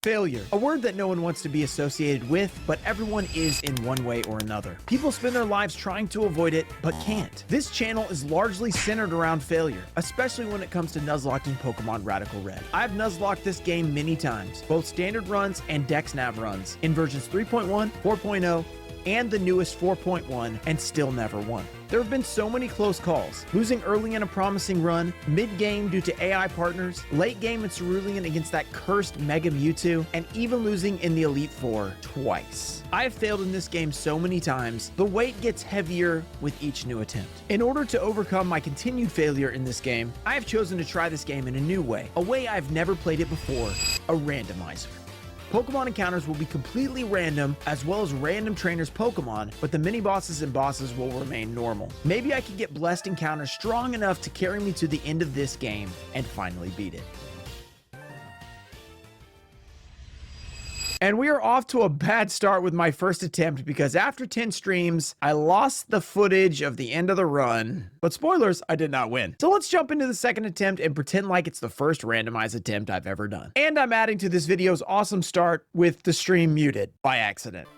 Failure, a word that no one wants to be associated with, but everyone is in one way or another. People spend their lives trying to avoid it, but can't. This channel is largely centered around failure, especially when it comes to Nuzlocking Pokemon Radical Red. I've Nuzlocked this game many times, both standard runs and Dex Nav runs, in versions 3.1, 4.0, and the newest 4.1, and still never won. There have been so many close calls, losing early in a promising run, mid-game due to AI partners, late game in Cerulean against that cursed Mega Mewtwo, and even losing in the Elite Four twice. I have failed in this game so many times, the weight gets heavier with each new attempt. In order to overcome my continued failure in this game, I have chosen to try this game in a new way, a way I've never played it before, a randomizer. Pokemon encounters will be completely random, as well as random trainers' Pokemon, but the mini-bosses and bosses will remain normal. Maybe I can get blessed encounters strong enough to carry me to the end of this game and finally beat it. And we are off to a bad start with my first attempt because after 10 streams, I lost the footage of the end of the run. But spoilers, I did not win. So let's jump into the second attempt and pretend like it's the first randomized attempt I've ever done. And I'm adding to this video's awesome start with the stream muted by accident.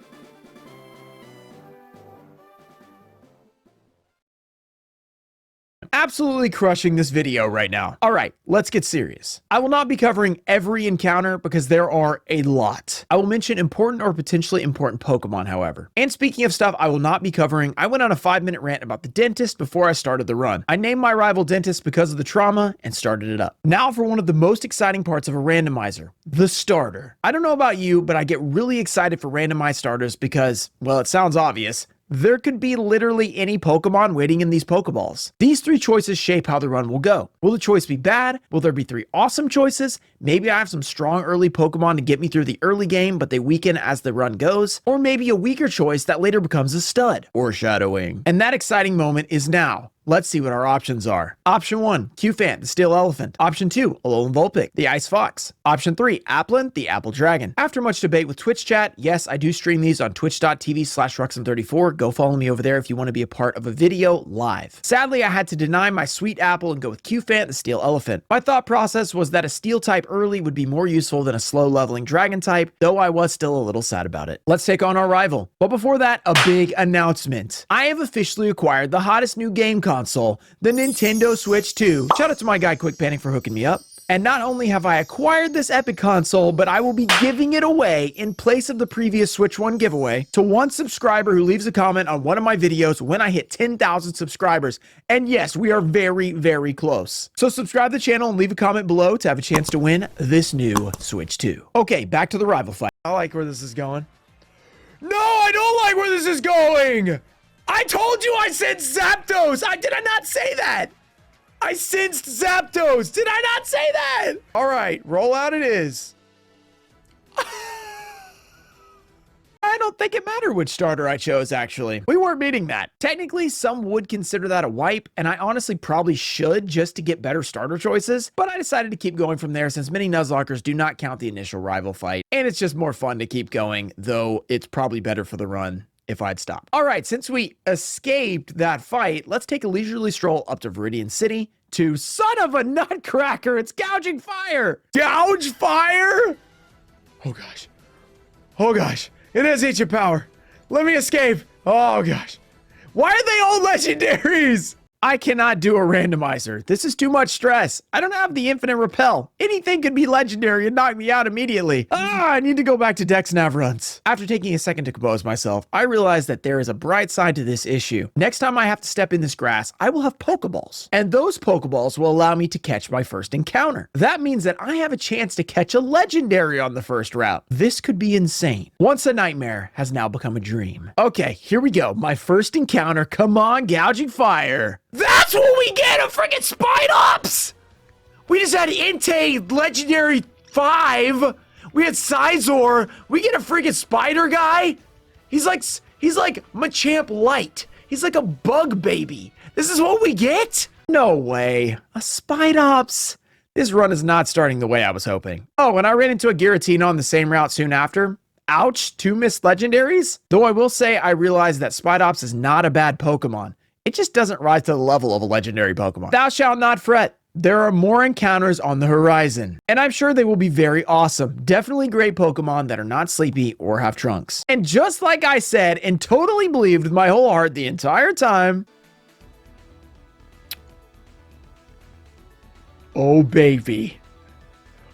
Absolutely crushing this video right now. All right, let's get serious. I will not be covering every encounter because there are a lot. I will mention important or potentially important Pokemon, however. And speaking of stuff I will not be covering, I went on a 5-minute rant about the dentist before I started the run. I named my rival dentist because of the trauma and started it up. Now for one of the most exciting parts of a randomizer, the starter. I don't know about you, but I get really excited for randomized starters because, well, it sounds obvious. There could be literally any Pokemon waiting in these Pokeballs. These 3 choices shape how the run will go. Will the choice be bad? Will there be 3 awesome choices? Maybe I have some strong early Pokemon to get me through the early game, but they weaken as the run goes. Or maybe a weaker choice that later becomes a stud. Or shadowing. And that exciting moment is now. Let's see what our options are. Option 1, Q-Fan, the Steel Elephant. Option 2, Alolan Vulpix, the Ice Fox. Option 3, Applin, the Apple Dragon. After much debate with Twitch chat, yes, I do stream these on twitch.tv/Ruxum34. Go follow me over there if you want to be a part of a video live. Sadly, I had to deny my sweet apple and go with Q-Fan, the Steel Elephant. My thought process was that a Steel type early would be more useful than a slow leveling Dragon type, though I was still a little sad about it. Let's take on our rival. But before that, a big announcement. I have officially acquired the hottest new game console, the Nintendo Switch 2. Shout out to my guy Quick Panic for hooking me up. And not only have I acquired this epic console, but I will be giving it away in place of the previous Switch 1 giveaway to one subscriber who leaves a comment on one of my videos when I hit 10,000 subscribers. And yes, we are very, very close. So subscribe to the channel and leave a comment below to have a chance to win this new Switch 2. Okay, back to the rival fight. I like where this is going. No, I don't like where this is going! I told you I said Zapdos! Did I not say that? I sensed Zapdos! Did I not say that? Alright, roll out it is. I don't think it mattered which starter I chose, actually. We weren't meeting that. Technically, some would consider that a wipe, and I honestly probably should just to get better starter choices, but I decided to keep going from there since many Nuzlockers do not count the initial rival fight, and it's just more fun to keep going, though it's probably better for the run if I'd stopped. All right, since we escaped that fight, let's take a leisurely stroll up to Viridian City to son of a nutcracker, it's Gouging Fire! Gouge Fire? Oh gosh. Oh gosh. It has ancient power. Let me escape. Oh gosh. Why are they all legendaries? I cannot do a randomizer. This is too much stress. I don't have the infinite repel. Anything could be legendary and knock me out immediately. I need to go back to Dex Nav runs. After taking a second to compose myself, I realized that there is a bright side to this issue. Next time I have to step in this grass, I will have Pokeballs. And those Pokeballs will allow me to catch my first encounter. That means that I have a chance to catch a legendary on the first route. This could be insane. Once a nightmare has now become a dream. Okay, here we go. My first encounter. Come on, Gouging Fire. That's what we get, a friggin' Spidops! We just had Entei Legendary 5. We had Sizor. We get a friggin' spider guy. He's like Machamp Light. He's like a bug baby. This is what we get? No way. A Spidops. This run is not starting the way I was hoping. Oh, and I ran into a Giratina on the same route soon after. Ouch, 2 missed legendaries? Though I will say I realized that Spidops is not a bad Pokemon. It just doesn't rise to the level of a legendary Pokemon. Thou shalt not fret. there are more encounters on the horizon, and I'm sure they will be very awesome. Definitely great Pokemon that are not sleepy or have trunks. And just like I said and totally believed with my whole heart the entire time, oh baby,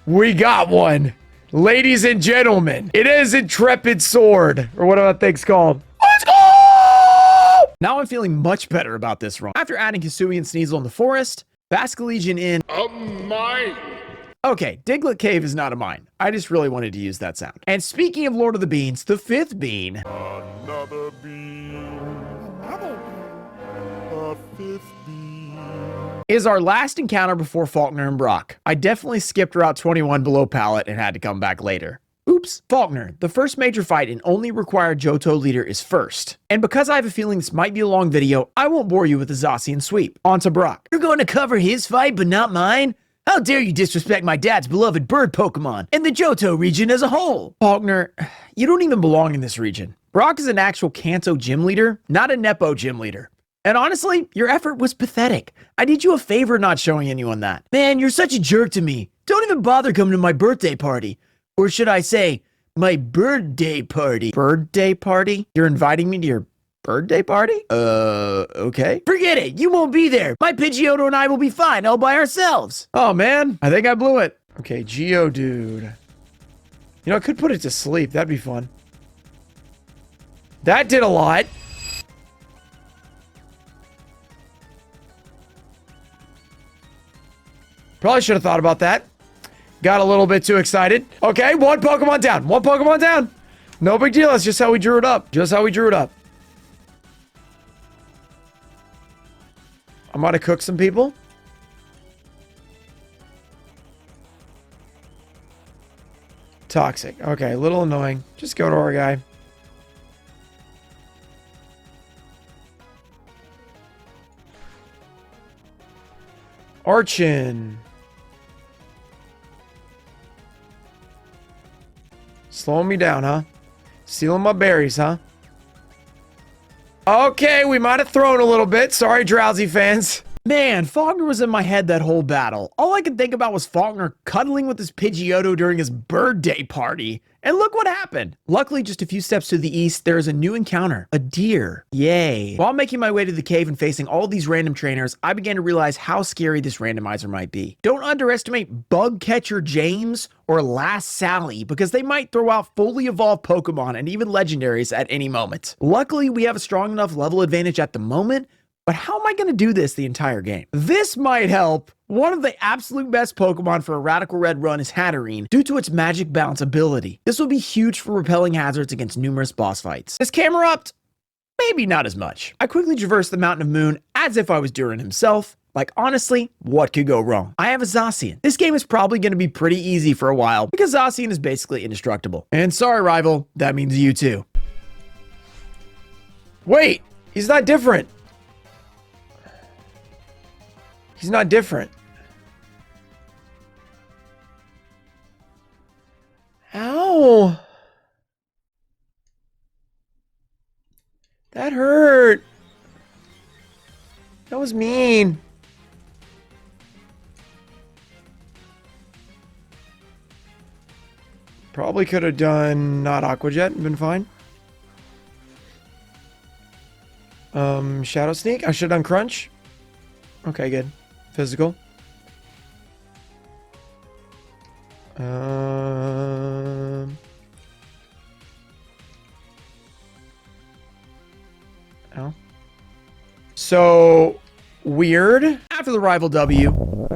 we got one. Ladies and gentlemen, it is Intrepid Sword, or whatever that thing's called. Let's go! Now I'm feeling much better about this run. After adding Hisui and Sneasel in the forest, Basculegion in a mine. Okay, Diglett Cave is not a mine. I just really wanted to use that sound. And speaking of Lord of the Beans, the fifth bean. Another bean. Another bean. A fifth bean. Is our last encounter before Faulkner and Brock. I definitely skipped Route 21 below Pallet and had to come back later. Oops. Faulkner, the first major fight and only required Johto leader is first. And because I have a feeling this might be a long video, I won't bore you with the Zacian sweep. On to Brock. You're going to cover his fight but not mine? How dare you disrespect my dad's beloved bird Pokemon and the Johto region as a whole? Faulkner, you don't even belong in this region. Brock is an actual Kanto gym leader, not a Nepo gym leader. And honestly, your effort was pathetic. I did you a favor not showing anyone that. Man, you're such a jerk to me. Don't even bother coming to my birthday party. Or should I say, my birthday party. Birthday party? You're inviting me to your birthday party? Okay. Forget it. You won't be there. My Pidgeotto and I will be fine all by ourselves. Oh, man. I think I blew it. Okay, Geodude. You know, I could put it to sleep. That'd be fun. That did a lot. Probably should have thought about that. Got a little bit too excited. Okay, one Pokemon down. One Pokemon down. No big deal. That's just how we drew it up. Just how we drew it up. I'm about to cook some people. Toxic. Okay, a little annoying. Just go to our guy. Archin. Slowing me down, huh? Stealing my berries, huh? Okay, we might have thrown a little bit. Sorry, Drowsy fans. Man, Faulkner was in my head that whole battle. All I could think about was Faulkner cuddling with his Pidgeotto during his birthday party. And look what happened. Luckily, just a few steps to the east, there is a new encounter. A deer. Yay. While making my way to the cave and facing all these random trainers, I began to realize how scary this randomizer might be. Don't underestimate Bug Catcher James or Last Sally, because they might throw out fully evolved Pokemon and even legendaries at any moment. Luckily, we have a strong enough level advantage at the moment, but how am I going to do this the entire game? This might help. One of the absolute best Pokemon for a Radical Red run is Hatterene due to its magic bounce ability. This will be huge for repelling hazards against numerous boss fights. Is Camerupt? Maybe not as much. I quickly traversed the Mountain of Moon as if I was Durin himself. Like, honestly, what could go wrong? I have a Zacian. This game is probably going to be pretty easy for a while because Zacian is basically indestructible. And sorry, rival, that means you too. Wait, he's not different. He's not different. Ow. That hurt. That was mean. Probably could have done not Aqua Jet and been fine. Shadow Sneak. I should have done Crunch. Okay, good. Physical. Ow. So weird. After the rival W.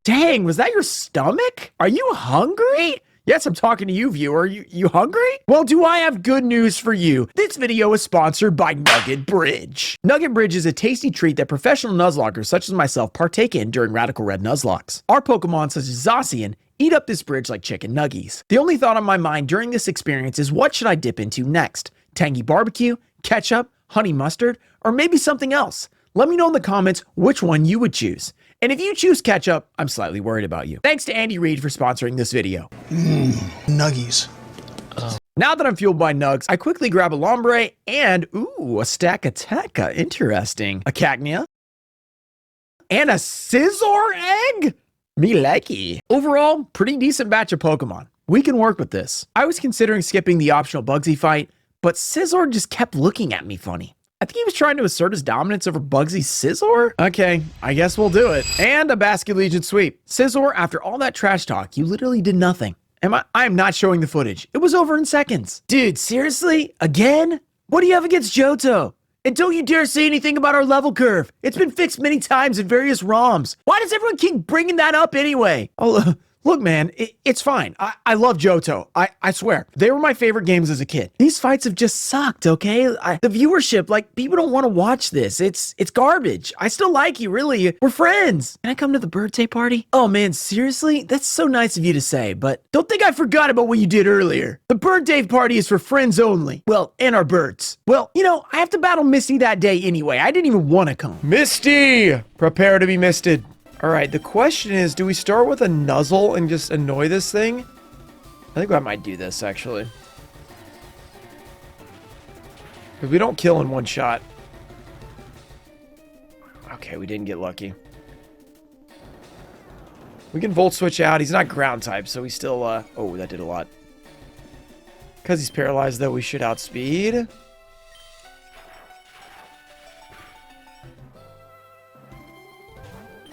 Dang, was that your stomach? Are you hungry? Yes, I'm talking to you, viewer. You hungry? Well, do I have good news for you? This video is sponsored by Nugget Bridge. Nugget Bridge is a tasty treat that professional Nuzlockers such as myself partake in during Radical Red Nuzlocks. Our Pokemon such as Zacian eat up this bridge like chicken nuggies. The only thought on my mind during this experience is what should I dip into next? Tangy barbecue, ketchup, honey mustard, or maybe something else? Let me know in the comments which one you would choose. And if you choose ketchup, I'm slightly worried about you. Thanks to Andy Reid for sponsoring this video. Nuggies. Now that I'm fueled by nugs, I quickly grab a Lombre and, ooh, a Stakataka. Interesting. A Cacnea. And a Scizor egg? Me likey. Overall, pretty decent batch of Pokemon. We can work with this. I was considering skipping the optional Bugsy fight, but Scizor just kept looking at me funny. I think he was trying to assert his dominance over Bugsy's Scizor? Okay, I guess we'll do it. And a Basket Legion sweep. Scizor, after all that trash talk, you literally did nothing. I am not showing the footage. It was over in seconds. Dude, seriously? Again? What do you have against Johto? And don't you dare say anything about our level curve. It's been fixed many times in various ROMs. Why does everyone keep bringing that up anyway? Oh, look, man, it's fine. I love Johto. I swear. They were my favorite games as a kid. These fights have just sucked, okay? The viewership, like, people don't want to watch this. It's garbage. I still like you, really. We're friends. Can I come to the birthday party? Oh, man, seriously? That's so nice of you to say, but don't think I forgot about what you did earlier. The birthday party is for friends only. Well, and our birds. Well, you know, I have to battle Misty that day anyway. I didn't even want to come. Misty! Prepare to be misted. All right, the question is, do we start with a Nuzzle and just annoy this thing? I think I might do this, actually. Because we don't kill in one shot. Okay, we didn't get lucky. We can Volt Switch out. He's not ground type, so we still, oh, that did a lot. Because he's paralyzed, though, we should outspeed.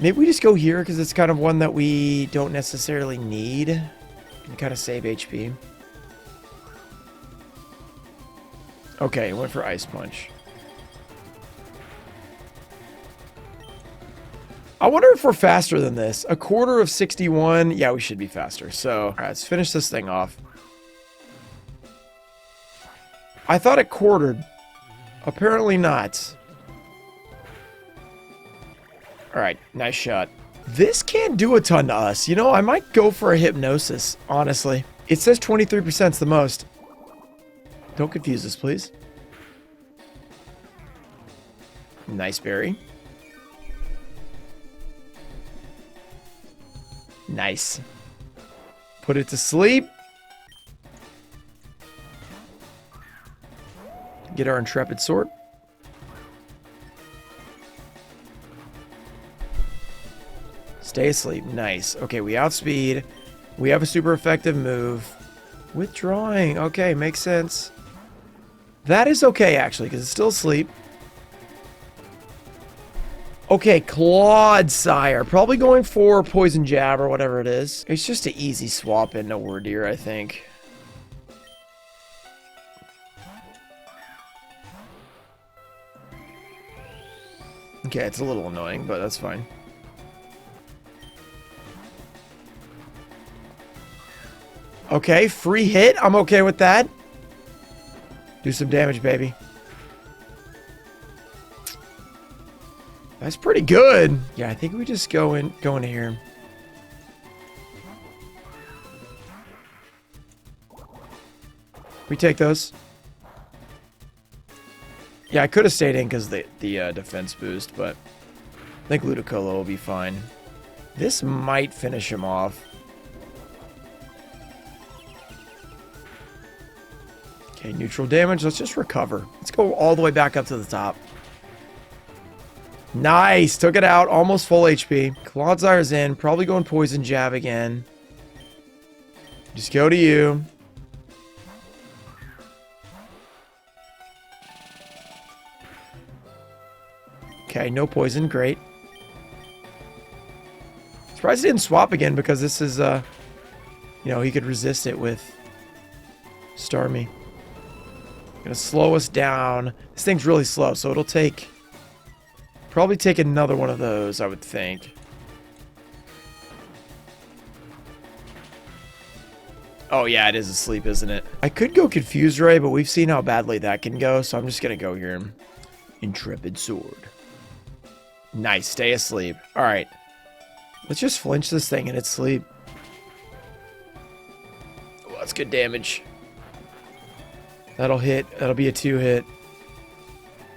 Maybe we just go here because it's kind of one that we don't necessarily need. And kind of save HP. Okay, went for Ice Punch. I wonder if we're faster than this. A quarter of 61. Yeah, we should be faster. So, all right, let's finish this thing off. I thought it quartered. Apparently not. All right, nice shot. This can't do a ton to us. You know, I might go for a Hypnosis, honestly. It says 23% is the most. Don't confuse us, please. Nice berry. Nice. Put it to sleep. Get our Intrepid Sword. Stay asleep. Nice. Okay, we outspeed. We have a super effective move. Withdrawing. Okay, makes sense. That is okay, actually, because it's still asleep. Okay, Claude Sire. Probably going for Poison Jab or whatever it is. It's just an easy swap into Wardeer, I think. Okay, it's a little annoying, but that's fine. Okay, free hit. I'm okay with that. Do some damage, baby. That's pretty good. Yeah, I think we just go into here. We take those. Yeah, I could have stayed in because the defense boost, but I think Ludicolo will be fine. This might finish him off. Okay, neutral damage. Let's just recover. Let's go all the way back up to the top. Nice. Took it out. Almost full HP. Cloudsire's in. Probably going Poison Jab again. Just go to you. Okay, no poison. Great. Surprised he didn't swap again because this is, you know, he could resist it with Starmie. Gonna slow us down. This thing's really slow, so it'll take... Probably take another one of those, I would think. Oh yeah, it is asleep, isn't it? I could go Confuse Ray, but we've seen how badly that can go, so I'm just gonna go here. Intrepid Sword. Nice, stay asleep. Alright. Let's just flinch this thing in its sleep. Oh, that's good damage. That'll hit. That'll be a 2-hit.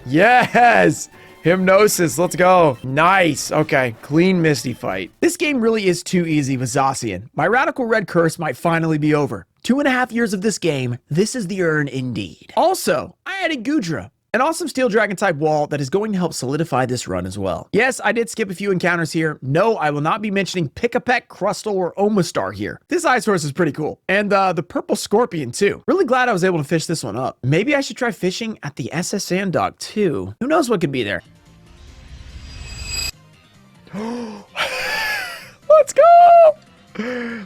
Yes! Hypnosis, let's go. Nice. Okay, clean Misty fight. This game really is too easy with Zacian. My Radical Red curse might finally be over. 2.5 years of this game, this is the urn indeed. Also, I added Goodra. An awesome steel dragon type wall that is going to help solidify this run as well. Yes, I did skip a few encounters here. No, I will not be mentioning Pick-a-Peck, Crustle, or Omastar here. This ice horse is pretty cool. And the purple scorpion too. Really glad I was able to fish this one up. Maybe I should try fishing at the SS Sand Dog too. Who knows what could be there? Let's go!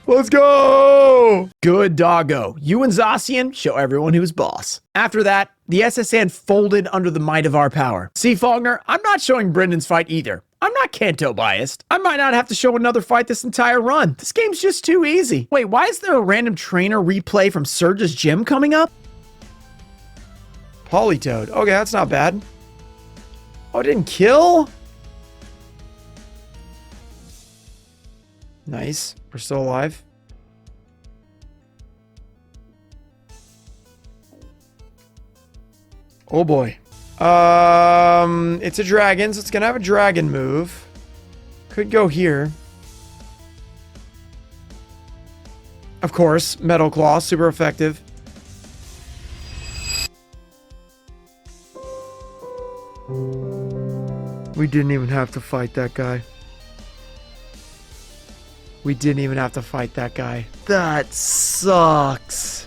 Let's go! Good doggo. You and Zacian show everyone who's boss. After that, the SSN folded under the might of our power. See, Faulkner, I'm not showing Brendan's fight either. I'm not Kanto biased. I might not have to show another fight this entire run. This game's just too easy. Wait, why is there a random trainer replay from Serge's gym coming up? Polytoad. Okay, that's not bad. Oh, it didn't kill? Nice. We're still alive. Oh boy. It's a dragon, so it's gonna have a dragon move. Could go here. Of course, Metal Claw, super effective. We didn't even have to fight that guy. We didn't even have to fight that guy. That sucks.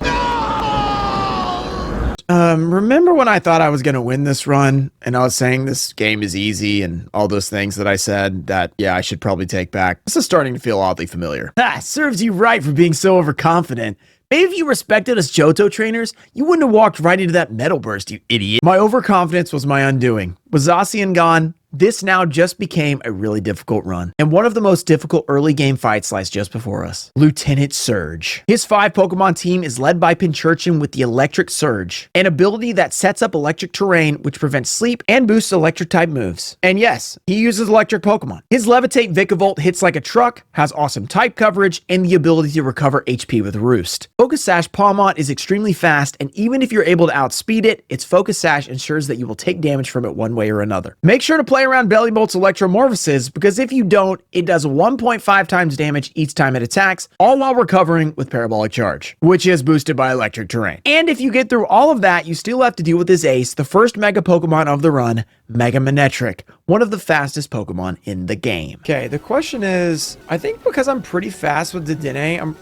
Remember when I thought I was going to win this run and I was saying this game is easy and all those things that I said that, yeah, I should probably take back? This is starting to feel oddly familiar. Ha! Serves you right for being so overconfident. Maybe if you respected us Johto trainers, you wouldn't have walked right into that metal burst, you idiot. My overconfidence was my undoing. With Zacian gone, this now just became a really difficult run, and one of the most difficult early game fights lies just before us. Lieutenant Serge. His 5 Pokemon team is led by Pinchurchin with the Electric Surge, an ability that sets up electric terrain which prevents sleep and boosts electric type moves. And yes, he uses electric Pokemon. His Levitate Vikavolt hits like a truck, has awesome type coverage, and the ability to recover HP with Roost. Focus Sash Palmont is extremely fast, and even if you're able to outspeed it, its Focus Sash ensures that you will take damage from it one way or another. Make sure to play around Bellybolt's Electromorphosis, because if you don't, it does 1.5 times damage each time it attacks, all while recovering with Parabolic Charge, which is boosted by electric terrain. And if you get through all of that, you still have to deal with his ace, the first Mega Pokemon of the run, Mega Manectric, one of the fastest Pokemon in the game. Okay, the question is, I think because I'm pretty fast with Dedenne,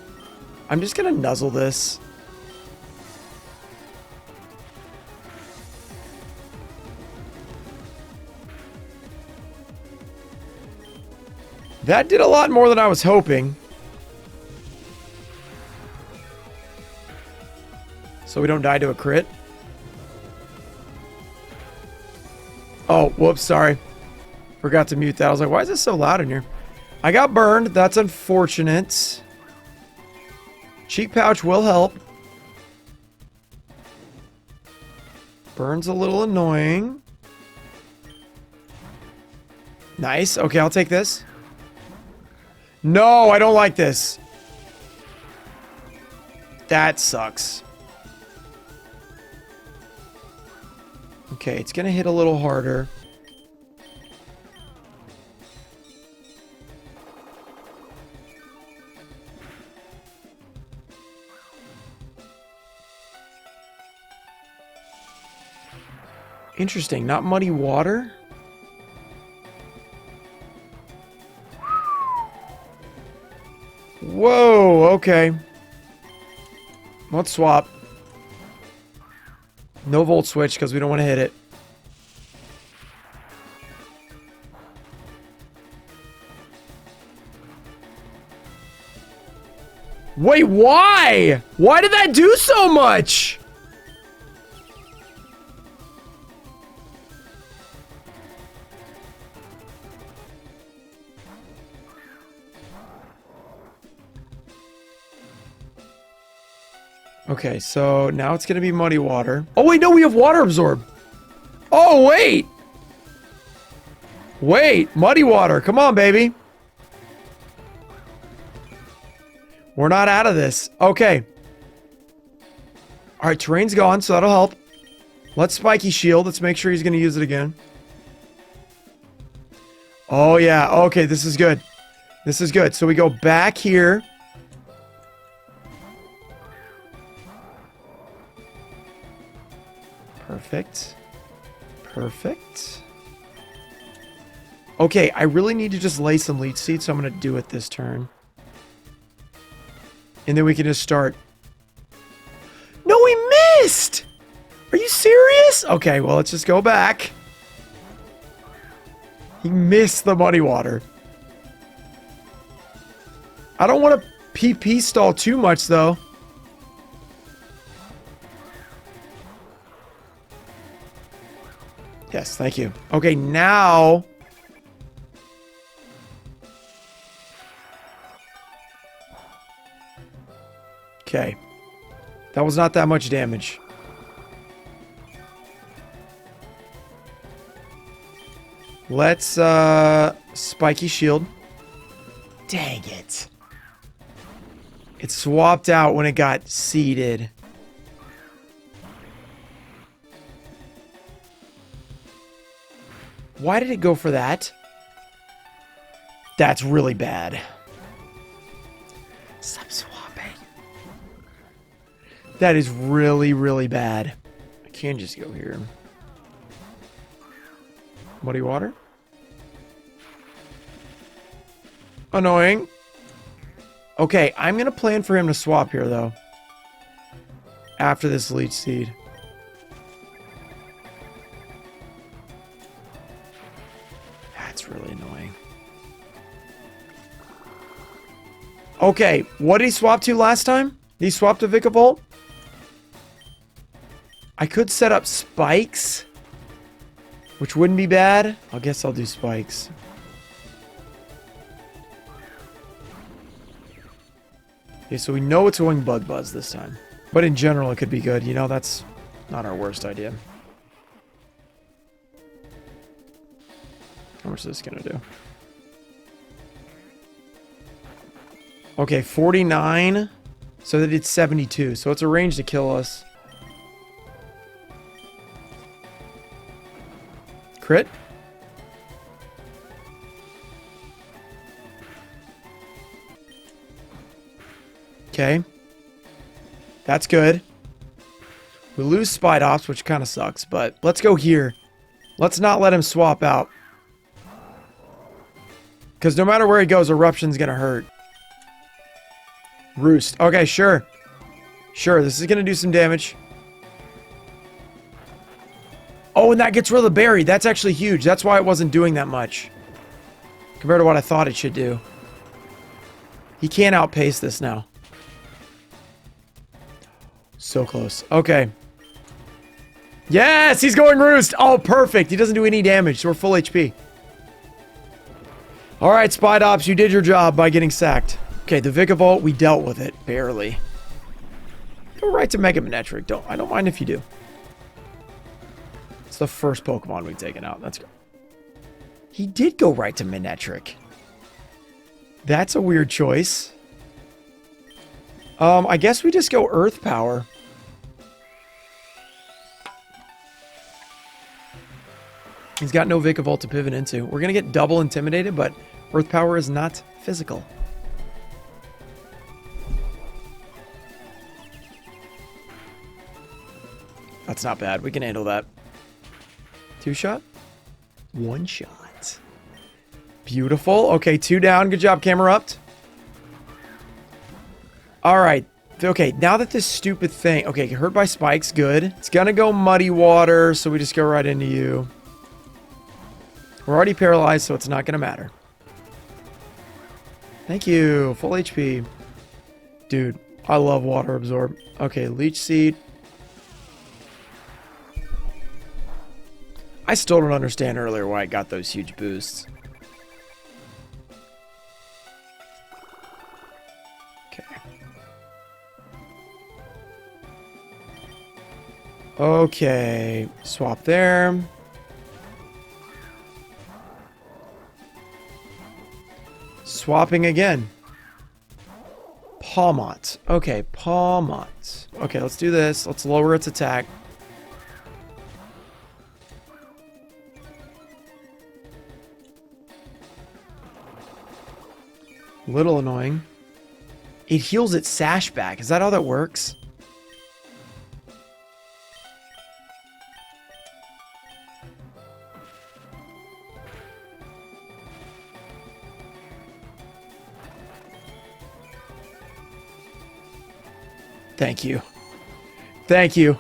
I'm just gonna nuzzle this. That did a lot more than I was hoping. So we don't die to a crit. Oh, whoops, sorry. Forgot to mute that. I was like, why is this so loud in here? I got burned. That's unfortunate. Cheek pouch will help. Burn's a little annoying. Nice. Okay, I'll take this. No, I don't like this. That sucks. Okay, it's gonna hit a little harder. Interesting, not muddy water? Whoa, okay. Let's swap. No volt switch because we don't want to hit it. Wait, why? Why did that do so much? Okay, so now it's going to be muddy water. Oh, wait, no, we have water absorb. Oh, wait. Wait, muddy water. Come on, baby. We're not out of this. Okay. All right, terrain's gone, so that'll help. Let's Spiky Shield. Let's make sure he's going to use it again. Oh, yeah. Okay, this is good. This is good. So we go back here. Perfect. Perfect. Okay, I really need to just lay some leech seeds, so I'm going to do it this turn. And then we can just start. No, we missed! Are you serious? Okay, well, let's just go back. He missed the muddy water. I don't want to PP stall too much, though. Yes, thank you. Okay, now... Okay. That was not that much damage. Let's, spiky shield. Dang it. It swapped out when it got seeded. Why did it go for that? That's really bad. Stop swapping. That is really, really bad. I can just go here. Muddy water. Annoying. Okay, I'm going to plan for him to swap here, though. After this leech seed. That's really annoying. Okay, what did he swap to last time? Did he swap to Vikavolt? I could set up spikes, which wouldn't be bad. I guess I'll do spikes. Okay, so we know it's going Bug Buzz this time. But in general, it could be good. You know, that's not our worst idea. How much is this going to do? Okay, 49. So that it's 72. So it's a range to kill us. Crit. Okay. That's good. We lose Spidops, which kind of sucks, but let's go here. Let's not let him swap out. Because no matter where he goes, Eruption's going to hurt. Roost. Okay, sure. Sure, this is going to do some damage. Oh, and that gets rid of the berry. That's actually huge. That's why it wasn't doing that much. Compared to what I thought it should do. He can't outpace this now. So close. Okay. Yes, he's going Roost. Oh, perfect. He doesn't do any damage, so we're full HP. All right, Spidops, you did your job by getting sacked. Okay, the Vikavolt, we dealt with it. Barely. Go right to Mega Manectric. I don't mind if you do. It's the first Pokemon we've taken out. That's good. He did go right to Manectric. That's a weird choice. I guess we just go Earth Power. He's got no Vikavolt to pivot into. We're going to get double intimidated, but Earth Power is not physical. That's not bad. We can handle that. 2 shot? 1 shot. Beautiful. Okay, 2 down. Good job, Camerupt. Alright. Okay, now that this stupid thing... Okay, hurt by spikes. Good. It's gonna go Muddy Water, so we just go right into you. We're already paralyzed, so it's not gonna matter. Thank you. Full HP. Dude, I love Water Absorb. Okay, Leech Seed. I still don't understand earlier why I got those huge boosts. Okay. Okay. Swap there. Swapping again. Pawmot. Okay, Pawmot. Okay, let's do this. Let's lower its attack. Little annoying. It heals its sash back. Is that how that works? Thank you. Thank you.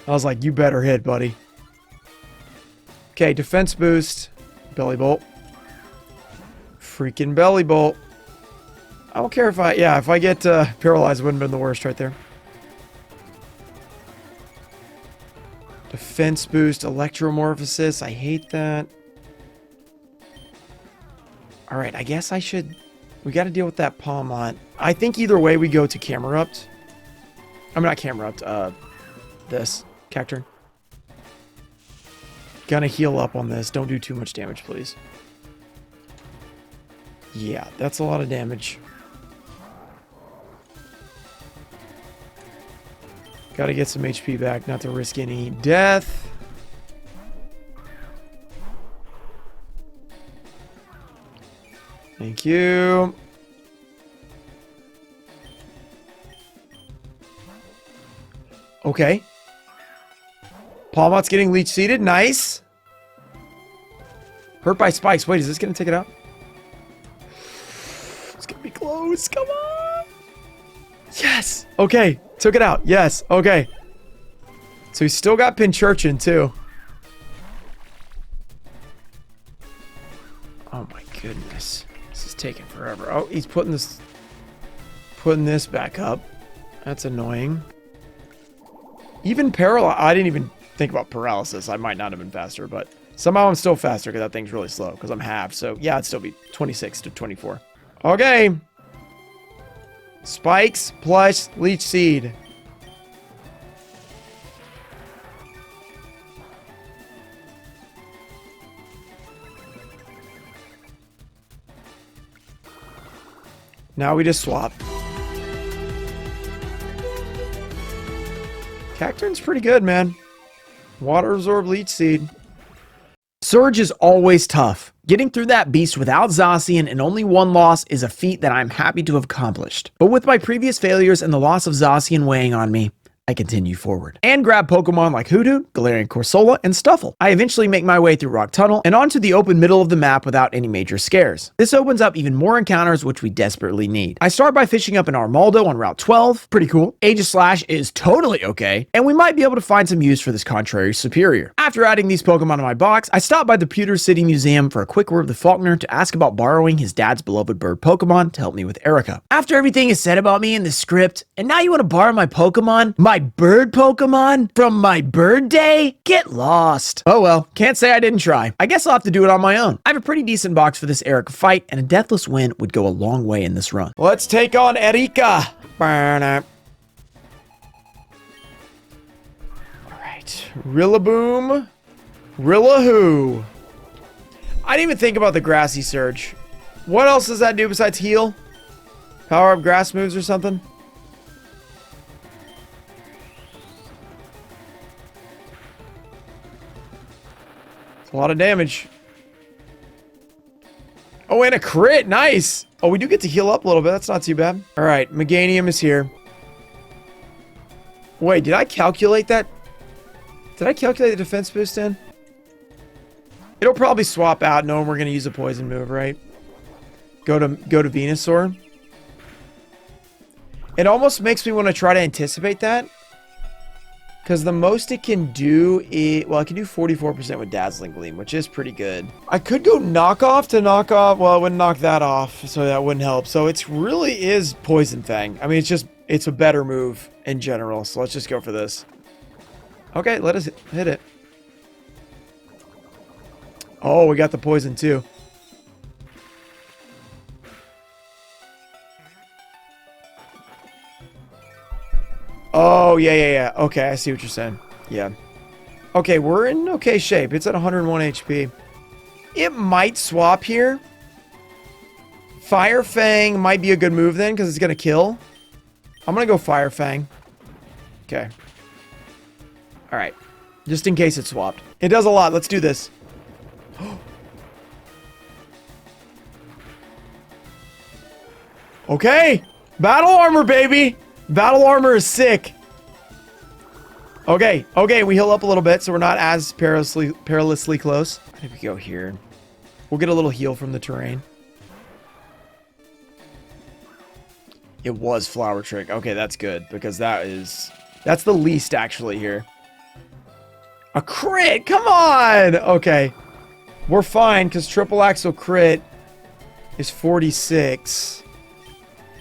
I was like, you better hit, buddy. Okay, defense boost. Belly bolt. Freaking belly bolt. I don't care if I get paralyzed, it wouldn't have been the worst right there. Defense boost, electromorphosis. I hate that. Alright, I guess I should... We got to deal with that Palmont. I think either way we go to Camerupt. I'm not Camerupt. This. Cacturn. Gonna heal up on this. Don't do too much damage, please. Yeah, that's a lot of damage. Gotta get some HP back, not to risk any death. Thank you. Okay. Palmot's getting leech seeded. Nice. Hurt by spikes. Wait, is this going to take it out? It's going to be close. Come on. Yes. Okay. Took it out. Yes. Okay. So he's still got Pinchurchin too. Oh my goodness. This is taking forever. Oh, he's putting this back up. That's annoying. Even paralysis. I didn't even think about paralysis. I might not have been faster, but somehow I'm still faster because that thing's really slow because I'm half. So yeah, it'd still be 26 to 24. Okay. Spikes plus leech seed. Now we just swap. Cacturn's pretty good, man. Water absorb leech seed. Serge is always tough. Getting through that beast without Zacian and only one loss is a feat that I'm happy to have accomplished. But with my previous failures and the loss of Zacian weighing on me, I continue forward and grab Pokemon like Hoodoo, Galarian Corsola, and Stuffle. I eventually make my way through Rock Tunnel and onto the open middle of the map without any major scares. This opens up even more encounters which we desperately need. I start by fishing up an Armaldo on Route 12, pretty cool. Aegislash is totally okay, and we might be able to find some use for this contrary superior. After adding these Pokemon to my box, I stop by the Pewter City Museum for a quick word with Faulkner to ask about borrowing his dad's beloved bird Pokemon to help me with Erika. After everything is said about me in the script, and now you want to borrow my Pokemon? My bird Pokemon? From my bird day? Get lost. Oh well, can't say I didn't try. I guess I'll have to do it on my own. I have a pretty decent box for this Erika fight, and a deathless win would go a long way in this run. Let's take on Erika. Alright. Rillaboom. Rillahoo. I didn't even think about the grassy Surge. What else does that do besides heal? Power up grass moves or something? A lot of damage. Oh, and a crit. Nice. Oh, we do get to heal up a little bit. That's not too bad. All right. Meganium is here. Wait, did I calculate that? Did I calculate the defense boost in? It'll probably swap out knowing we're going to use a poison move, right? Go to Venusaur. It almost makes me want to try to anticipate that. Because the most it can do is... Well, it can do 44% with Dazzling Gleam, which is pretty good. I could go knockoff to knock off... Well, I wouldn't knock that off, so that wouldn't help. So it really is Poison Fang. I mean, it's a better move in general. So let's just go for this. Okay, let us hit it. Oh, we got the poison too. Oh, yeah. Okay, I see what you're saying. Yeah. Okay, we're in okay shape. It's at 101 HP. It might swap here. Fire Fang might be a good move then, because it's going to kill. I'm going to go Fire Fang. Okay. Alright. Just in case it swapped. It does a lot. Let's do this. Okay. Battle Armor, baby. Battle Armor is sick. Okay, we heal up a little bit, so we're not as perilously close. I think we go here. We'll get a little heal from the terrain. It was Flower Trick. Okay, that's good because that's the least actually here. A crit, come on. Okay, we're fine because triple axle crit is 46.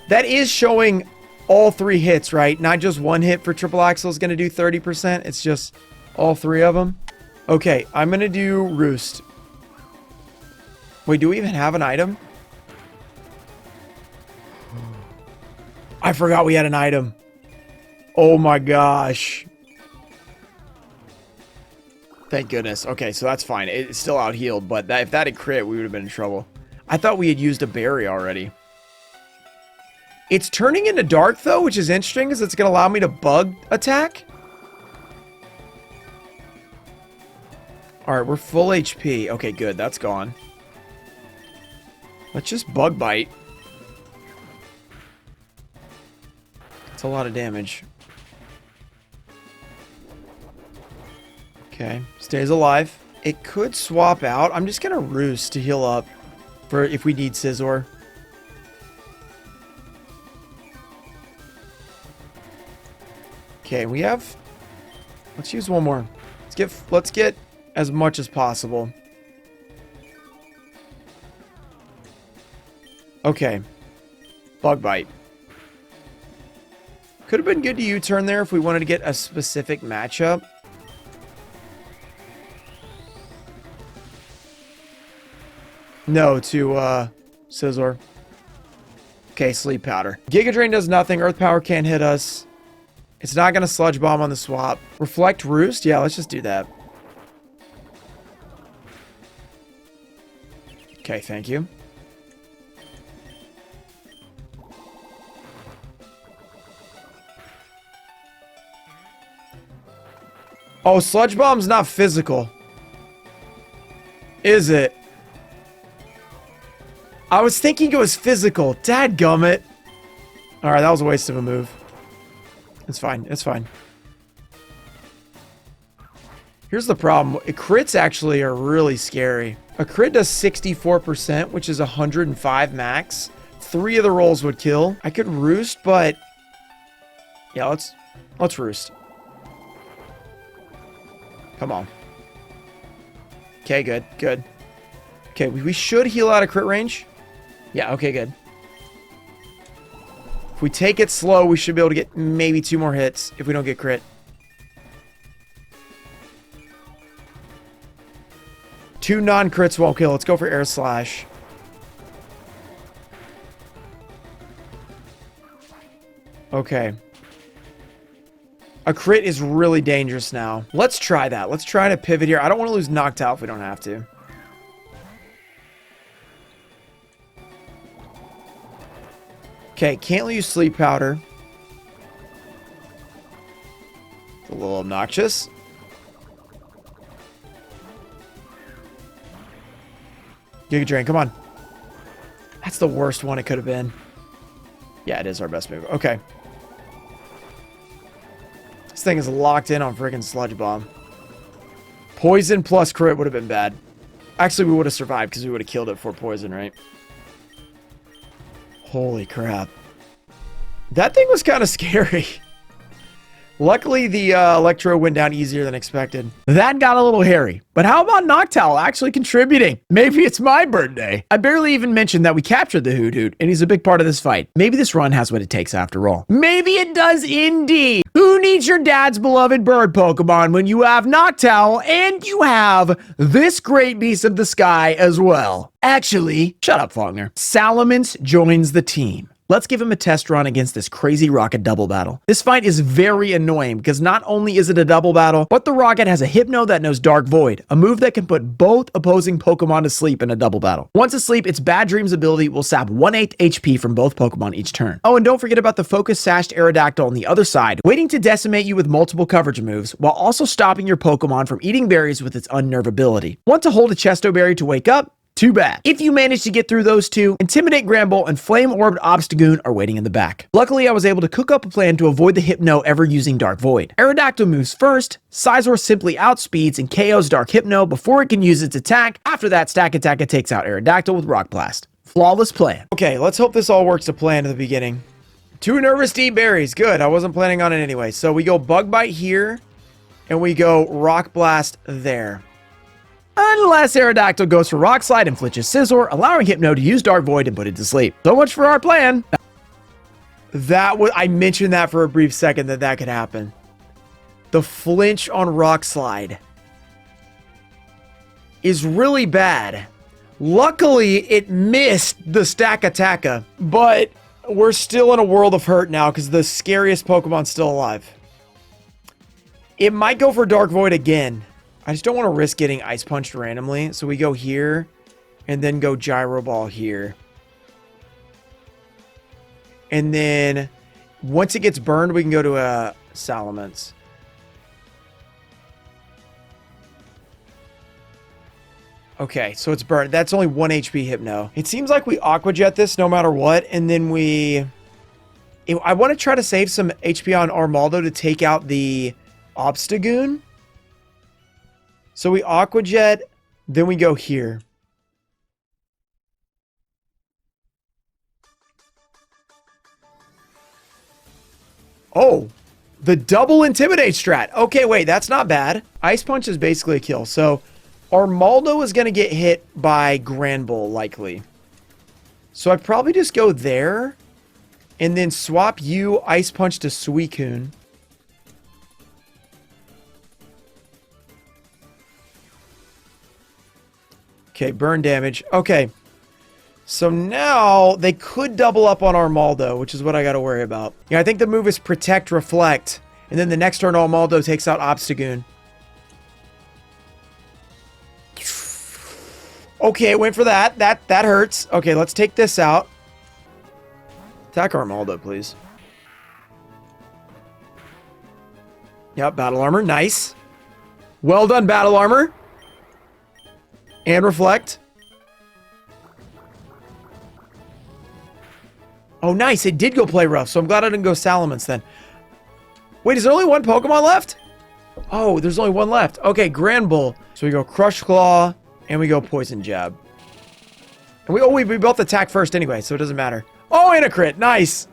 That is showing all 3 hits, right? Not just one hit for triple axle is going to do 30%. It's just all 3 of them. Okay, I'm going to do Roost. Wait, do we even have an item? I forgot we had an item. Oh my gosh. Thank goodness. Okay, so that's fine. It's still out healed, but if that had crit, we would have been in trouble. I thought we had used a berry already. It's turning into dark though, which is interesting because it's going to allow me to bug attack. All right, we're full HP. Okay, good. That's gone. Let's just bug bite. That's a lot of damage. Okay, stays alive. It could swap out. I'm just gonna Roost to heal up for if we need Scizor. Okay, we have. Let's use one more. Let's get as much as possible. Okay, bug bite. Could have been good to U-turn there if we wanted to get a specific matchup. No, to Scizor. Okay, Sleep Powder. Giga Drain does nothing. Earth Power can't hit us. It's not going to Sludge Bomb on the swap. Reflect Roost? Yeah, let's just do that. Okay, thank you. Oh, Sludge Bomb's not physical. Is it? I was thinking it was physical. Dadgummit. Alright, that was a waste of a move. It's fine. It's fine. Here's the problem. Crits actually are really scary. A crit does 64%, which is 105 max. 3 of the rolls would kill. I could Roost, but... yeah, let's Roost. Come on. Okay, good, good. Okay, we should heal out of crit range. Yeah, okay, good. If we take it slow, we should be able to get maybe 2 more hits if we don't get crit. 2 non-crits won't kill. Let's go for Air Slash. Okay. A crit is really dangerous now. Let's try that. Let's try to pivot here. I don't want to lose knocked out if we don't have to. Okay, can't use Sleep Powder. It's a little obnoxious. Giga Drain, come on. That's the worst one it could have been. Yeah, it is our best move. Okay. This thing is locked in on freaking Sludge Bomb. Poison plus crit would have been bad. Actually, we would have survived because we would have killed it for poison, right? Holy crap. That thing was kind of scary. Luckily, the Electro went down easier than expected. That got a little hairy. But how about Noctowl actually contributing? Maybe it's my birthday. I barely even mentioned that we captured the Hoot, and he's a big part of this fight. Maybe this run has what it takes after all. Maybe it does indeed. Who needs your dad's beloved bird Pokemon when you have Noctowl and you have this great beast of the sky as well? Actually, shut up, Faulkner. Salamence joins the team. Let's give him a test run against this crazy Rocket double battle. This fight is very annoying because not only is it a double battle, but the Rocket has a Hypno that knows Dark Void, a move that can put both opposing Pokemon to sleep in a double battle. Once asleep, its Bad Dreams ability will sap 1/8 HP from both Pokemon each turn. Oh, and don't forget about the Focus Sashed Aerodactyl on the other side, waiting to decimate you with multiple coverage moves, while also stopping your Pokemon from eating berries with its Unnerve ability. Want to hold a Chesto Berry to wake up? Too bad. If you manage to get through those two, Intimidate Granbull and Flame Orbed Obstagoon are waiting in the back. Luckily, I was able to cook up a plan to avoid the Hypno ever using Dark Void. Aerodactyl moves first, Scizor simply outspeeds and KOs Dark Hypno before it can use its attack. After that, Stack Attack takes out Aerodactyl with Rock Blast. Flawless plan. Okay, let's hope this all works to plan in the beginning. Too nervous to eat berries. Good. I wasn't planning on it anyway. So we go Bug Bite here, and we go Rock Blast there. Unless Aerodactyl goes for Rock Slide and flinches Scizor, allowing Hypno to use Dark Void and put it to sleep. So much for our plan. I mentioned that for a brief second that could happen. The flinch on Rock Slide is really bad. Luckily, it missed the Stack-a-Taka, but we're still in a world of hurt now because the scariest Pokemon's still alive. It might go for Dark Void again. I just don't want to risk getting Ice Punched randomly, so we go here and then go Gyro Ball here. And then once it gets burned, we can go to a Salamence. Okay, so it's burned. That's only 1 HP Hypno. It seems like we Aqua Jet this no matter what, and then I want to try to save some HP on Armaldo to take out the Obstagoon. So we Aqua Jet, then we go here. Oh, the double Intimidate strat. Okay, wait, that's not bad. Ice Punch is basically a kill. So Armaldo is going to get hit by Granbull, likely. So I'd probably just go there and then swap you Ice Punch to Suicune. Okay, burn damage. Okay. So now they could double up on Armaldo, which is what I got to worry about. Yeah, I think the move is Protect, Reflect. And then the next turn, Armaldo takes out Obstagoon. Okay, it went for that. That hurts. Okay, let's take this out. Attack Armaldo, please. Yep, Battle Armor. Nice. Well done, Battle Armor. And Reflect. Oh, nice. It did go play rough, so I'm glad I didn't go Salamence then. Wait, is there only one Pokemon left? Oh, there's only one left. Okay, Granbull. So we go Crush Claw, and we go Poison Jab. And we both attack first anyway, so it doesn't matter. Oh, and a crit. Nice.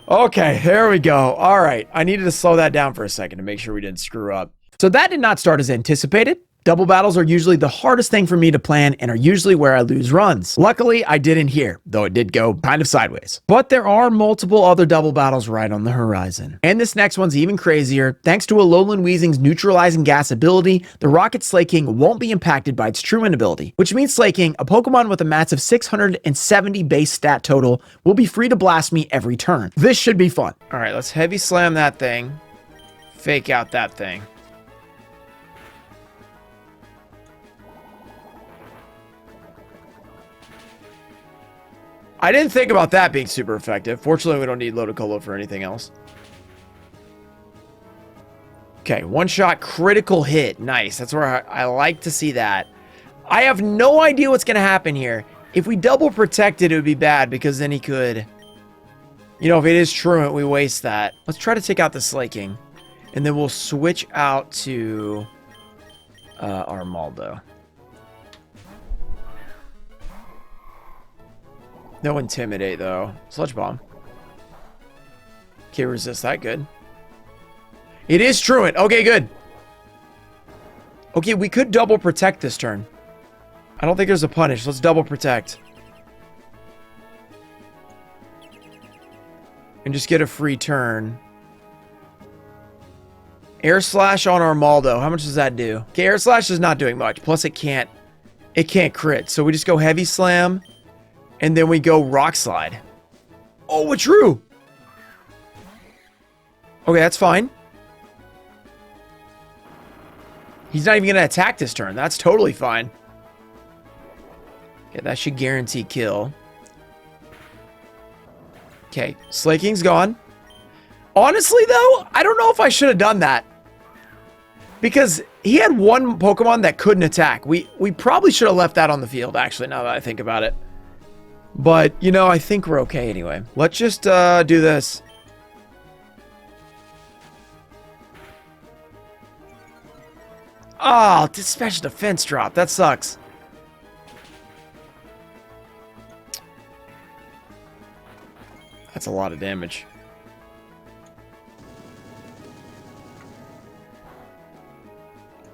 Okay, there we go. All right. I needed to slow that down for a second to make sure we didn't screw up. So that did not start as anticipated. Double battles are usually the hardest thing for me to plan and are usually where I lose runs. Luckily, I didn't here, though it did go kind of sideways. But there are multiple other double battles right on the horizon. And this next one's even crazier. Thanks to Alolan Weezing's neutralizing gas ability, the Rocket Slaking won't be impacted by its Truant ability, which means Slaking, a Pokemon with a massive 670 base stat total, will be free to blast me every turn. This should be fun. All right, let's Heavy Slam that thing. Fake out that thing. I didn't think about that being super effective. Fortunately, we don't need Ludicolo for anything else. Okay, one-shot critical hit. Nice. That's where I like to see that. I have no idea what's going to happen here. If we double protected, it would be bad because then he could... You know, if it is Truant, we waste that. Let's try to take out the Slaking. And then we'll switch out to Armaldo. No Intimidate, though. Sludge Bomb. Okay, resist that. Good. It is Truant. Okay, good. Okay, we could double protect this turn. I don't think there's a punish. Let's double protect. And just get a free turn. Air Slash on Armaldo. How much does that do? Okay, Air Slash is not doing much. Plus, it can't crit. So we just go Heavy Slam. And then we go Rock Slide. Oh, it's true. Okay, that's fine. He's not even going to attack this turn. That's totally fine. Okay, that should guarantee kill. Okay, Slaking's gone. Honestly, though, I don't know if I should have done that. Because he had one Pokemon that couldn't attack. We probably should have left that on the field, actually, now that I think about it. But, you know, I think we're okay anyway. Let's just do this. Oh, this special defense drop. That sucks. That's a lot of damage.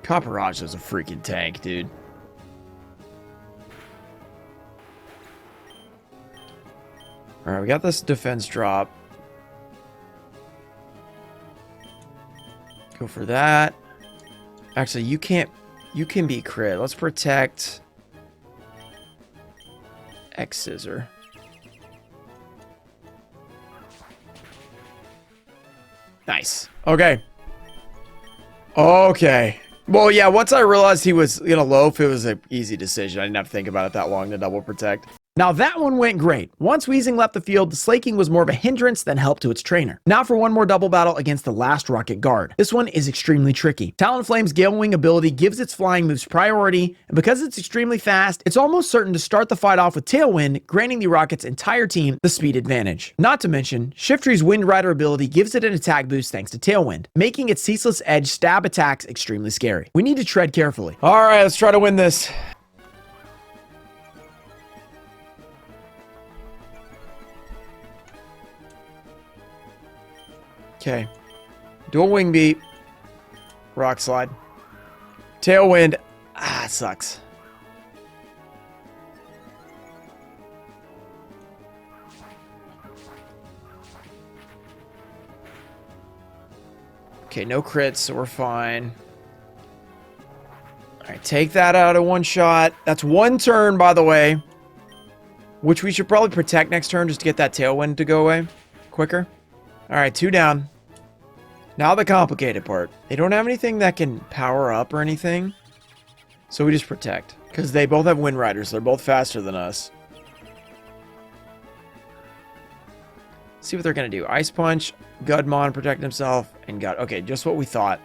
Copperage is a freaking tank, dude. Alright, we got this defense drop. Go for that. Actually, you can be crit. Let's protect X Scissor. Nice. Okay. Okay. Well, yeah, once I realized he was gonna loaf, it was an easy decision. I didn't have to think about it that long to double protect. Now that one went great. Once Weezing left the field, the Slaking was more of a hindrance than help to its trainer. Now for one more double battle against the last Rocket Guard. This one is extremely tricky. Talonflame's Gale Wing ability gives its flying moves priority, and because it's extremely fast, it's almost certain to start the fight off with Tailwind, granting the Rocket's entire team the speed advantage. Not to mention, Shiftry's Wind Rider ability gives it an attack boost thanks to Tailwind, making its ceaseless edge stab attacks extremely scary. We need to tread carefully. Alright, let's try to win this. Okay. Dual Wing Beat. Rock Slide. Tailwind. Ah, it sucks. Okay, no crits, so we're fine. Alright, take that out of one shot. That's one turn, by the way. Which we should probably protect next turn just to get that Tailwind to go away quicker. Alright, 2 down. Now the complicated part. They don't have anything that can power up or anything. So we just protect. Because they both have Wind Riders. They're both faster than us. See what they're going to do. Ice Punch, Gudmon protect himself, and God. Okay, just what we thought.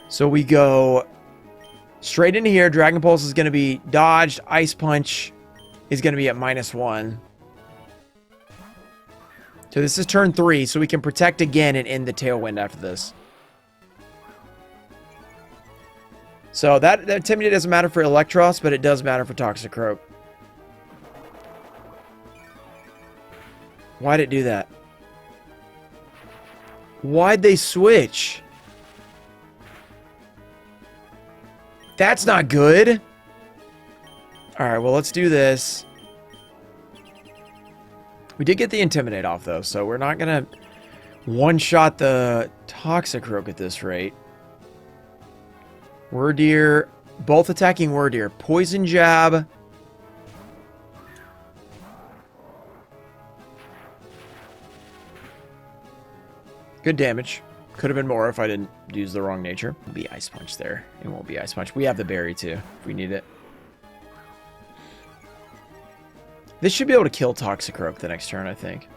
So we go straight into here. Dragon Pulse is going to be dodged. Ice Punch is going to be at -1. So this is turn 3, so we can protect again and end the Tailwind after this. So that Intimidate doesn't matter for Electros, but it does matter for Toxicroak. Why'd it do that? Why'd they switch? That's not good. Alright, well, let's do this. We did get the Intimidate off, though, so we're not going to one-shot the Toxicroak at this rate. Wordeer, both attacking Wordeer. Poison Jab. Good damage. Could have been more if I didn't use the wrong nature. It'll be Ice Punch there. It won't be Ice Punch. We have the berry, too, if we need it. This should be able to kill Toxicroak the next turn, I think.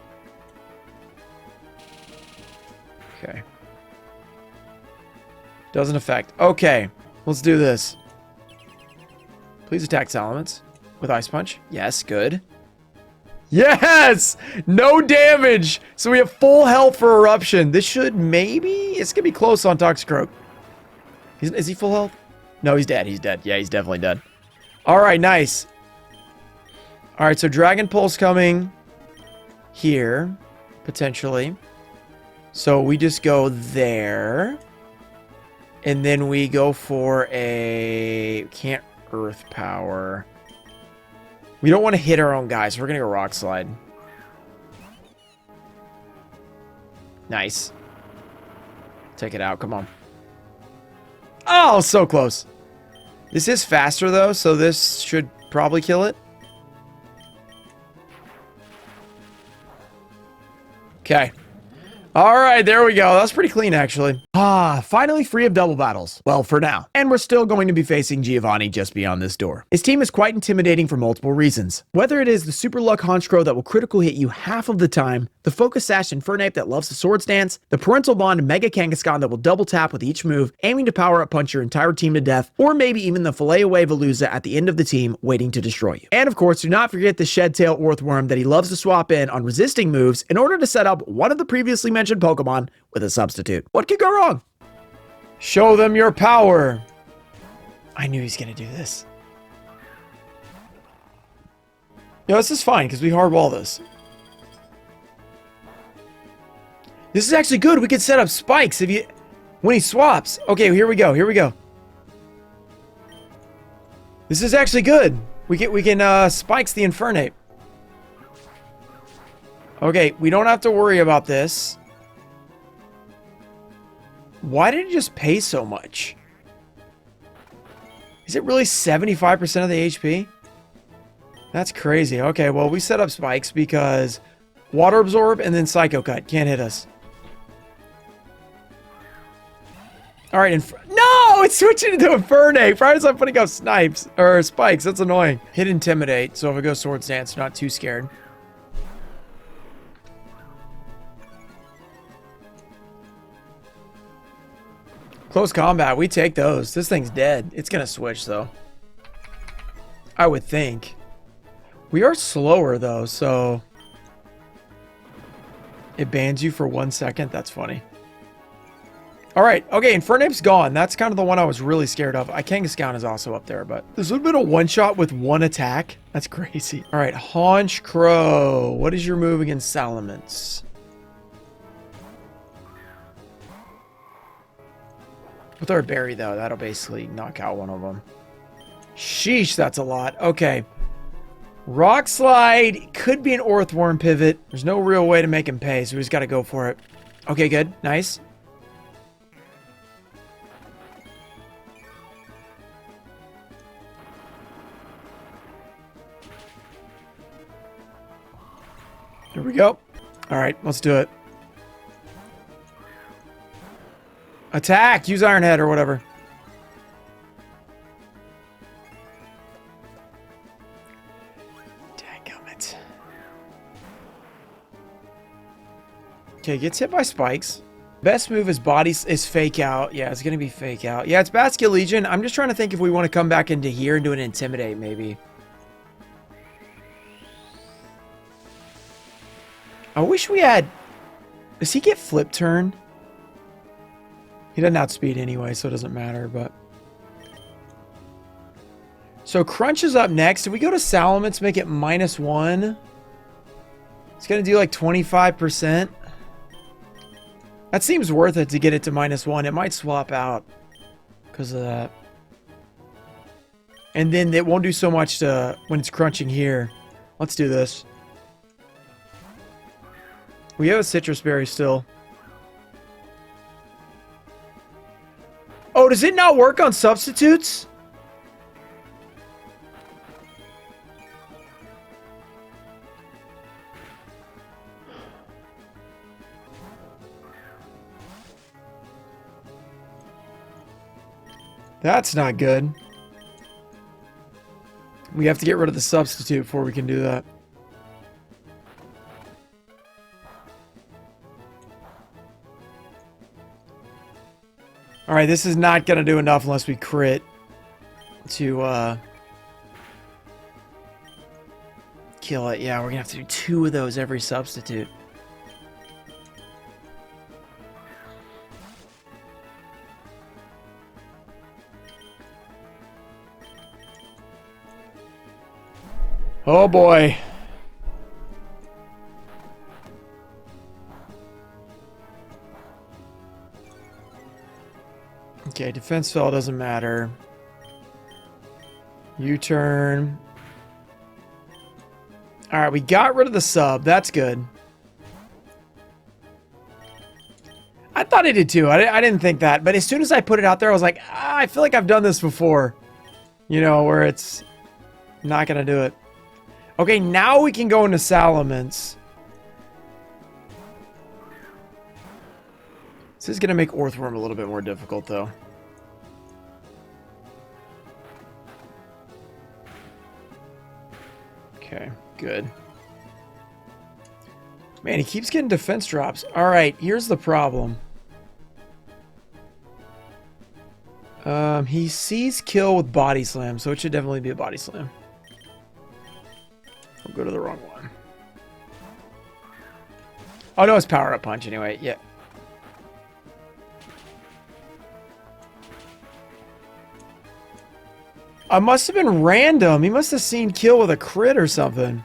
Okay. Doesn't affect. Okay. Let's do this. Please attack Salamence with Ice Punch. Yes, good. Yes! No damage! So we have full health for Eruption. This should maybe... It's going to be close on Toxicroak. Is he full health? No, he's dead. He's dead. Yeah, he's definitely dead. Alright, nice. Alright, so Dragon Pulse coming here, potentially. So we just go there. And then we go for a... Can't Earth Power. We don't want to hit our own guys, so we're going to go Rock Slide. Nice. Take it out, come on. Oh, so close. This is faster, though, so this should probably kill it. Okay. Alright, there we go. That's pretty clean, actually. Finally free of double battles. Well, for now. And we're still going to be facing Giovanni just beyond this door. His team is quite intimidating for multiple reasons. Whether it is the Super Luck Honchkrow that will critical hit you half of the time, the Focus Sash Infernape that loves the Swords Dance, the Parental Bond Mega Kangaskhan that will double tap with each move, aiming to power up punch your entire team to death, or maybe even the Fillet Away Veluza at the end of the team waiting to destroy you. And of course, do not forget the Shed-Tail Orthworm that he loves to swap in on resisting moves in order to set up one of the previously mentioned Pokemon with a substitute. What could go wrong? Show them your power. I knew he's gonna do this. Yo, this is fine because we hardball this. This is actually good. We could set up spikes when he swaps. Okay, here we go. Here we go. This is actually good. We can spikes the Infernape. Okay, we don't have to worry about this. Why did it just pay so much? Is it really 75% of the HP? That's crazy. Okay, well, we set up spikes because Water Absorb and then Psycho Cut can't hit us. All right, no, it's switching into Infernape. Why is I'm putting up snipes or spikes? That's annoying. Hit Intimidate. So if it goes Swords Dance, not too scared. Close combat, we take those. This thing's dead. It's gonna switch though. I would think. We are slower though, so it bans you for 1 second. That's funny. All right, okay, Infernape's gone. That's kind of the one I was really scared of. Kangaskhan is also up there, but this would have been a one-shot with one attack. That's crazy. All right, Haunch Crow. What is your move against Salamence? With our berry, though, that'll basically knock out one of them. Sheesh, that's a lot. Okay. Rock Slide could be an Orthworm pivot. There's no real way to make him pay, so we just got to go for it. Okay, good. Nice. Here we go. All right, let's do it. Attack! Use Iron Head or whatever. Dadgummit. Okay, gets hit by spikes. Best move is is Fake Out. Yeah, it's going to be Fake Out. Yeah, it's Basket Legion. I'm just trying to think if we want to come back into here and do an Intimidate, maybe. I wish we had... Does he get Flip Turn? He doesn't outspeed anyway, so it doesn't matter, but... So Crunch is up next. If we go to Salamence, make it -1. It's going to do like 25%. That seems worth it to get it to -1. It might swap out because of that. And then it won't do so much to when it's crunching here. Let's do this. We have a Citrus Berry still. Oh, does it not work on substitutes? That's not good. We have to get rid of the substitute before we can do that. Alright, this is not going to do enough unless we crit to kill it. Yeah, we're going to have to do 2 of those every substitute. Oh boy. Okay, defense fell doesn't matter. U-turn. Alright, we got rid of the sub. That's good. I thought I did too. I didn't think that. But as soon as I put it out there, I was like, I feel like I've done this before. You know, where it's not going to do it. Okay, now we can go into Salamence. This is going to make Orthworm a little bit more difficult, though. Okay, good. Man, he keeps getting defense drops. All right, here's the problem. He sees kill with Body Slam, so it should definitely be a Body Slam. I'll go to the wrong one. Oh, no, it's Power Up Punch anyway. Yeah. I must have been random. He must have seen kill with a crit or something.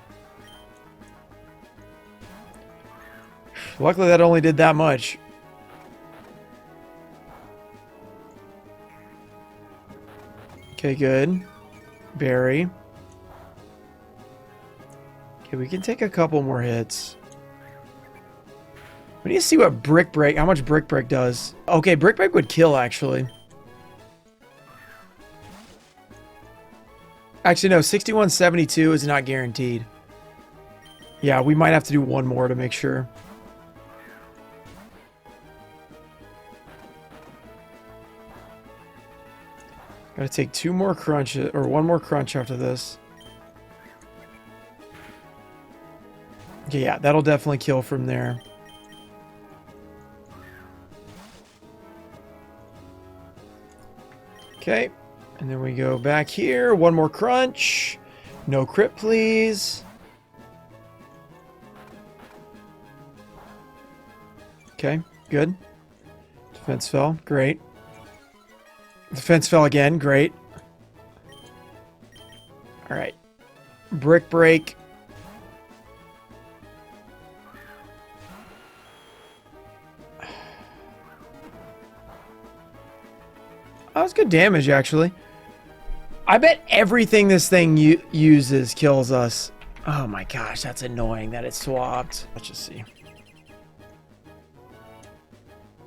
Luckily, that only did that much. Okay, good. Berry. Okay, we can take a couple more hits. We need to see what Brick Break, how much Brick Break does. Okay, Brick Break would kill, actually. Actually, no, 6172 is not guaranteed. Yeah, we might have to do one more to make sure. Gotta take two more crunches, or one more crunch after this. Okay, yeah, that'll definitely kill from there. Okay, and then we go back here. One more crunch. No crit, please. Okay, good. Defense fell. Great. Defense fell again. Great. All right. Brick Break. That was good damage, actually. I bet everything this thing uses kills us. Oh my gosh, that's annoying that it swapped. Let's just see.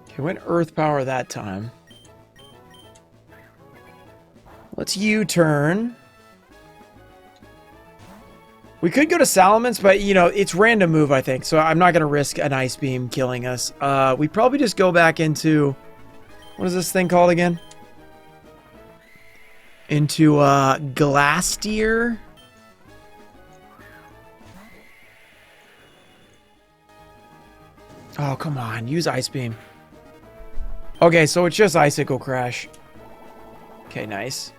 Okay, went Earth Power that time. Let's U-turn. We could go to Salamence, but, you know, it's random move, I think. So I'm not going to risk an Ice Beam killing us. We probably just go back into... What is this thing called again? Into Glastier. Oh, come on. Use Ice Beam. Okay, so it's just Icicle Crash. Okay, nice.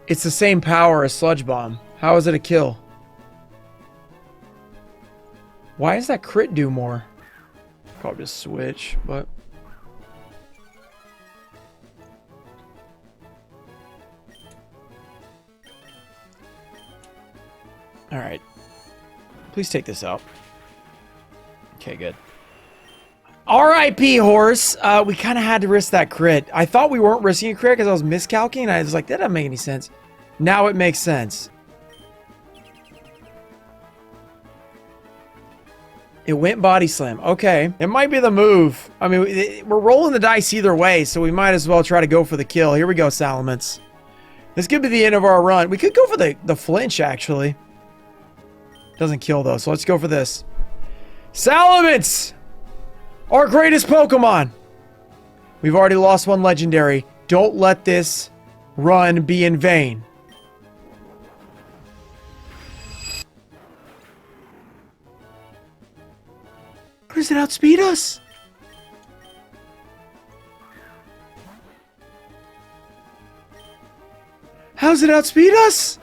It's the same power as Sludge Bomb. How is it a kill? Why does that crit do more? Probably just switch, but... Alright. Please take this out. Okay, good. R.I.P. horse. We kind of had to risk that crit. I thought we weren't risking a crit because I was miscalculating. I was like, that doesn't make any sense. Now it makes sense. It went Body Slam. Okay. It might be the move. I mean, we're rolling the dice either way, so we might as well try to go for the kill. Here we go, Salamence. This could be the end of our run. We could go for the flinch, actually. Doesn't kill, though, so let's go for this. Salamence! Our greatest Pokemon! We've already lost one legendary. Don't let this run be in vain. Does it outspeed us? How's it outspeed us?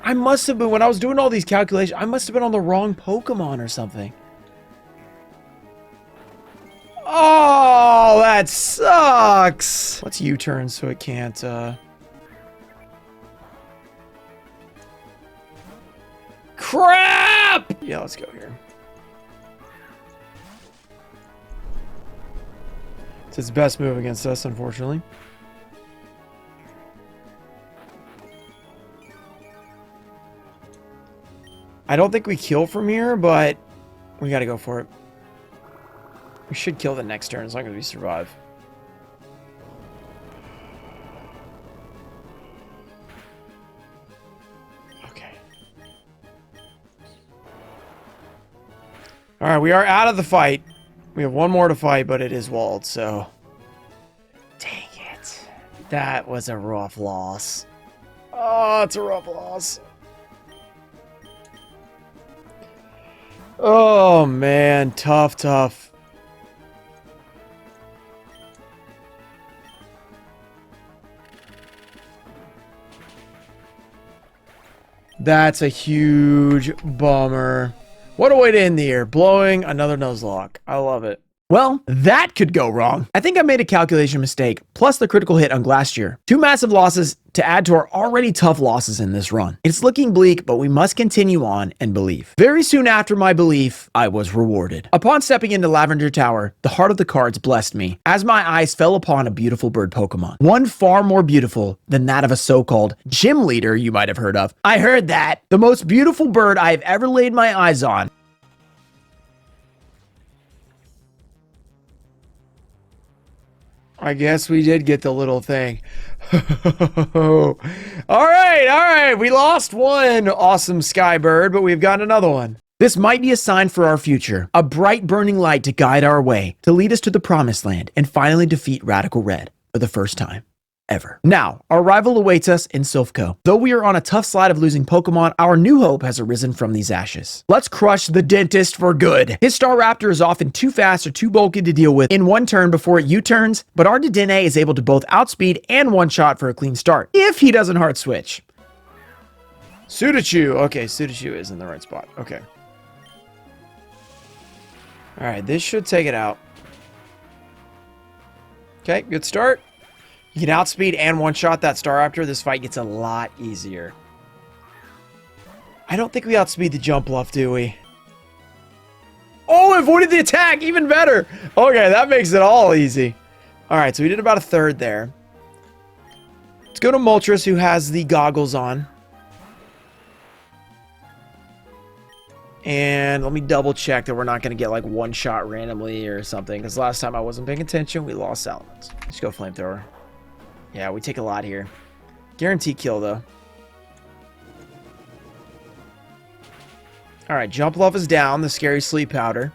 I must have been, when I was doing all these calculations, I must have been on the wrong Pokemon or something. Oh, that sucks. Let's U-turn so it can't, Crap! Yeah, let's go here. It's its best move against us, unfortunately. I don't think we kill from here, but we gotta go for it. We should kill the next turn as long as we survive. Okay. Alright, we are out of the fight. We have one more to fight, but it is walled, so... Dang it. That was a rough loss. Oh, it's a rough loss. Oh, man. Tough, tough. That's a huge bummer. What a way to end the year. Blowing another Nuzlocke. I love it. Well, that could go wrong. I think I made a calculation mistake, plus the critical hit on Glacier. 2 massive losses to add to our already tough losses in this run. It's looking bleak, but we must continue on and believe. Very soon after my belief, I was rewarded. Upon stepping into Lavender Tower, the heart of the cards blessed me, as my eyes fell upon a beautiful bird Pokemon. One far more beautiful than that of a so-called gym leader you might have heard of. I heard that. The most beautiful bird I have ever laid my eyes on. I guess we did get the little thing. All right. We lost one awesome sky bird, but we've got another one. This might be a sign for our future. A bright burning light to guide our way, to lead us to the promised land, and finally defeat Radical Red for the first time ever. Now, our rival awaits us in Silph Co. Though we are on a tough slide of losing Pokemon, our new hope has arisen from these ashes. Let's crush the dentist for good. His Staraptor is often too fast or too bulky to deal with in one turn before it U-turns, but our Dedenne is able to both outspeed and one-shot for a clean start, if he doesn't hard switch. Sudachu. Okay, Sudachu is in the right spot. Okay. All right, this should take it out. Okay, good start. You can outspeed and one-shot that Staraptor. This fight gets a lot easier. I don't think we outspeed the jump bluff, do we? Oh, avoided the attack. Even better. Okay, that makes it all easy. All right, so we did about a third there. Let's go to Moltres, who has the goggles on. And let me double check that we're not going to get like one shot randomly or something. Because last time I wasn't paying attention, we lost Salamence. Let's go Flamethrower. Yeah, we take a lot here. Guaranteed kill, though. All right, Jump Love is down. The Scary Sleep Powder.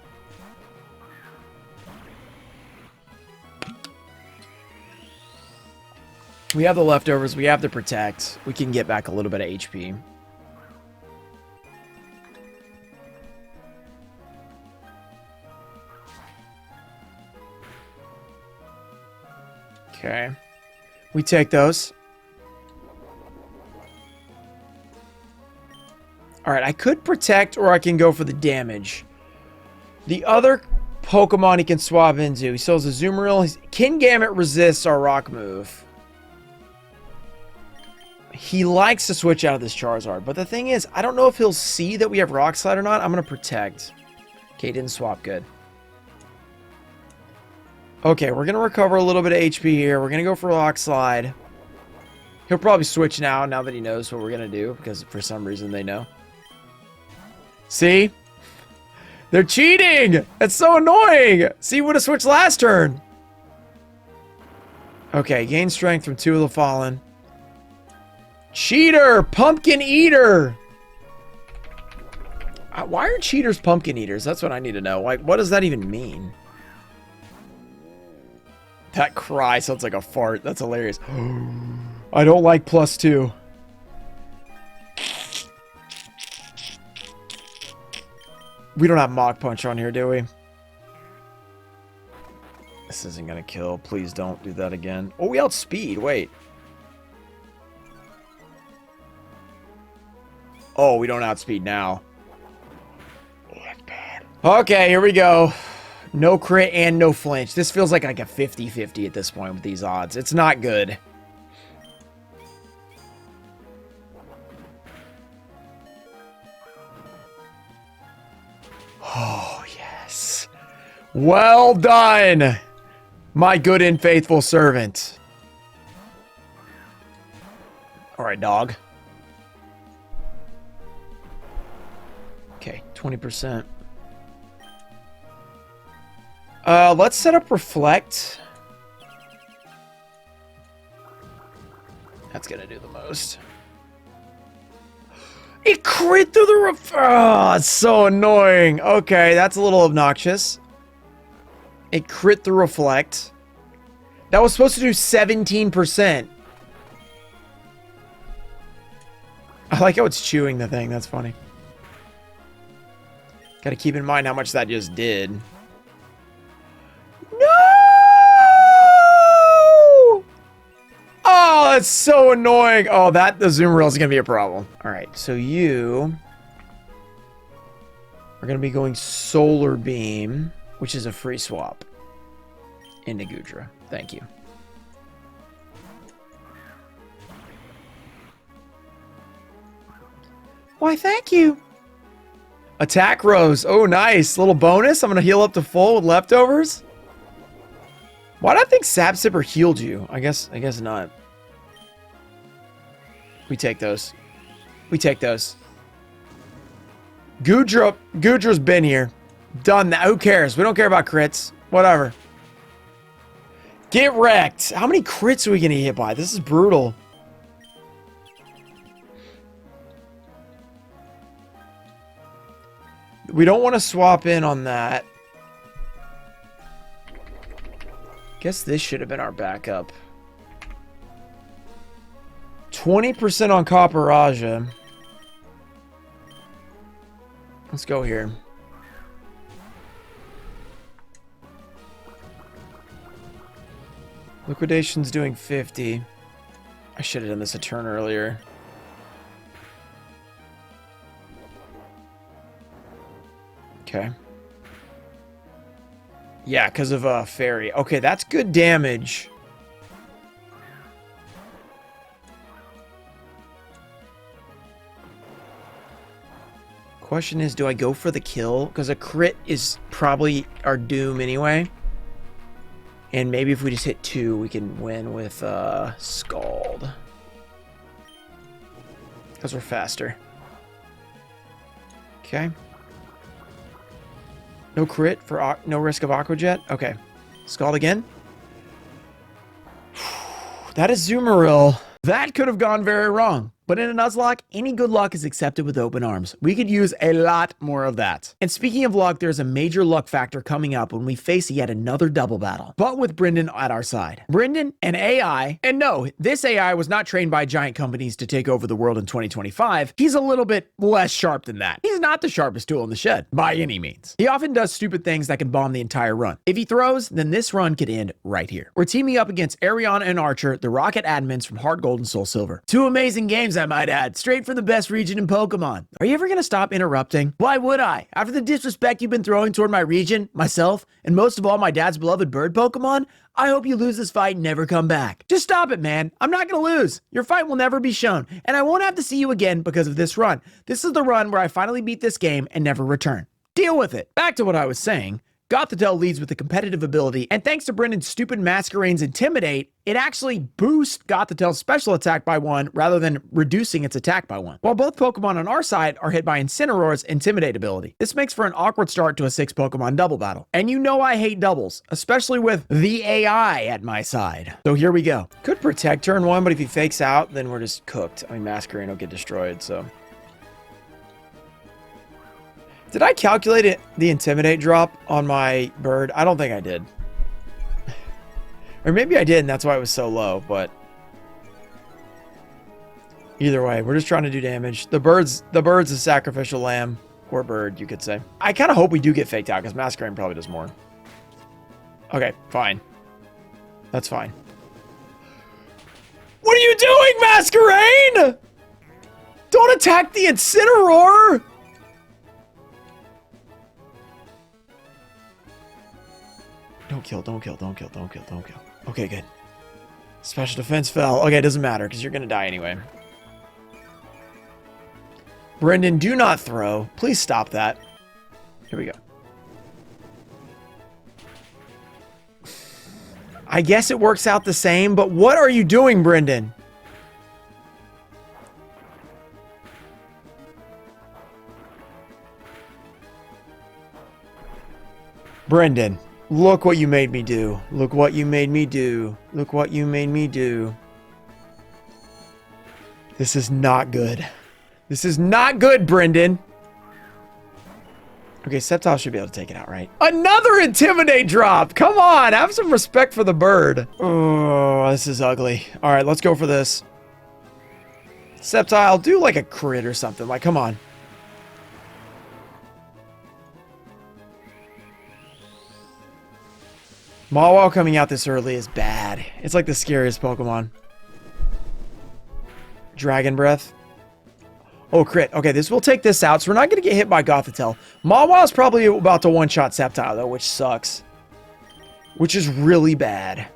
We have the leftovers. We have the Protect. We can get back a little bit of HP. Okay. We take those. Alright, I could Protect or I can go for the damage. The other Pokemon he can swap into. He still has a Azumarill. Kingambit resists our rock move. He likes to switch out of this Charizard. But the thing is, I don't know if he'll see that we have Rock Slide or not. I'm going to Protect. Okay, didn't swap. Good. Okay, we're going to recover a little bit of HP here. We're going to go for Rock Slide. He'll probably switch now that he knows what we're going to do, because for some reason they know. See? They're cheating! That's so annoying! See, he would have switched last turn. Okay, gain strength from 2 of the Fallen. Cheater! Pumpkin Eater! Why are cheaters pumpkin eaters? That's what I need to know. Like, what does that even mean? That cry sounds like a fart. That's hilarious. I don't like +2. We don't have Mach Punch on here, do we? This isn't going to kill. Please don't do that again. Oh, we outspeed. Wait. Oh, we don't outspeed now. Oh, that's bad. Okay, here we go. No crit and no flinch. This feels like a 50-50 at this point with these odds. It's not good. Oh, yes. Well done, my good and faithful servant. All right, dog. Okay, 20%. Let's set up Reflect. That's gonna do the most. It crit through the roof. Oh, it's so annoying. Okay, that's a little obnoxious. It crit through Reflect. That was supposed to do 17%. I like how it's chewing the thing. That's funny. Gotta keep in mind how much that just did. No! Oh, that's so annoying. Oh, the zoom reel is going to be a problem. All right, so you are going to be going Solar Beam. which is a free swap into Goodra. Thank you. Why, thank you. Attack Rose. Oh, nice. Little bonus. I'm going to heal up to full with leftovers. Why do I think Sap Sipper healed you? I guess not. We take those. We take those. Goodra's been here. Done that. Who cares? We don't care about crits. Whatever. Get wrecked. How many crits are we going to hit by? This is brutal. We don't want to swap in on that. Guess this should have been our backup. 20% on Copper Raja. Let's go here. Liquidation's doing 50. I should have done this a turn earlier. Okay. Yeah, because of Fairy. Okay, that's good damage. Question is, do I go for the kill? Because a crit is probably our doom anyway. And maybe if we just hit 2, we can win with Scald. Because we're faster. Okay. No crit for no risk of Aqua Jet. Okay. Scald again. That is Zoomeril. That could have gone very wrong. But in a Nuzlocke, any good luck is accepted with open arms. We could use a lot more of that. And speaking of luck, there's a major luck factor coming up when we face yet another double battle, but with Brendan at our side. Brendan, an AI, and no, this AI was not trained by giant companies to take over the world in 2025. He's a little bit less sharp than that. He's not the sharpest tool in the shed, by any means. He often does stupid things that can bomb the entire run. If he throws, then this run could end right here. We're teaming up against Ariana and Archer, the Rocket admins from Heart Gold and Soul Silver. 2 amazing games, I might add, straight from the best region in Pokemon. Are you ever gonna stop interrupting? Why would I? After the disrespect you've been throwing toward my region, myself, and most of all my dad's beloved bird Pokemon, I hope you lose this fight and never come back. Just stop it, man. I'm not gonna lose. Your fight will never be shown, and I won't have to see you again because of this run. This is the run where I finally beat this game and never return. Deal with it. Back to what I was saying. Gothitelle leads with the competitive ability, and thanks to Brendan's stupid Masquerade's Intimidate, it actually boosts Gothitelle's special attack by 1 rather than reducing its attack by 1. While both Pokemon on our side are hit by Incineroar's Intimidate ability. This makes for an awkward start to a 6 Pokemon double battle. And you know I hate doubles, especially with the AI at my side. So here we go. Could protect turn 1, but if he fakes out, then we're just cooked. I mean, Masquerade will get destroyed, so... Did I calculate it, the Intimidate drop on my bird? I don't think I did. Or maybe I did, and that's why it was so low, but... Either way, we're just trying to do damage. The bird's a sacrificial lamb. Or bird, you could say. I kind of hope we do get faked out, because Masquerade probably does more. Okay, fine. That's fine. What are you doing, Masquerade? Don't attack the Incineroar! Don't kill, don't kill, don't kill, don't kill, don't kill. Okay, good. Special defense fell. Okay, it doesn't matter, because you're going to die anyway. Brendan, do not throw. Please stop that. Here we go. I guess it works out the same, but what are you doing, Brendan? Brendan. Look what you made me do. Look what you made me do. Look what you made me do. This is not good. This is not good, Brendan. Okay, Sceptile should be able to take it out, right? Another Intimidate drop! Come on, have some respect for the bird. Oh, this is ugly. All right, let's go for this. Sceptile, do like a crit or something. Like, come on. Mawile coming out this early is bad. It's like the scariest Pokemon. Dragon Breath. Oh, crit. Okay, we'll take this out. So we're not going to get hit by Gothitelle. Mawile's probably about to one-shot Sceptile, though, which sucks. Which is really bad.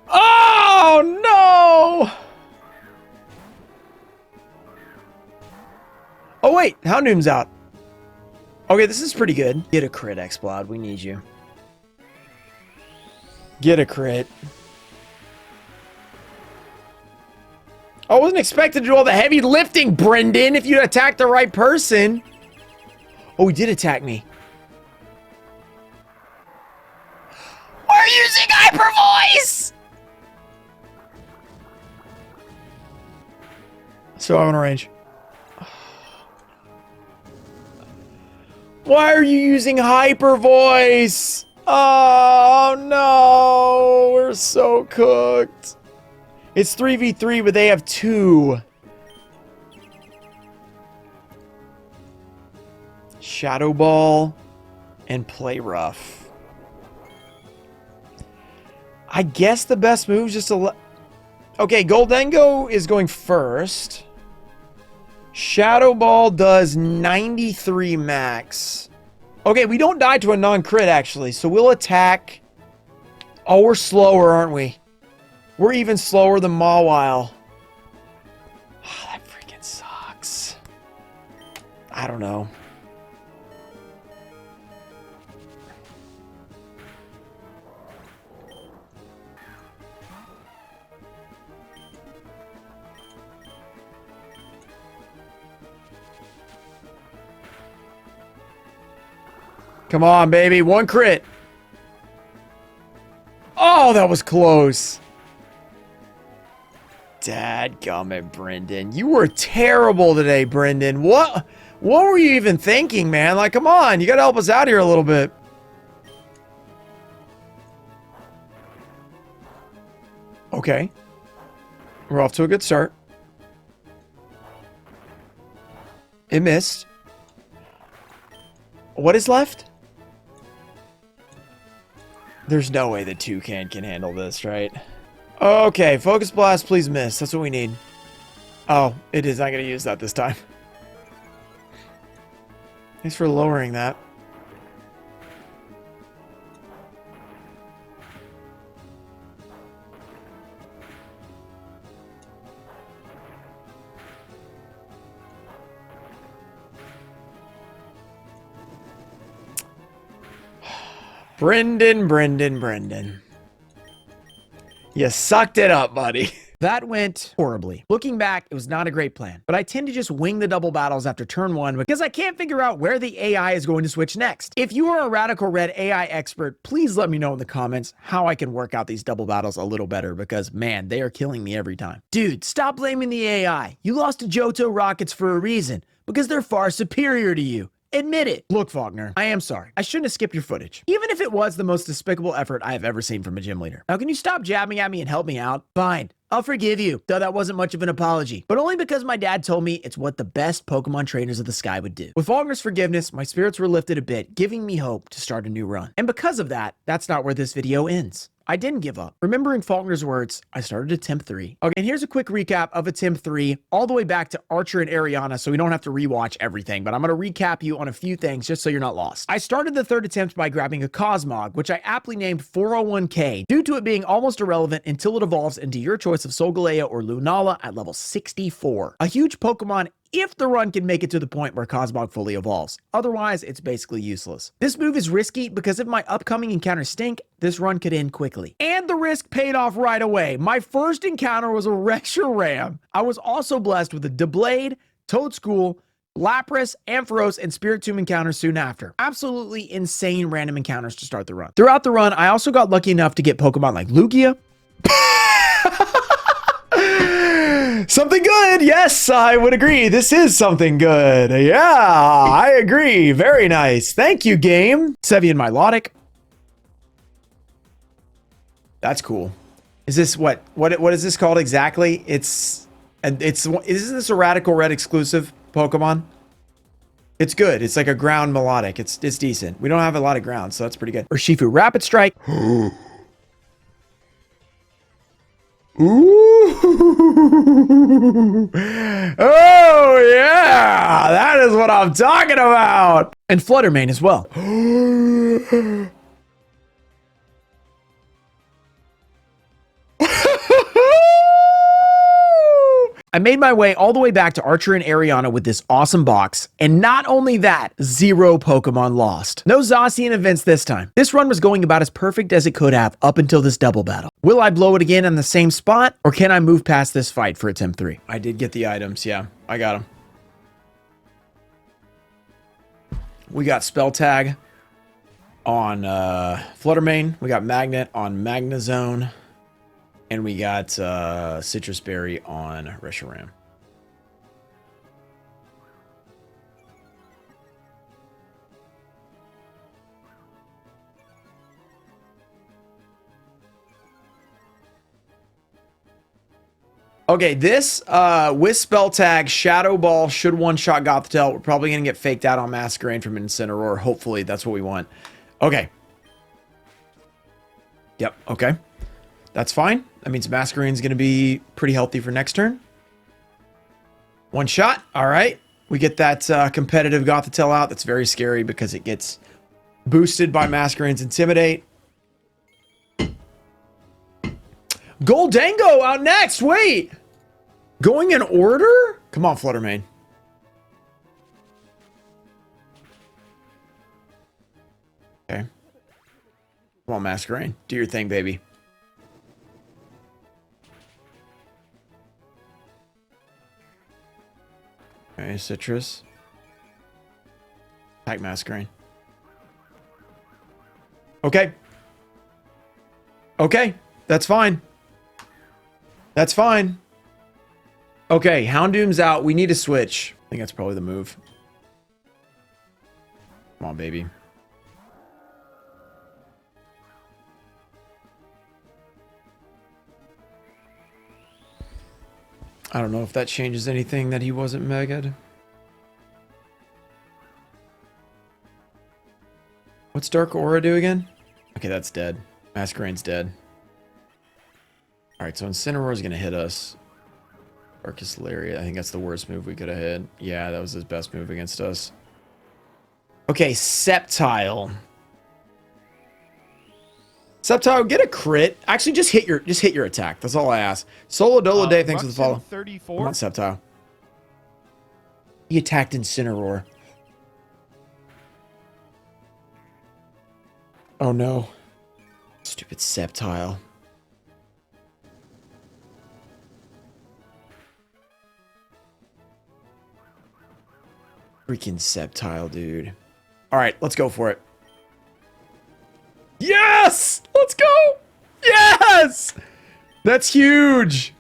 Oh, no! Oh, wait. Houndoom's out. Okay, this is pretty good. Get a crit, Explode. We need you. Get a crit. I wasn't expected to do all the heavy lifting, Brendan, if you'd attacked the right person. Oh, he did attack me. We're using Hyper Voice! So I'm on range. Why are you using Hyper Voice? Oh, no. We're so cooked. It's 3v3, but they have 2. Shadow Ball and Play Rough. I guess the best move is just to... Okay, Goldengo is going first. Shadow Ball does 93 max. Okay, we don't die to a non-crit, actually. So we'll attack. Oh, we're slower, aren't we? We're even slower than Mawile. Oh, that freaking sucks. I don't know. Come on, baby. 1 crit. Oh, that was close. Dadgummit, Brendan. You were terrible today, Brendan. What were you even thinking, man? Like, come on. You got to help us out here a little bit. Okay. We're off to a good start. It missed. What is left? There's no way the Toucan can handle this, right? Okay, Focus Blast, please miss. That's what we need. Oh, it is not going to use that this time. Thanks for lowering that. Brendan. You sucked it up, buddy. That went horribly. Looking back, it was not a great plan, but I tend to just wing the double battles after turn 1 because I can't figure out where the AI is going to switch next. If you are a Radical Red AI expert, please let me know in the comments how I can work out these double battles a little better because, man, they are killing me every time. Dude, stop blaming the AI. You lost to Johto Rockets for a reason, because they're far superior to you. Admit it. Look, Faulkner, I am sorry. I shouldn't have skipped your footage. Even if it was the most despicable effort I have ever seen from a gym leader. Now, can you stop jabbing at me and help me out? Fine. I'll forgive you, though that wasn't much of an apology, but only because my dad told me it's what the best Pokemon trainers of the sky would do. With Faulkner's forgiveness, my spirits were lifted a bit, giving me hope to start a new run. And because of that, that's not where this video ends. I didn't give up. Remembering Faulkner's words, I started attempt 3. Okay, and here's a quick recap of attempt 3, all the way back to Archer and Ariana, so we don't have to rewatch everything, but I'm going to recap you on a few things just so you're not lost. I started the 3rd attempt by grabbing a Cosmog, which I aptly named 401k, due to it being almost irrelevant until it evolves into your choice of Solgaleo or Lunala at level 64. A huge Pokemon if the run can make it to the point where Cosmog fully evolves. Otherwise, it's basically useless. This move is risky because if my upcoming encounters stink, this run could end quickly. And the risk paid off right away. My first encounter was a Reshiram. I was also blessed with a Doublade, Toadschool, Lapras, Ampharos, and Spiritomb encounters soon after. Absolutely insane random encounters to start the run. Throughout the run, I also got lucky enough to get Pokemon like Lugia. Something good. Yes, I would agree. This is something good. Yeah, I agree. Very nice. Thank you, game. Sevian Milotic. That's cool. Is this what is this called exactly? Isn't this a Radical Red exclusive Pokemon? It's good. It's like a ground melodic. It's decent. We don't have a lot of ground, so that's pretty good. Urshifu Rapid Strike. Ooh. Oh, yeah. That is what I'm talking about. And Flutter Mane as well. I made my way all the way back to Archer and Ariana with this awesome box, and not only that, 0 Pokemon lost. No Zacian events this time. This run was going about as perfect as it could have up until this double battle. Will I blow it again in the same spot, or can I move past this fight for attempt 3? I did get the items, yeah, I got them. We got Spell Tag on Flutter Mane, we got Magnet on Magnezone, and we got Citrus Berry on Reshiram. Okay, this with Spell Tag, Shadow Ball should one-shot Gothitelle. We're probably going to get faked out on Masquerain from Incineroar. Hopefully, that's what we want. Okay. Yep, okay. That's fine. That means Masquerain's going to be pretty healthy for next turn. One shot. All right. We get that competitive Gothitelle out. That's very scary because it gets boosted by Masquerain's Intimidate. Goldango out next. Wait. Going in order? Come on, Flutter Mane. Okay. Come on, Masquerain. Do your thing, baby. Okay, Citrus. Attack Masquerain. Okay. Okay, that's fine. That's fine. Okay, Houndoom's out. We need to switch. I think that's probably the move. Come on, baby. I don't know if that changes anything that he wasn't Mega'd. What's Dark Aura do again? Okay, that's dead. Masquerain's dead. Alright, so Incineroar is going to hit us. Darkest Lariat. I think that's the worst move we could have hit. Yeah, that was his best move against us. Okay, Sceptile. Sceptile, get a crit. Actually, just hit your attack. That's all I ask. Solo Dolo Day, thanks for the follow. 34. Come on, Sceptile. He attacked Incineroar. Oh no. Stupid Sceptile. Freaking Sceptile, dude. Alright, let's go for it. Yes! Let's go! Yes! That's huge!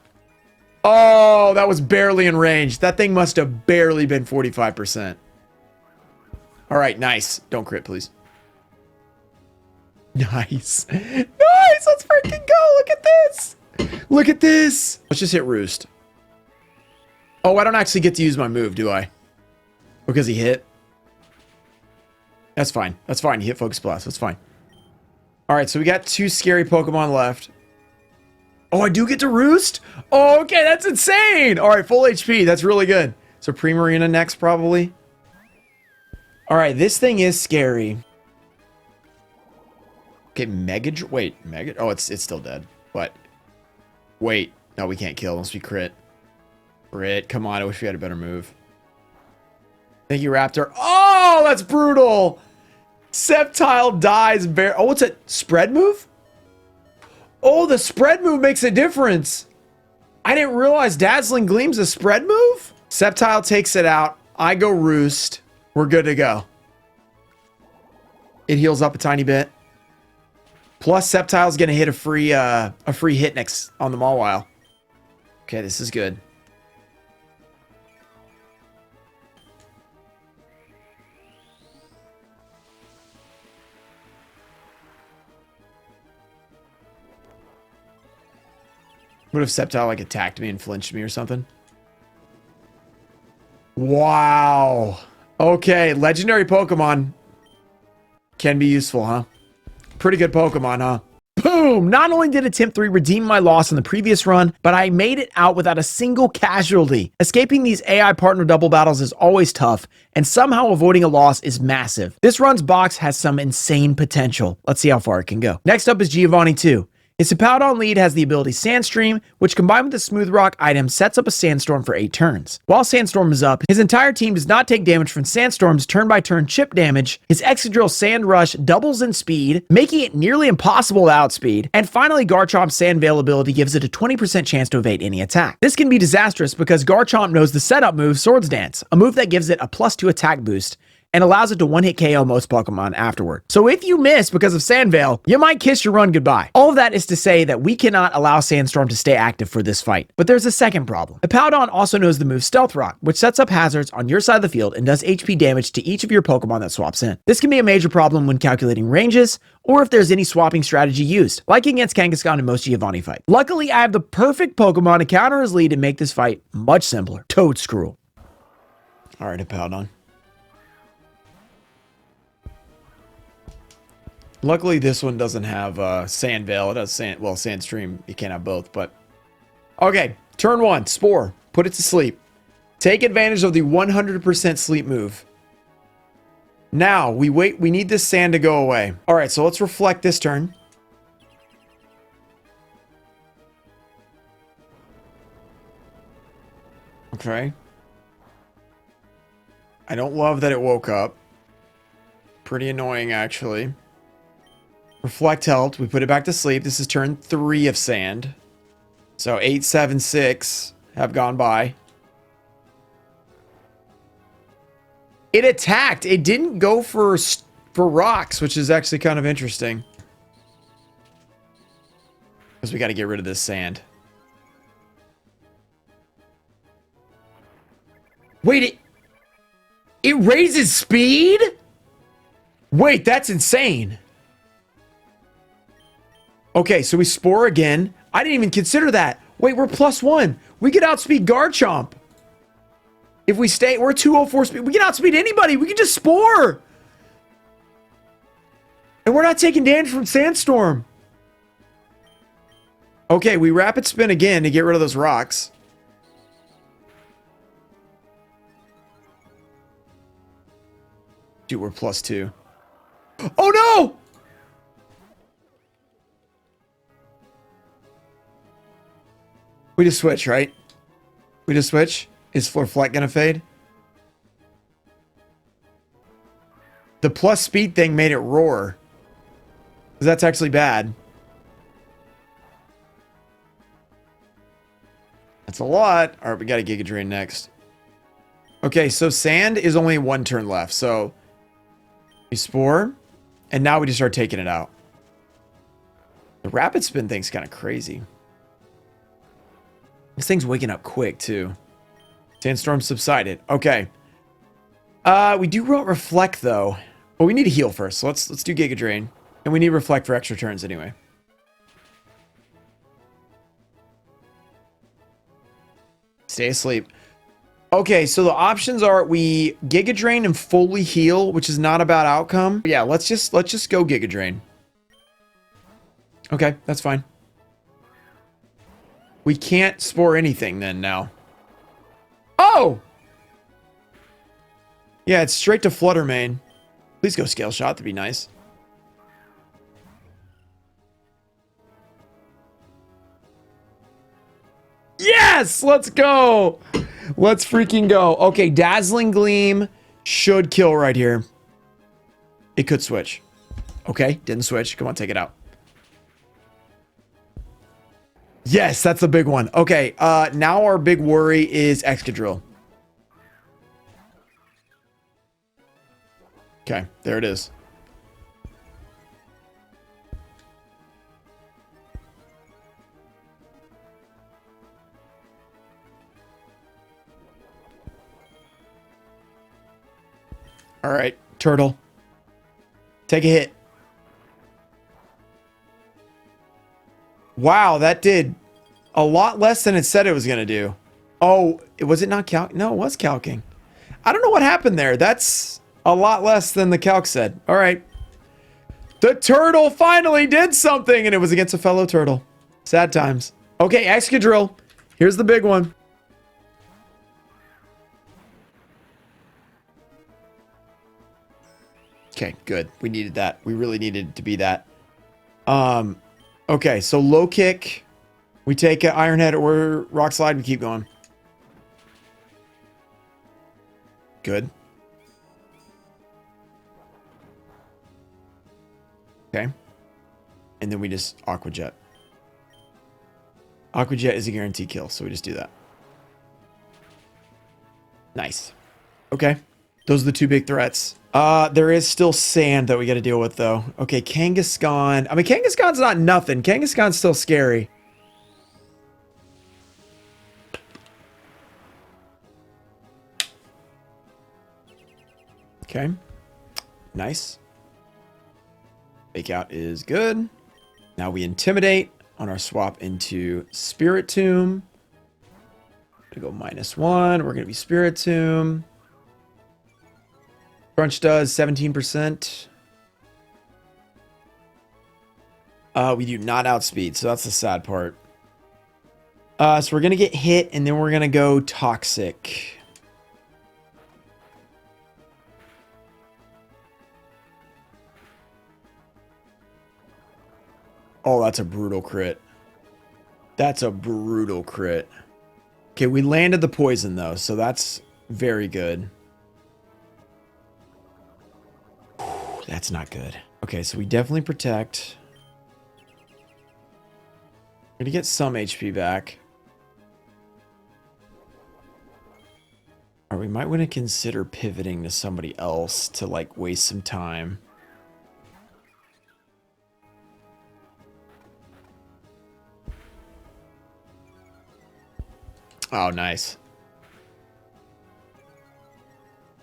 Oh, that was barely in range. That thing must have barely been 45%. Alright, nice. Don't crit, please. Nice. Nice! Let's freaking go! Look at this! Look at this! Let's just hit Roost. Oh, I don't actually get to use my move, do I? Because he hit? That's fine. That's fine. He hit Focus Blast. That's fine. Alright, so we got 2 scary Pokemon left. Oh, I do get to Roost? Oh, okay, that's insane! Alright, full HP. That's really good. So Primarina next, probably. Alright, this thing is scary. Okay, wait, Mega... Oh, it's still dead. What? Wait. No, we can't kill unless we crit. Crit. Come on, I wish we had a better move. Thank you, Raptor. Oh, that's brutal! Sceptile dies bare. Oh, what's it? Spread move? Oh, the spread move makes a difference. I didn't realize Dazzling Gleam's a spread move. Sceptile takes it out. I go Roost. We're good to go. It heals up a tiny bit. Plus, Sceptile's gonna hit a free hit next on the Mawile. Okay, this is good. What if Sceptile like attacked me and flinched me or something? Wow. Okay, legendary Pokemon can be useful, huh? Pretty good Pokemon, huh? Boom! Not only did Attempt 3 redeem my loss in the previous run, but I made it out without a single casualty. Escaping these AI partner double battles is always tough, and somehow avoiding a loss is massive. This run's box has some insane potential. Let's see how far it can go. Next up is Giovanni 2. His Hippowdon lead has the ability Sandstream, which combined with the Smooth Rock item sets up a Sandstorm for 8 turns. While Sandstorm is up, his entire team does not take damage from Sandstorm's turn-by-turn chip damage. His Excadrill Sand Rush doubles in speed, making it nearly impossible to outspeed. And finally, Garchomp's Sand Veil ability gives it a 20% chance to evade any attack. This can be disastrous because Garchomp knows the setup move Swords Dance, a move that gives it a +2 attack boost, and allows it to one-hit KO most Pokemon afterward. So if you miss because of Sand Veil, you might kiss your run goodbye. All of that is to say that we cannot allow Sandstorm to stay active for this fight. But there's a second problem. Hippowdon also knows the move Stealth Rock, which sets up hazards on your side of the field and does HP damage to each of your Pokemon that swaps in. This can be a major problem when calculating ranges, or if there's any swapping strategy used, like against Kangaskhan in most Giovanni fights. Luckily, I have the perfect Pokemon to counter his lead and make this fight much simpler. Toedscruel. All right, Hippowdon. Luckily, this one doesn't have Sand Veil. It has Sandstream. You can't have both, but... Okay, turn 1, Spore. Put it to sleep. Take advantage of the 100% sleep move. Now, we need this sand to go away. All right, so let's reflect this turn. Okay. I don't love that it woke up. Pretty annoying, actually. Reflect helped. We put it back to sleep. This is turn 3 of sand. So 8, 7, 6 have gone by. It attacked. It didn't go for rocks, which is actually kind of interesting. Because we got to get rid of this sand. Wait, it raises speed? Wait, that's insane. Okay, so we Spore again. I didn't even consider that. Wait, we're +1. We could outspeed Garchomp. If we stay, we're 204 speed. We can outspeed anybody. We can just Spore. And we're not taking damage from Sandstorm. Okay, we Rapid Spin again to get rid of those rocks. Dude, we're +2. Oh no! We just switch, right? We just switch? Is Reflect gonna fade? The plus speed thing made it roar. That's actually bad. That's a lot. All right, we got a Giga Drain next. Okay, so sand is only 1 turn left. So we Spore, and now we just start taking it out. The Rapid Spin thing's kind of crazy. This thing's waking up quick, too. Sandstorm subsided. Okay. We do Reflect, though. Well, we need to heal first. So let's do Giga Drain. And we need Reflect for extra turns anyway. Stay asleep. Okay, so the options are we Giga Drain and fully heal, which is not a bad outcome. Yeah, let's just go Giga Drain. Okay, that's fine. We can't Spore anything then now. Oh! Yeah, it's straight to Flutter Mane. Please go Scale Shot to be nice. Yes! Let's go! Let's freaking go. Okay, Dazzling Gleam should kill right here. It could switch. Okay, didn't switch. Come on, take it out. Yes, that's the big one. Okay, now our big worry is Excadrill. Okay, there it is. All right, Turtle. Take a hit. Wow, that did a lot less than it said it was going to do. Oh, was it not calc? No, it was calcing. I don't know what happened there. That's a lot less than the calc said. All right. The turtle finally did something, and it was against a fellow turtle. Sad times. Okay, Excadrill. Here's the big one. Okay, good. We needed that. We really needed it to be that. Okay, so low kick. We take an Iron Head or Rock Slide. We keep going. Good. Okay. And then we just Aqua Jet. Aqua Jet is a guaranteed kill, so we just do that. Nice. Okay. Those are the two big threats. There is still sand that we got to deal with, though. Okay, Kangaskhan. I mean, Kangaskhan's not nothing. Kangaskhan's still scary. Okay. Nice. Fake out is good. Now we Intimidate on our swap into Spirit Tomb. Gonna go -1. We're gonna be Spirit Tomb. Crunch does 17%. We do not outspeed, so that's the sad part. So we're gonna get hit, and then we're gonna go Toxic. Oh, that's a brutal crit. That's a brutal crit. Okay, we landed the poison, though, so that's very good. Whew, that's not good. Okay, so we definitely protect. We're gonna get some HP back. Or we might want to consider pivoting to somebody else to, like, waste some time. Oh, nice.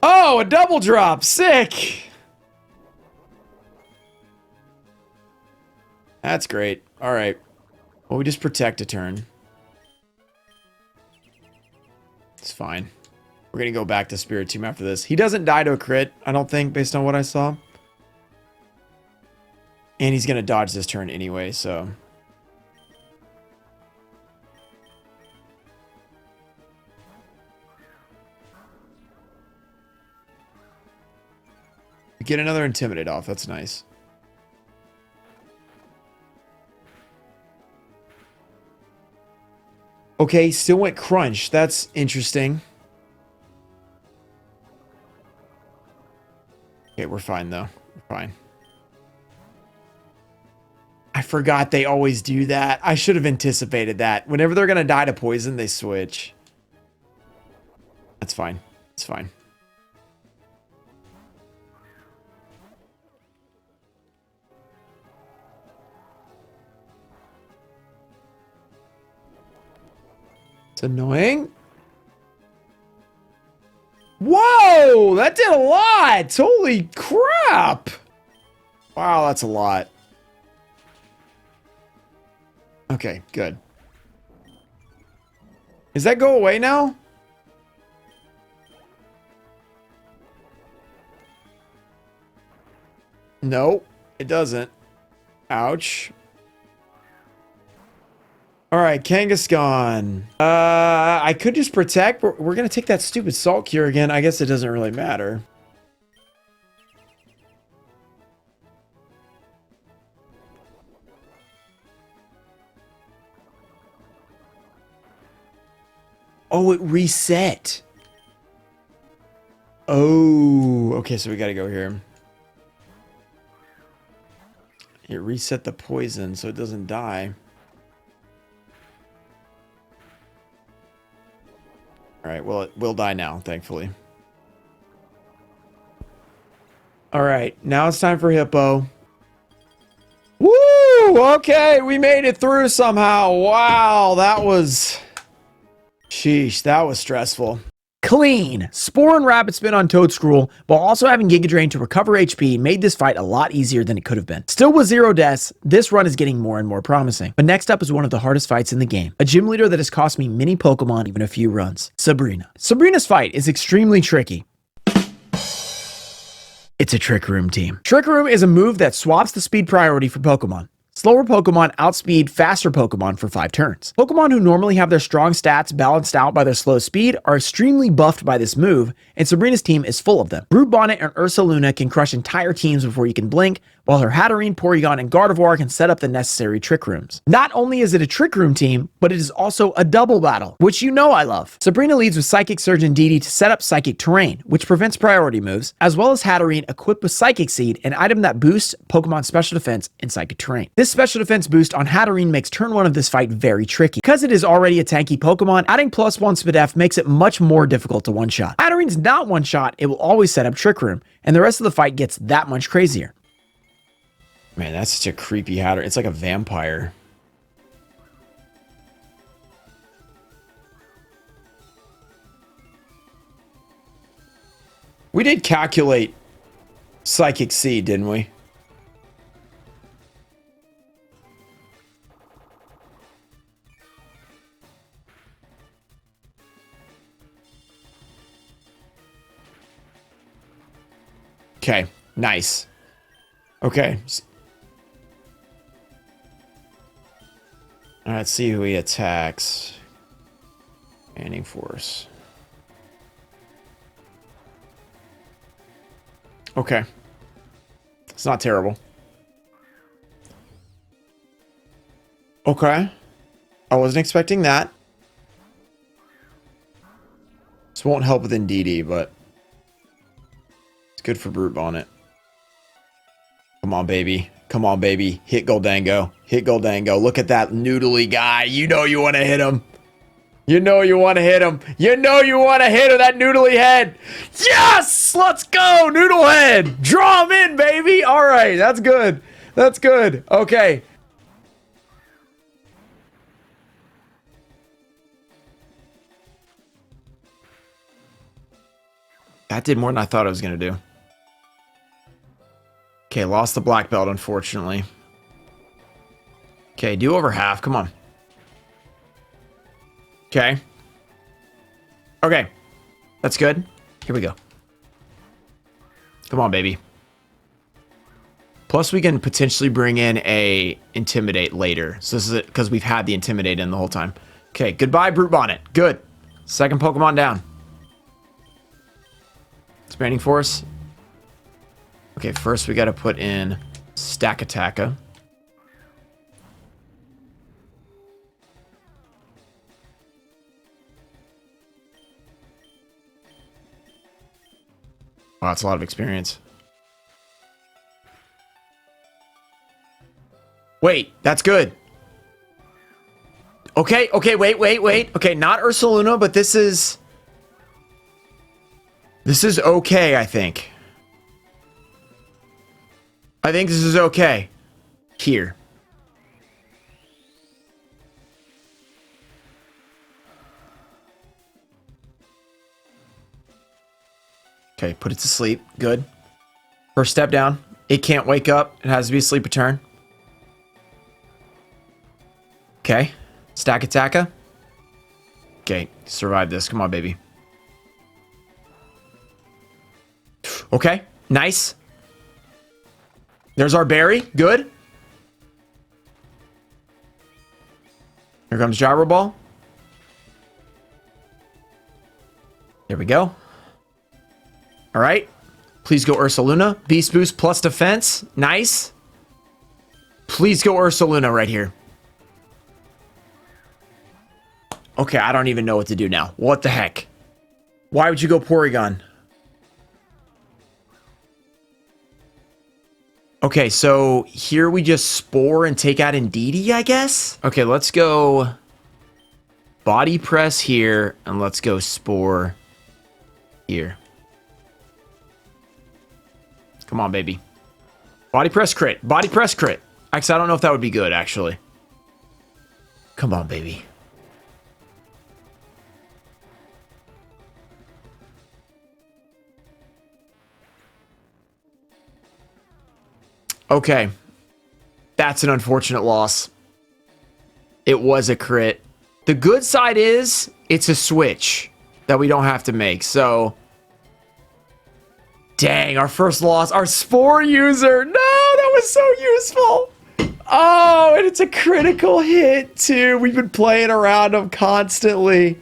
Oh, a double drop. Sick. That's great. All right. Well, we just protect a turn. It's fine. We're going to go back to Spirit Tomb after this. He doesn't die to a crit, I don't think, based on what I saw. And he's going to dodge this turn anyway, so... Get another Intimidate off. That's nice. Okay, still went Crunch. That's interesting. Okay, we're fine, though. We're fine. I forgot they always do that. I should have anticipated that. Whenever they're going to die to poison, they switch. That's fine. It's fine. It's annoying. Whoa! That did a lot! Holy crap! Wow, that's a lot. Okay, good. Does that go away now? No, it doesn't. Ouch. All right, Kangaskhan. I could just protect. We're going to take that stupid Salt Cure again. I guess it doesn't really matter. Oh, it reset. Oh, okay, so we got to go here. It reset the poison so it doesn't die. All right, well, it will die now, thankfully. All right, now it's time for Hippo. Woo! Okay, we made it through somehow. Wow, that was... Sheesh, that was stressful. Clean. Spore and Rapid Spin on Toadskrull, while also having Giga Drain to recover HP, made this fight a lot easier than it could have been. Still with 0 deaths, this run is getting more and more promising. But next up is one of the hardest fights in the game. A gym leader that has cost me many Pokemon, even a few runs. Sabrina. Sabrina's fight is extremely tricky. It's a Trick Room team. Trick Room is a move that swaps the speed priority for Pokemon. Slower Pokemon outspeed faster Pokemon for 5 turns. Pokemon who normally have their strong stats balanced out by their slow speed are extremely buffed by this move, and Sabrina's team is full of them. Brute Bonnet and Ursaluna can crush entire teams before you can blink, while her Hatterene, Porygon, and Gardevoir can set up the necessary Trick Rooms. Not only is it a Trick Room team, but it is also a double battle, which you know I love. Sabrina leads with Psychic Surge and DD to set up Psychic Terrain, which prevents priority moves, as well as Hatterene equipped with Psychic Seed, an item that boosts Pokemon's special defense in Psychic Terrain. This special defense boost on Hatterene makes turn 1 of this fight very tricky. Because it is already a tanky Pokemon, adding +1 SpDef makes it much more difficult to one-shot. Hatterene's not one-shot, it will always set up Trick Room, and the rest of the fight gets that much crazier. Man, that's such a creepy Hatter. It's like a vampire. We did calculate Psychic Seed, didn't we? Okay, nice. Okay. All right, let's see who he attacks. Commanding Force. Okay. It's not terrible. Okay. I wasn't expecting that. This won't help with DD, but it's good for Brute Bonnet. Come on, baby. Come on, baby. Hit Goldango. Hit Goldango. Look at that noodly guy. You know you want to hit him. You know you want to hit him. You know you want to hit him, that noodly head. Yes! Let's go, noodle head. Draw him in, baby. All right, that's good. That's good. Okay. That did more than I thought it was going to do. Okay, lost the black belt, unfortunately. Okay, do over half. Come on. Okay. Okay. That's good. Here we go. Come on, baby. Plus, we can potentially bring in a Intimidate later. So this is it, because we've had the Intimidate in the whole time. Okay, goodbye, Brute Bonnet. Good. Second Pokemon down. Expanding Force. Okay, first we got to put in Stack Attacka. Wow, that's a lot of experience. Wait, that's good. Okay, okay, wait. Okay, not Ursaluna, but this is okay, I think. I think this is okay. Here. Okay, put it to sleep. Good. First step down. It can't wake up. It has to be a sleep turn. Okay. Stack Attacka. Okay, survive this. Come on, baby. Okay, nice. There's our berry. Good. Here comes Gyro Ball. There we go. All right. Please go Ursaluna. Beast Boost plus defense. Nice. Please go Ursaluna right here. Okay, I don't even know what to do now. What the heck? Why would you go Porygon? Okay, so here we just Spore and take out Indeedee, I guess? Okay, let's go Body Press here, and let's go Spore here. Come on, baby. Body Press crit. Body Press crit. Actually, I don't know if that would be good, actually. Come on, baby. Okay. That's an unfortunate loss. It was a crit. The good side is it's a switch that we don't have to make. So, dang, our first loss. Our Spore user. No, that was so useful. Oh, and it's a critical hit, too. We've been playing around them constantly.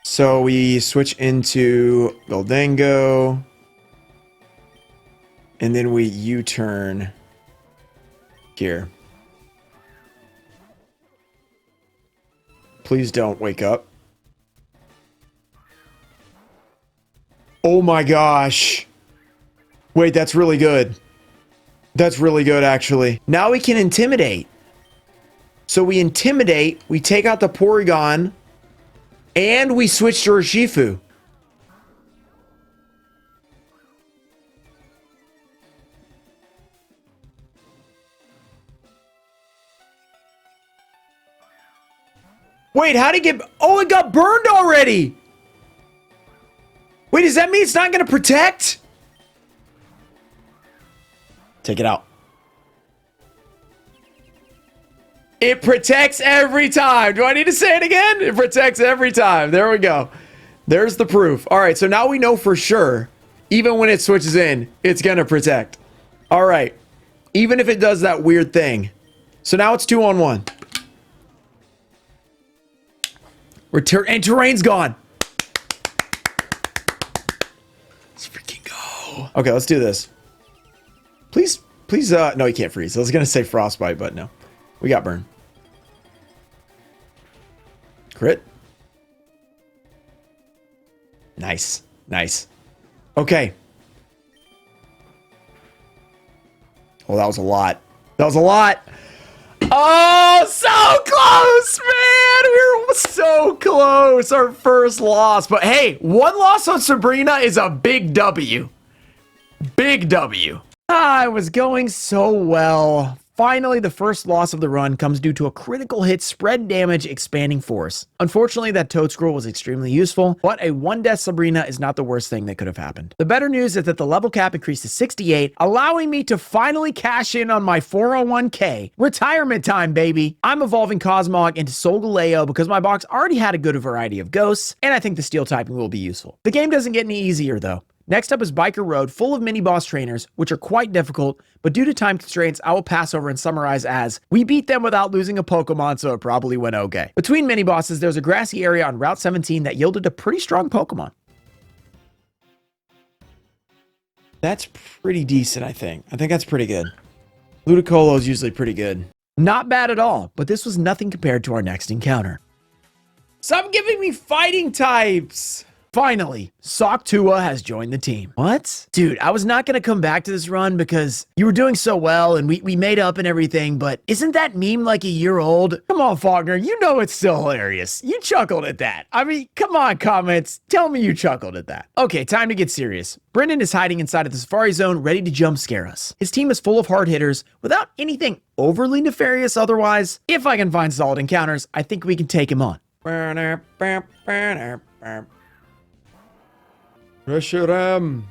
So we switch into Goldango. And then we U-turn here. Please don't wake up. Oh my gosh. Wait, that's really good. That's really good, actually. Now we can intimidate. So we intimidate, we take out the Porygon, and we switch to Urshifu. Wait, how'd it get... Oh, it got burned already! Wait, does that mean it's not going to protect? Take it out. It protects every time. Do I need to say it again? It protects every time. There we go. There's the proof. All right, so now we know for sure, even when it switches in, it's going to protect. All right. Even if it does that weird thing. So now it's 2-on-1. And terrain's gone. Let's freaking go. Okay, let's do this. Please, no, you can't freeze. I was going to say frostbite, but no. We got burn. Crit. Nice. Nice. Okay. Oh, that was a lot. That was a lot. Oh, so close, man. We were so close. Our first loss. But hey, one loss on Sabrina is a big W. Big W. I was going so well. Finally, the first loss of the run comes due to a critical hit spread damage expanding force. Unfortunately, that toad scroll was extremely useful, but a 1-death Sabrina is not the worst thing that could have happened. The better news is that the level cap increased to 68, allowing me to finally cash in on my 401k. Retirement time, baby! I'm evolving Cosmog into Solgaleo because my box already had a good variety of ghosts, and I think the steel typing will be useful. The game doesn't get any easier though. Next up is Biker Road, full of mini-boss trainers, which are quite difficult, but due to time constraints, I will pass over and summarize as, we beat them without losing a Pokemon, so it probably went okay. Between mini-bosses, there's a grassy area on Route 17 that yielded a pretty strong Pokemon. That's pretty decent, I think. I think that's pretty good. Ludicolo is usually pretty good. Not bad at all, but this was nothing compared to our next encounter. Stop giving me fighting types! Finally, Soctua has joined the team. What? Dude, I was not going to come back to this run because you were doing so well and we made up and everything, but isn't that meme like a year old? Come on, Faulkner, you know it's still hilarious. You chuckled at that. I mean, come on, comments. Tell me you chuckled at that. Okay, time to get serious. Brendan is hiding inside of the Safari Zone ready to jump scare us. His team is full of hard hitters without anything overly nefarious otherwise. If I can find solid encounters, I think we can take him on. Reshiram.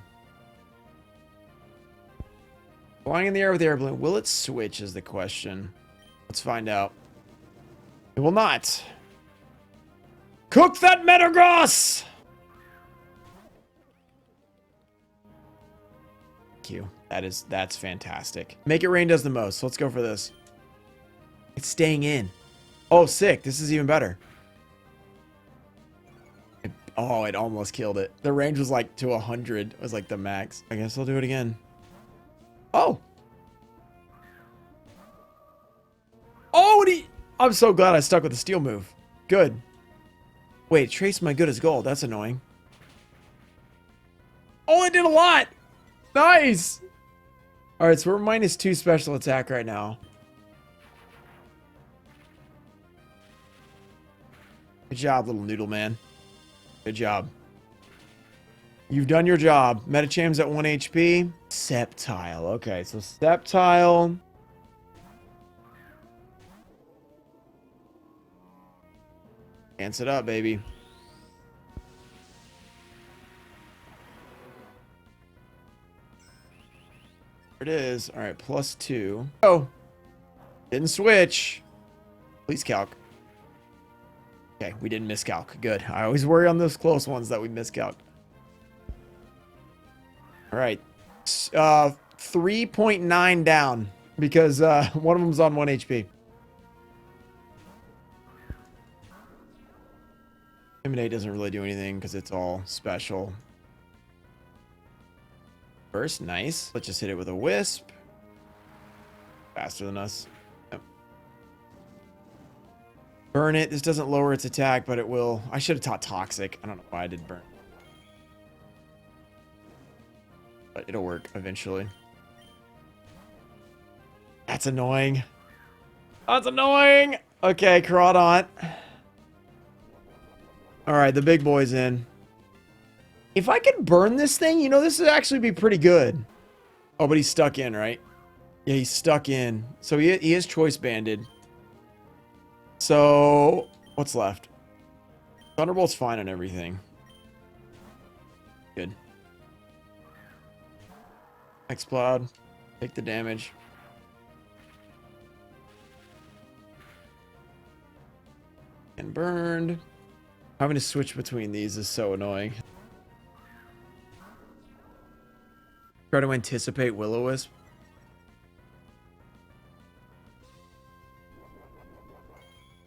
Flying in the air with the air balloon. Will it switch is the question. Let's find out. It will not. Cook that Metagross! Thank you. That's fantastic. Make It Rain does the most. So let's go for this. It's staying in. Oh, sick. This is even better. Oh, it almost killed it. The range was like to 100. It was like the max. I guess I'll do it again. Oh. Oh, I'm so glad I stuck with the steel move. Good. Wait, trace my good as gold. That's annoying. Oh, it did a lot. Nice. All right, so we're -2 special attack right now. Good job, little noodle man. Good job. You've done your job. Metacham's at 1 HP. Sceptile. Okay, so Sceptile. Dance it up, baby. it is. All right, +2. Oh, didn't switch. Please calc. Okay, we didn't miscalc. Good. I always worry on those close ones that we miscalc. All right. 3.9 down because one of them's on 1 HP. Intimidate doesn't really do anything because it's all special. Burst, nice. Let's just hit it with a wisp. Faster than us. Yep. Burn it. This doesn't lower its attack, but it will. I should have taught toxic. I don't know why I did burn. But it'll work eventually. That's annoying. That's annoying. Okay, Crawdont. All right, the big boy's in. If I could burn this thing, you know, this would actually be pretty good. Oh, but he's stuck in, right? Yeah, he's stuck in. So he is choice banded. So what's left? Thunderbolt's fine on everything. Good. X-Cloud. Take the damage. And burned. Having to switch between these is so annoying. Try to anticipate Will-O-Wisp.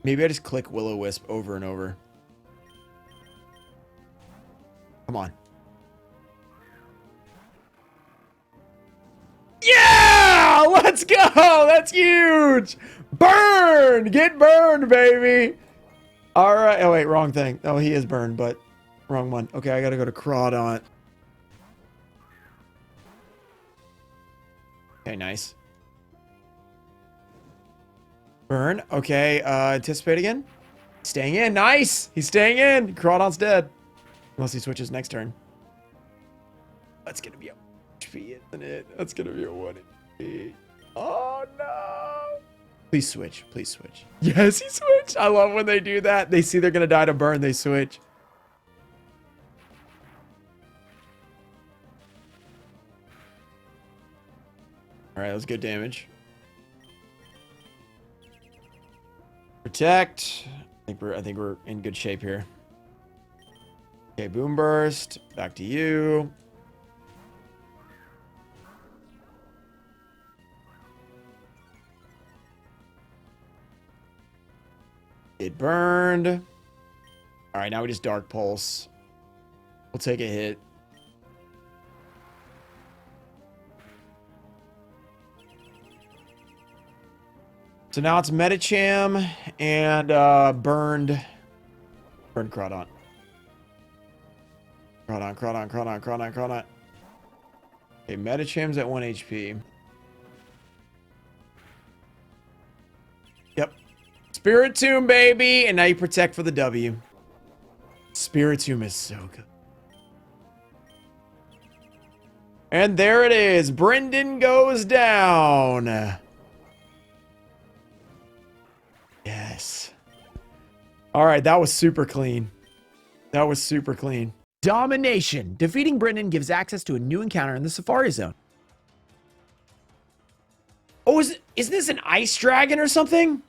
Maybe I just click Will-O-Wisp over and over. Come on. Yeah! Let's go! That's huge! Burn! Get burned, baby! All right. Oh, wait. Wrong thing. Oh, he is burned, but wrong one. Okay, I got to go to Crawdont. Okay, nice. Burn. Okay, anticipate again. Staying in. Nice! He's staying in. Crawdont's dead. Unless he switches next turn. That's going to be a HP, isn't it? That's going to be a 1 HP. Oh, no! Please switch. Please switch. Yes, he switched. I love when they do that. They see they're going to die to burn. They switch. All right, that was good damage. Protect. I think we're in good shape here. Okay, Boom Burst. Back to you. It burned. All right, now we just Dark Pulse. We'll take a hit. So now it's Medicham and burned Crawdont. Crawdont. Okay, Medicham's at 1 HP. Yep. Spiritomb, baby! And now you protect for the W. Spiritomb is so good. And there it is. Brendan goes down. Yes. All right, that was super clean. That was super clean. Domination. Defeating Brendan gives access to a new encounter in the Safari Zone. Oh, isn't this an ice dragon or something?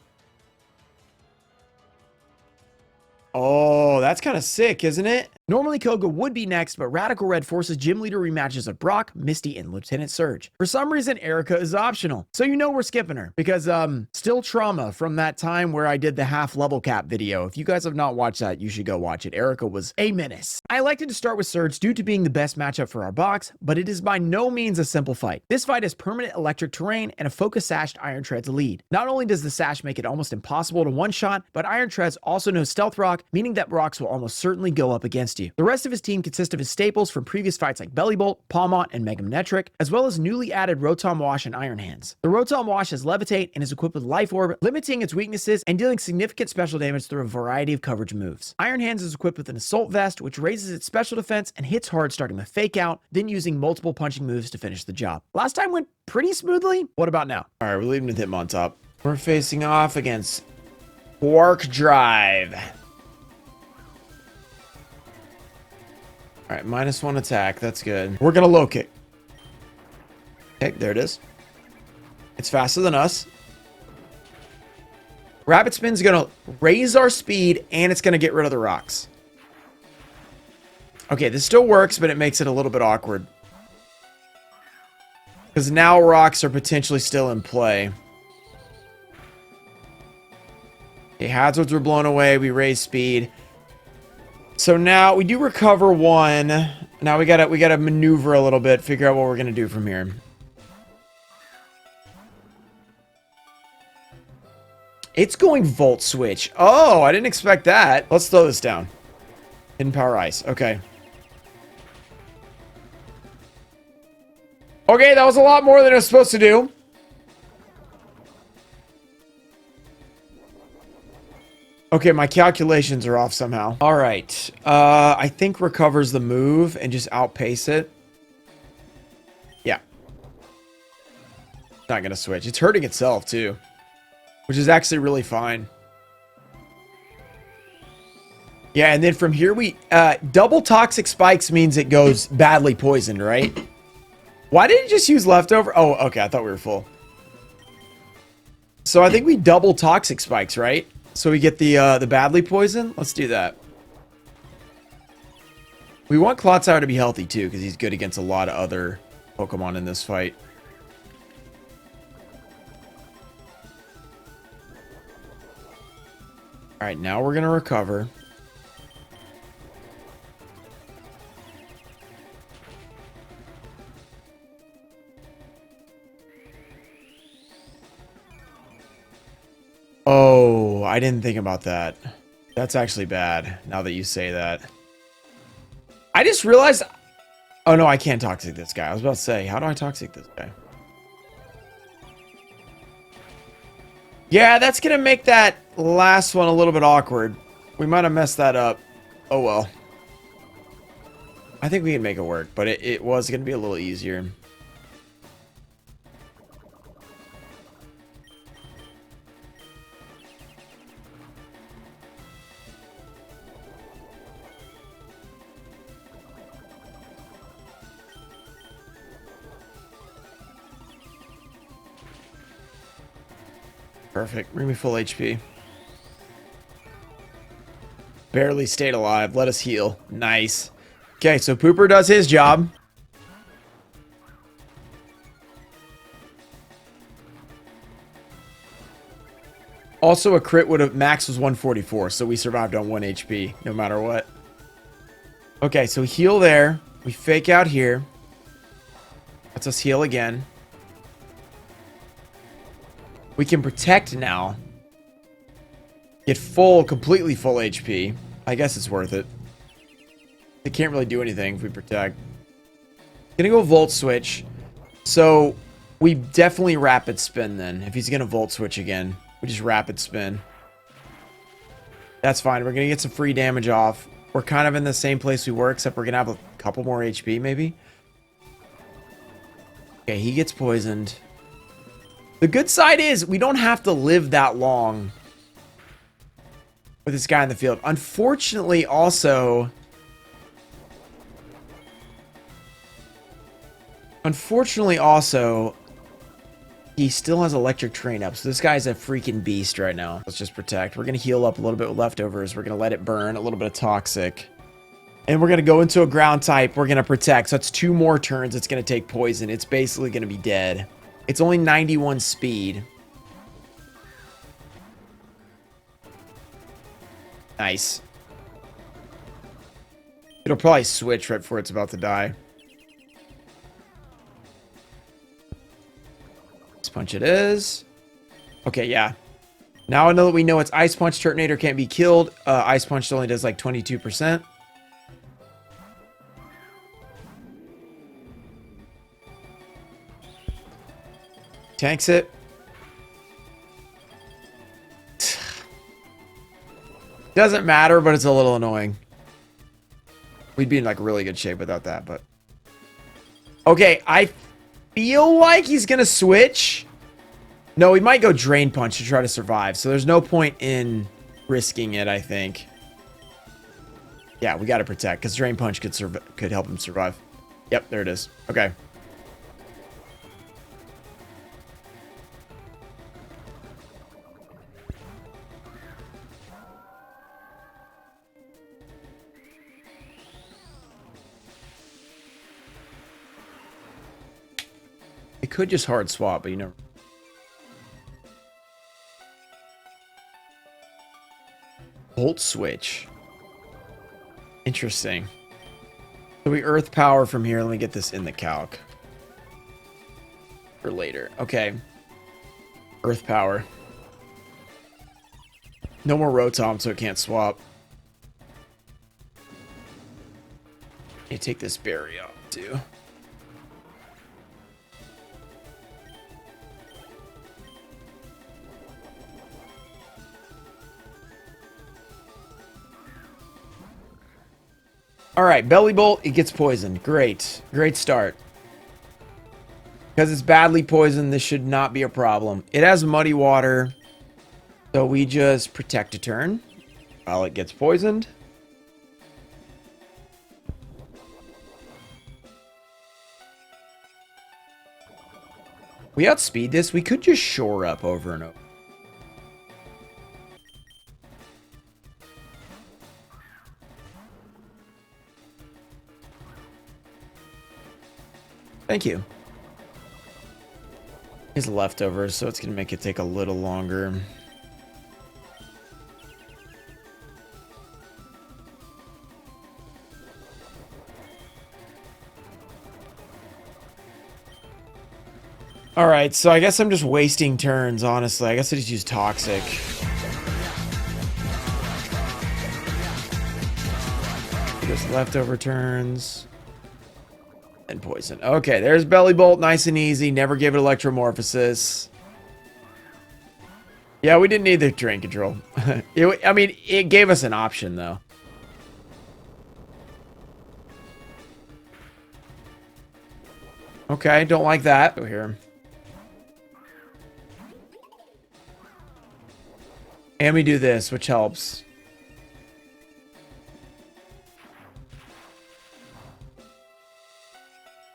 Oh, that's kind of sick, isn't it? Normally, Koga would be next, but Radical Red forces gym leader rematches of Brock, Misty, and Lieutenant Serge. For some reason, Erika is optional. So you know we're skipping her. Because, still trauma from that time where I did the half level cap video. If you guys have not watched that, you should go watch it. Erika was a menace. I elected to start with Serge due to being the best matchup for our box, but it is by no means a simple fight. This fight has permanent electric terrain and a focus-sashed Iron Treads lead. Not only does the sash make it almost impossible to one-shot, but Iron Treads also knows Stealth Rock, meaning that rocks will almost certainly go up against you. The rest of his team consists of his staples from previous fights like Bellybolt, Palmont, and Meganetric, as well as newly added Rotom Wash and Iron Hands. The Rotom Wash has Levitate and is equipped with Life Orb, limiting its weaknesses and dealing significant special damage through a variety of coverage moves. Iron Hands is equipped with an Assault Vest, which raises its special defense and hits hard starting with Fake Out, then using multiple punching moves to finish the job. Last time went pretty smoothly. What about now? All right, we're leaving with Hitmontop. We're facing off against Quark Drive. All right, -1 attack. That's good. We're going to low kick. Okay, there it is. It's faster than us. Rapid Spin's going to raise our speed, and it's going to get rid of the rocks. Okay, this still works, but it makes it a little bit awkward. Because now rocks are potentially still in play. Okay, hazards were blown away. We raised speed. So now we do recover one. Now we gotta maneuver a little bit, figure out what we're gonna do from here. It's going Volt Switch. Oh, I didn't expect that. Let's slow this down. Hidden Power Ice. Okay. Okay, that was a lot more than it was supposed to do. Okay, my calculations are off somehow. All right. I think recovers the move and just outpace it. Yeah. Not going to switch. It's hurting itself, too. Which is actually really fine. Yeah, and then from here we... double toxic spikes means it goes badly poisoned, right? Why did it just use leftover? Oh, okay. I thought we were full. So I think we double toxic spikes, right? So we get the badly poison. Let's do that. We want Clotsire to be healthy too, because he's good against a lot of other Pokemon in this fight. All right, now we're gonna recover. Oh, I didn't think about that. That's actually bad, now that you say that. I just realized... Oh, no, I can't toxic this guy. I was about to say, how do I toxic this guy? Yeah, that's going to make that last one a little bit awkward. We might have messed that up. Oh, well. I think we can make it work, but it was going to be a little easier. Perfect. Bring me full HP. Barely stayed alive. Let us heal. Nice. Okay, so Pooper does his job. Also, a crit would have... Max was 144, so we survived on 1 HP, no matter what. Okay, so heal there. We fake out here. Lets us heal again. We can protect now. Get full, completely full HP. I guess it's worth it. It can't really do anything if we protect. Gonna go Volt Switch. So, we definitely Rapid Spin then. If he's gonna Volt Switch again, we just Rapid Spin. That's fine. We're gonna get some free damage off. We're kind of in the same place we were, except we're gonna have a couple more HP, maybe. Okay, he gets poisoned. The good side is we don't have to live that long with this guy in the field. Unfortunately, also... he still has electric terrain up. So this guy's a freaking beast right now. Let's just protect. We're going to heal up a little bit with leftovers. We're going to let it burn. A little bit of toxic. And we're going to go into a ground type. We're going to protect. So that's 2 more turns. It's going to take poison. It's basically going to be dead. It's only 91 speed. Nice. It'll probably switch right before it's about to die. Ice Punch it is. Okay, yeah. Now I know that we know it's Ice Punch. Turtonator can't be killed. Ice Punch only does like 22%. Tanks it. Doesn't matter, but it's a little annoying. We'd be in like really good shape without that, but... Okay, I feel like he's gonna switch. No, he might go Drain Punch to try to survive, so there's no point in risking it, I think. Yeah, we gotta protect, because Drain Punch could help him survive. Yep, there it is. Okay. could just hard swap, but you know. Volt switch. Interesting. So we earth power from here. Let me get this in the calc. For later. Okay. Earth power. No more Rotom, so it can't swap. You take this berry off, too. All right, Belly Bolt, it gets poisoned. Great. Great start. Because it's badly poisoned, this should not be a problem. It has Muddy Water, so we just protect a turn while it gets poisoned. We outspeed this. We could just shore up over and over. Thank you. It's leftovers, so it's going to make it take a little longer. Alright, so I guess I'm just wasting turns, honestly. I guess I just use Toxic. Just leftover turns. And poison. Okay, there's Belly Bolt, nice and easy. Never give it Electromorphosis. Yeah, we didn't need the terrain control. I mean, it gave us an option, though. Okay, don't like that. Go here. And we do this, which helps.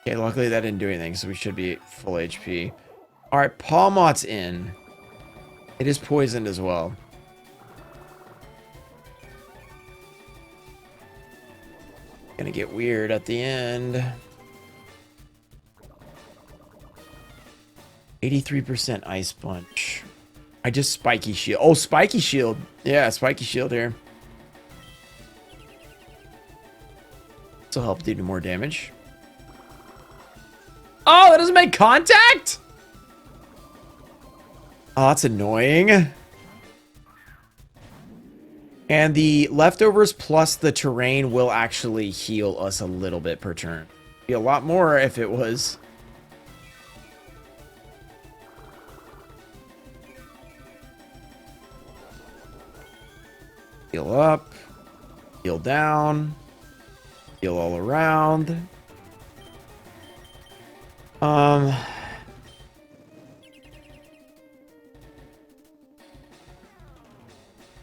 Okay, luckily that didn't do anything, so we should be full HP. Alright, Palmot's in. It is poisoned as well. Gonna get weird at the end. 83% Ice Punch. I just Spiky Shield. Oh, Spiky Shield. Yeah, Spiky Shield here. This will help do more damage. Oh, that doesn't make contact? Oh, that's annoying. And the leftovers plus the terrain will actually heal us a little bit per turn. Be a lot more if it was. Heal up. Heal down. Heal all around.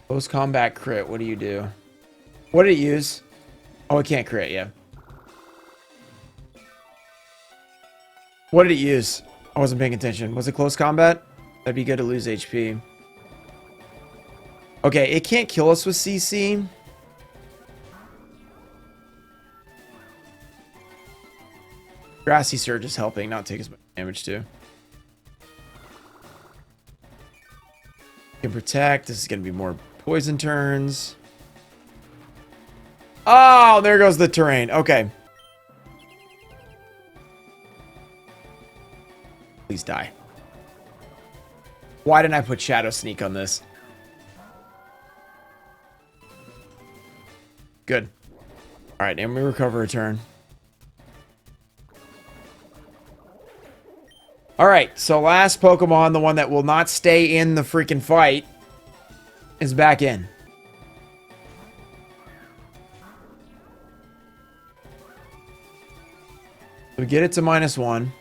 Post-combat crit, what do you do? What did it use? Oh, it can't crit, yeah. What did it use? I wasn't paying attention. Was it close combat? That'd be good to lose HP. Okay, it can't kill us with CC. Grassy Surge is helping not take as much damage too. Can protect. This is going to be more poison turns. Oh, there goes the terrain. Okay. Please die. Why didn't I put Shadow Sneak on this? Good. All right, and we recover a turn. All right, so last Pokemon, the one that will not stay in the freaking fight, is back in. We get it to -1.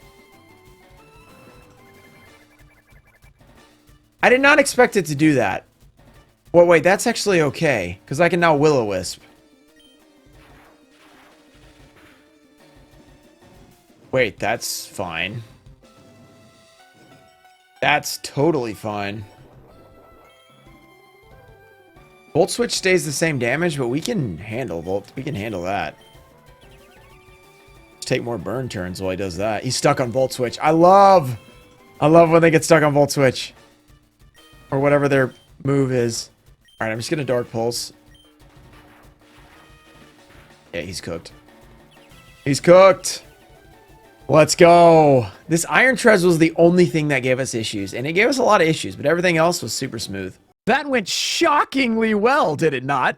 I did not expect it to do that. Well, wait, that's actually okay, because I can now Will-O-Wisp. Wait, that's fine. That's totally fine. Volt Switch stays the same damage, but we can handle Volt. We can handle that. Just take more burn turns while he does that. He's stuck on Volt Switch. I love when they get stuck on Volt Switch. Or whatever their move is. Alright, I'm just gonna Dark Pulse. Yeah, he's cooked. He's cooked! Let's go! This Iron Trez was the only thing that gave us issues. And it gave us a lot of issues, but everything else was super smooth. That went shockingly well, did it not?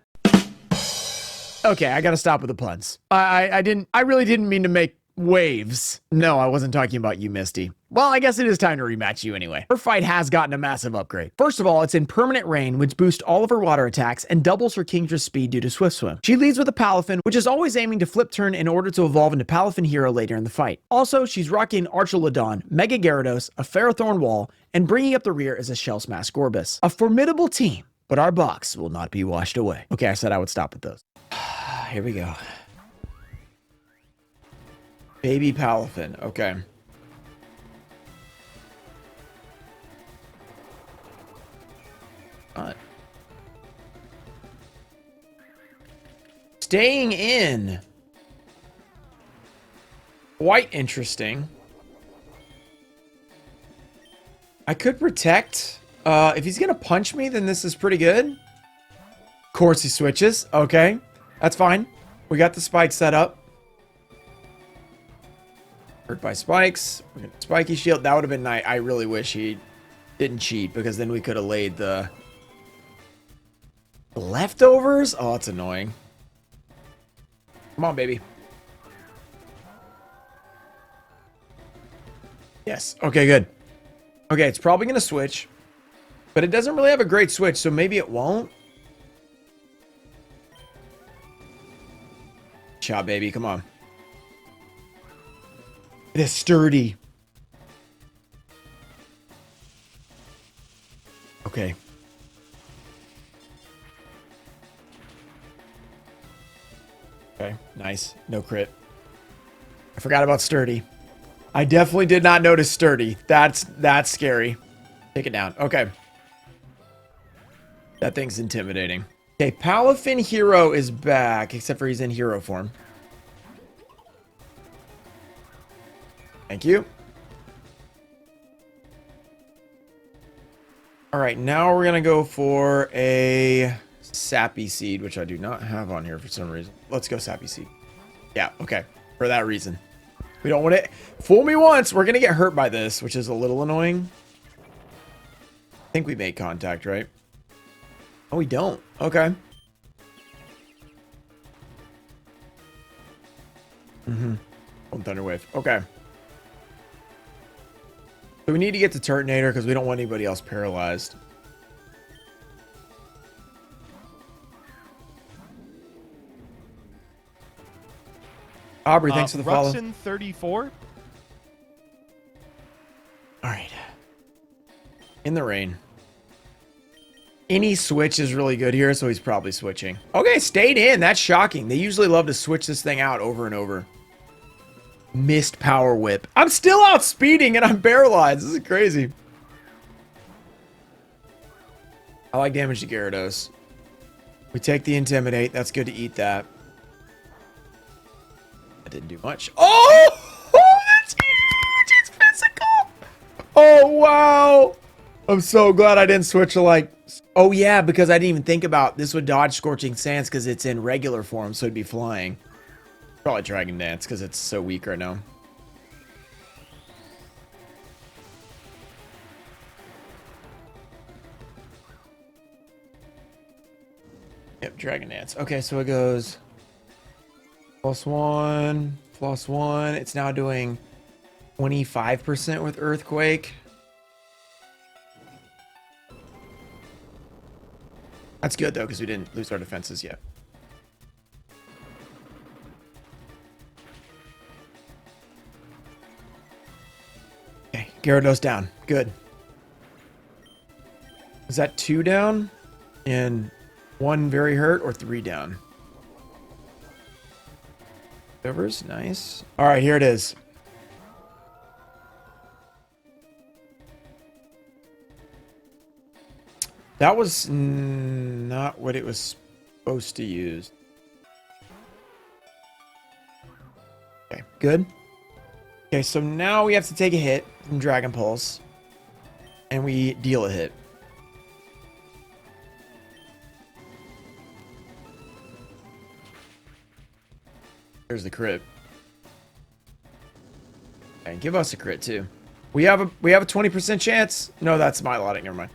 Okay, I gotta stop with the puns. I really didn't mean to make waves. No, I wasn't talking about you, Misty. Well, I guess it is time to rematch you anyway. Her fight has gotten a massive upgrade. First of all, it's in Permanent Rain, which boosts all of her water attacks and doubles her Kingdra's speed due to Swift Swim. She leads with a Palafin, which is always aiming to flip turn in order to evolve into Palafin Hero later in the fight. Also, she's rocking Archelodon, Mega Gyarados, a Ferrothorn Wall, and bringing up the rear is a Shell Smash Gorbis. A formidable team, but our box will not be washed away. Okay, I said I would stop with those. Here we go. Baby Palafin. Okay. Staying in. Quite interesting. I could protect. If he's gonna punch me, then this is pretty good. Of course he switches. Okay. That's fine. We got the spike set up. Hurt by spikes. We got spiky shield. That would have been nice. I really wish he didn't cheat, because then we could have laid the leftovers. Oh, that's annoying. Come on, baby. Yes. Okay, good. Okay, it's probably going to switch, but it doesn't really have a great switch, so maybe it won't. Shot, baby. Come on. It is sturdy. Okay. Okay, nice. No crit. I forgot about sturdy. I definitely did not notice sturdy. That's scary. Take it down. Okay. That thing's intimidating. Okay, Palafin Hero is back, except for he's in hero form. Thank you. All right, now we're going to go for a Sappy Seed, which I do not have on here for some reason. Let's go Sappy Seed. Yeah, okay. For that reason. We don't want it. Fool me once. We're going to get hurt by this, which is a little annoying. I think we made contact, right? Oh, we don't. Okay. Thunder Wave. Okay. So we need to get to Turtonator because we don't want anybody else paralyzed. Aubrey, thanks for the follow. Ruxin 34. All right. In the rain. Any switch is really good here, so he's probably switching. Okay, stayed in. That's shocking. They usually love to switch this thing out over and over. Missed Power Whip. I'm still outspeeding and I'm paralyzed. This is crazy. I like damage to Gyarados. We take the Intimidate. That's good to eat that. That didn't do much. Oh! Oh, that's huge! It's physical! Oh, wow! I'm so glad I didn't switch to like... Oh, yeah, because I didn't even think about this would dodge Scorching Sands because it's in regular form, so it'd be flying. Probably Dragon Dance because it's so weak right now. Yep, Dragon Dance. Okay, so it goes +1, +1. It's now doing 25% with Earthquake. That's good, though, because we didn't lose our defenses yet. Okay, Gyarados down. Good. Is that 2 down? And 1 very hurt, or 3 down? Overs, nice. All right, here it is. That was not what it was supposed to use. Okay, Good. Okay, so now we have to take a hit from Dragon Pulse. And we deal a hit. There's the crit. And give us a crit too. We have a 20% chance. No, that's Milotic. Never mind.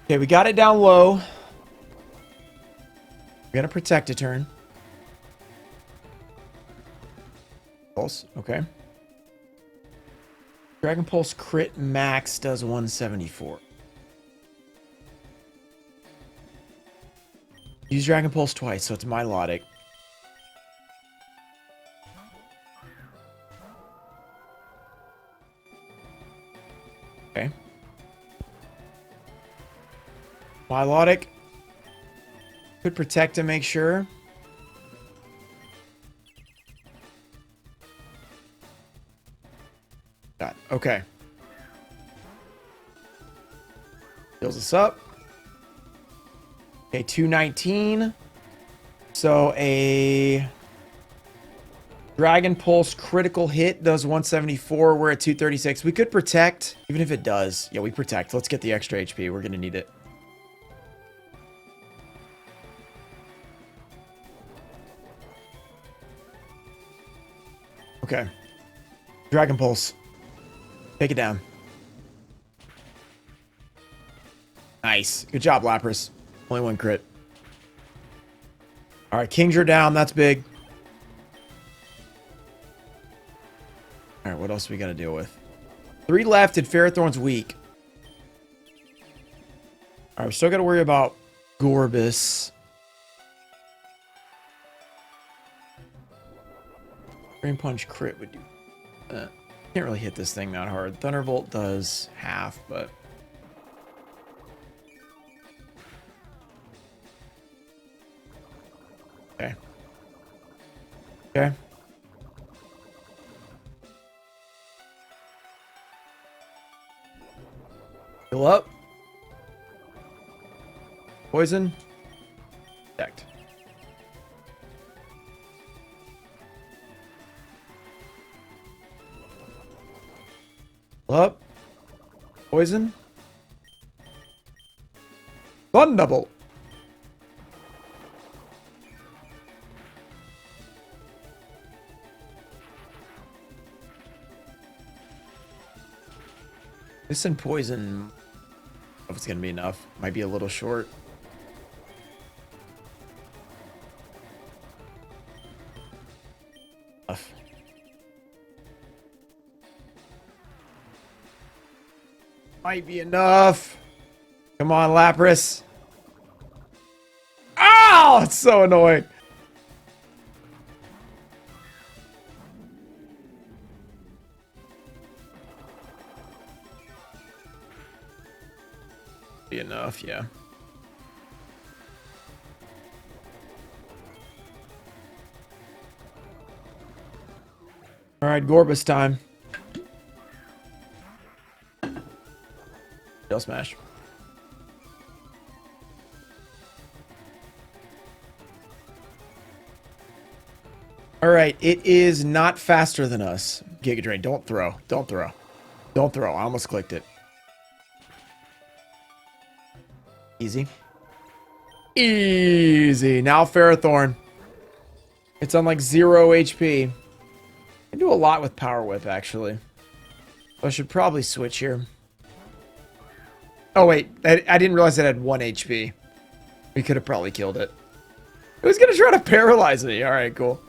Okay, we got it down low. We're gonna protect a turn. Pulse. Okay. Dragon Pulse crit max does 174. Use Dragon Pulse twice, so it's Milotic. Okay. Milotic. Could protect to make sure. Got it. Okay. Heals us up. Okay, 219. So a Dragon Pulse critical hit does 174. We're at 236. We could protect, even if it does. Yeah, we protect. Let's get the extra HP. We're going to need it. Okay. Dragon Pulse. Take it down. Nice. Good job, Lapras. Only one crit. All right, Kingdra down. That's big. All right, what else we got to deal with? 3 left and Ferrothorn's weak. All right, we still got to worry about Gorbis. Drain Punch crit would do. Can't really hit this thing that hard. Thunderbolt does half, but... Okay. Okay. Heal up. Poison. Protect. Up. Poison. Thunderbolt. This and poison. I don't know if it's gonna be enough. Might be a little short. Enough. Might be enough. Come on, Lapras. Oh, it's so annoying. Be enough, yeah. All right, Gorbis time. Tail smash. All right, it is not faster than us. Giga Drain, don't throw. Don't throw. Don't throw. I almost clicked it. Easy. Easy. Now Ferrothorn. It's on like 0 HP. I do a lot with Power Whip, actually. I should probably switch here. Oh, wait. I didn't realize it had 1 HP. We could have probably killed it. It was going to try to paralyze me. All right, cool.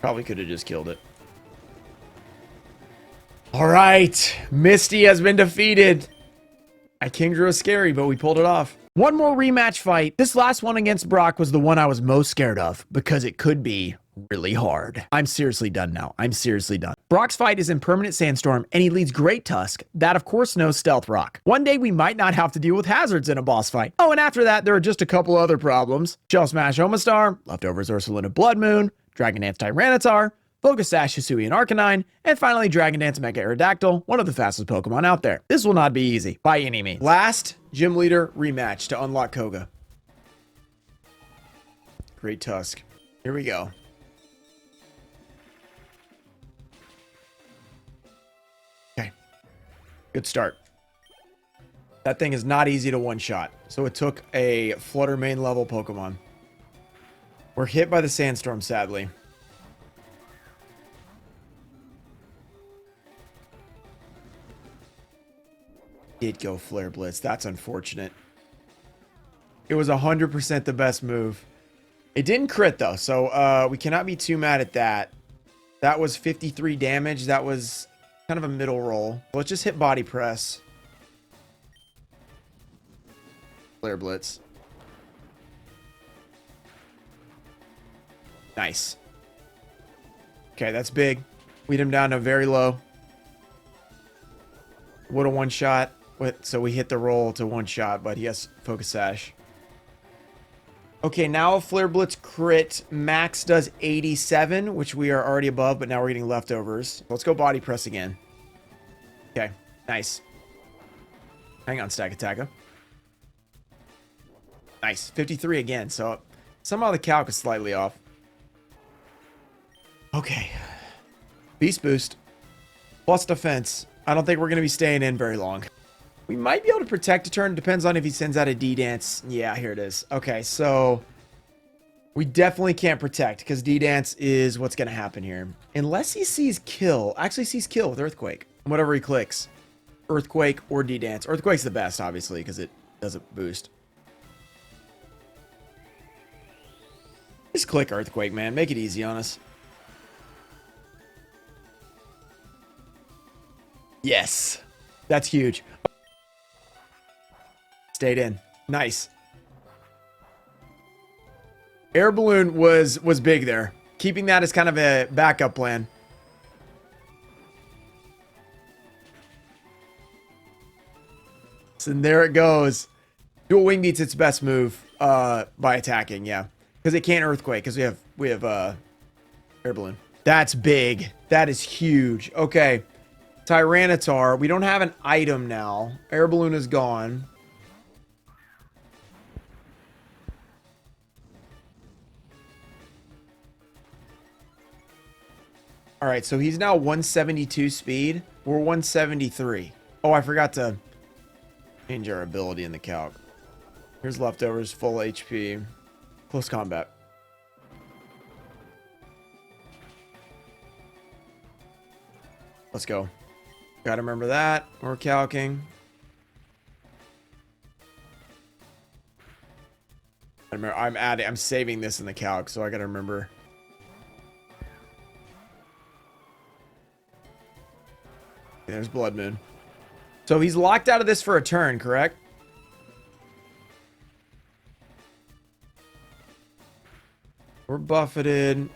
Probably could have just killed it. All right. Misty has been defeated. Kingdra was scary, but we pulled it off. One more rematch fight. This last one against Brock was the one I was most scared of because it could be really hard. I'm seriously done now. I'm seriously done. Brock's fight is in Permanent Sandstorm, and he leads Great Tusk. That, of course, knows Stealth Rock. One day, we might not have to deal with hazards in a boss fight. Oh, and after that, there are just a couple other problems. Shell Smash Omastar, Leftovers Ursulina Blood Moon, Dragon Dance Tyranitar, Focus Sash Hisuian Arcanine, and finally Dragon Dance Mega Aerodactyl, one of the fastest Pokemon out there. This will not be easy, by any means. Last Gym Leader rematch to unlock Koga. Great Tusk. Here we go. Good start. That thing is not easy to one-shot. So it took a Flutter Mane level Pokemon. We're hit by the Sandstorm, sadly. Did go Flare Blitz. That's unfortunate. It was 100% the best move. It didn't crit, though, so we cannot be too mad at that. That was 53 damage. That was kind of a middle roll. Let's just hit Body Press. Flare Blitz. Nice. Okay, that's big. Weed him down to very low. Would have one shot. So we hit the roll to one shot, but he has Focus Sash. Okay, now a Flare Blitz crit. Max does 87, which we are already above, but now we're getting leftovers. Let's go Body Press again. Okay, nice. Hang on, Stack Attacker. Nice. 53 again, so somehow the calc is slightly off. Okay. Beast Boost. Plus defense. I don't think we're going to be staying in very long. We might be able to protect a turn. Depends on if he sends out a D-Dance. Yeah, here it is. Okay, so we definitely can't protect because D-Dance is what's going to happen here. Unless he sees kill. Actually sees kill with Earthquake. Whatever he clicks. Earthquake or D-Dance. Earthquake's the best, obviously, because it doesn't boost. Just click Earthquake, man. Make it easy on us. Yes. That's huge. Stayed in. Nice. Air Balloon was big there. Keeping that as kind of a backup plan. And there it goes. Dual Wing beats its best move by attacking, yeah. Because it can't Earthquake, because we have Air Balloon. That's big. That is huge. Okay. Tyranitar. We don't have an item now. Air Balloon is gone. All right, so he's now 172 speed. We're 173. Oh, I forgot to change our ability in the calc. Here's leftovers, full HP, close combat. Let's go. Gotta remember that. We're calcing. I'm saving this in the calc, so I gotta remember. There's Blood Moon. So he's locked out of this for a turn, correct? We're buffeted.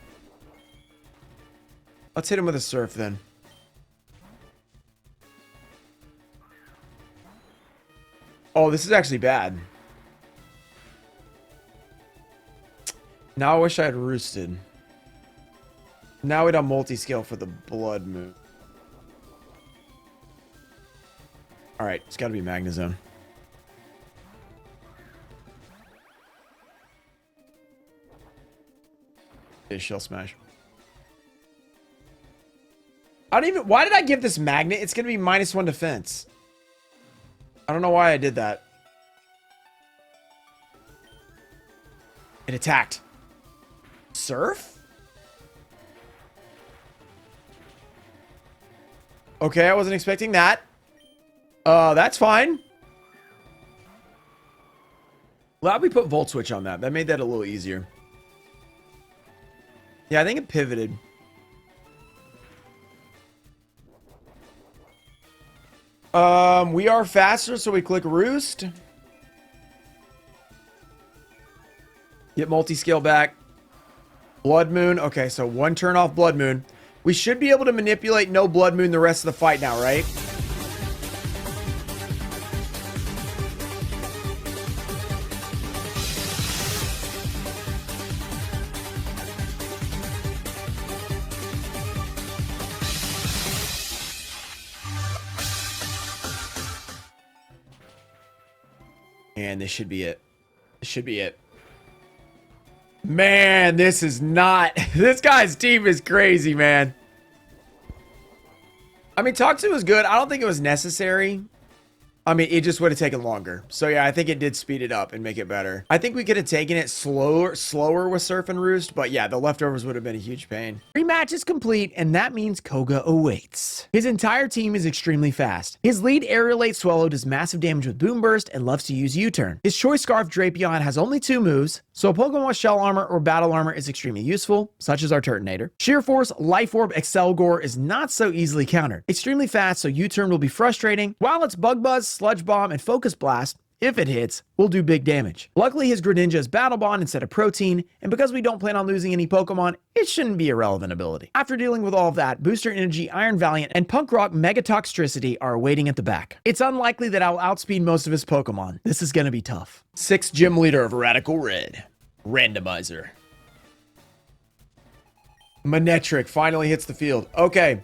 Let's hit him with a Surf then. Oh, this is actually bad. Now I wish I had Roosted. Now we'd have multi-scale for the Blood Moon. Alright, it's got to be Magnezone. Okay, Shell Smash. I don't even... Why did I give this Magnet? It's going to be -1 defense. I don't know why I did that. It attacked. Surf? Okay, I wasn't expecting that. That's fine. Glad we put Volt Switch on that. That made that a little easier. Yeah, I think it pivoted. We are faster, so we click Roost. Get multi-scale back. Blood Moon. Okay, so one turn off Blood Moon. We should be able to manipulate no Blood Moon the rest of the fight now, right? And this should be it. This should be it. Man, this is not... This guy's team is crazy, man. I mean, talk to was good. I don't think it was necessary. I mean, it just would have taken longer. So yeah, I think it did speed it up and make it better. I think we could have taken it slower with Surf and Roost, but yeah, the leftovers would have been a huge pain. Rematch is complete, and that means Koga awaits. His entire team is extremely fast. His lead Aerialate Swallow does massive damage with Boom Burst and loves to use U-Turn. His Choice Scarf Drapion has only 2 moves, so a Pokemon with Shell Armor or Battle Armor is extremely useful, such as our Turtonator. Sheer Force, Life Orb, Excelgor is not so easily countered. Extremely fast, so U-Turn will be frustrating, while its Bug Buzz, Sludge Bomb, and Focus Blast, if it hits, will do big damage. Luckily, his Greninja is Battle Bond instead of Protein, and because we don't plan on losing any Pokemon, it shouldn't be a relevant ability. After dealing with all of that, Booster Energy, Iron Valiant, and Punk Rock Mega Toxtricity are waiting at the back. It's unlikely that I'll outspeed most of his Pokemon. This is gonna be tough. 6th Gym Leader of Radical Red, Randomizer. Manectric finally hits the field. Okay.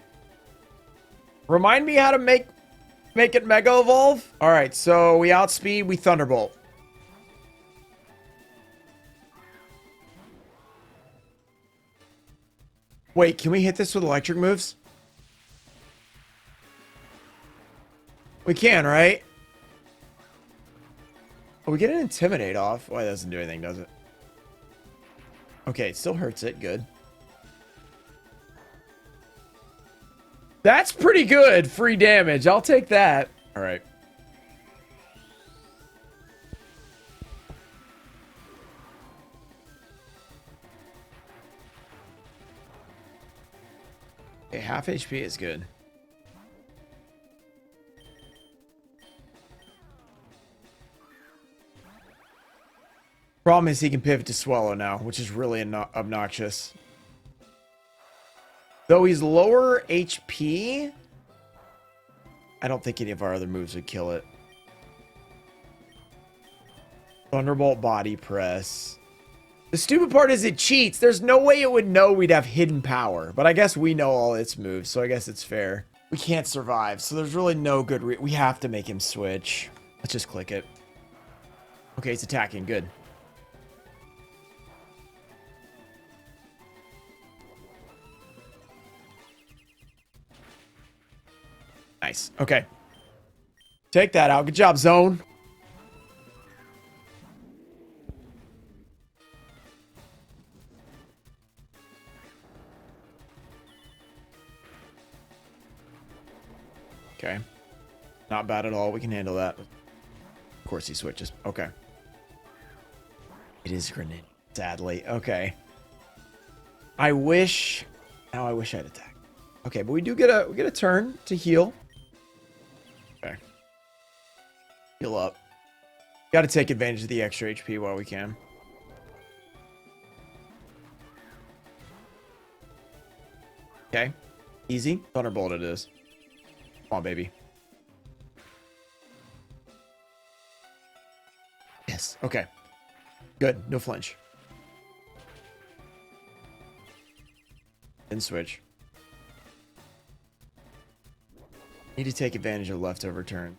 Remind me how to make it Mega Evolve? Alright, so we outspeed, we Thunderbolt. Wait, can we hit this with electric moves? We can, right? Oh, we get an Intimidate off. Well, that doesn't do anything, does it? Okay, it still hurts it. Good. That's pretty good. Free damage. I'll take that. All right. Okay, half HP is good. Problem is he can pivot to Swallow now, which is really obnoxious. Though he's lower HP, I don't think any of our other moves would kill it. Thunderbolt Body Press. The stupid part is it cheats. There's no way it would know we'd have hidden power. But I guess we know all its moves, so I guess it's fair. We can't survive, so there's really no good we have to make him switch. Let's just click it. Okay, it's attacking. Good. Nice. Okay. Take that out. Good job, Zone. Okay. Not bad at all. We can handle that. Of course he switches. Okay. It is Greninja. Sadly. Okay. I wish... Now I wish I'd attack. Okay, but we get a turn to heal. Okay. Heal up. Got to take advantage of the extra HP while we can. Okay. Easy. Thunderbolt it is. Come on, baby. Yes. Okay. Good. No flinch. Then switch. Need to take advantage of leftover turn.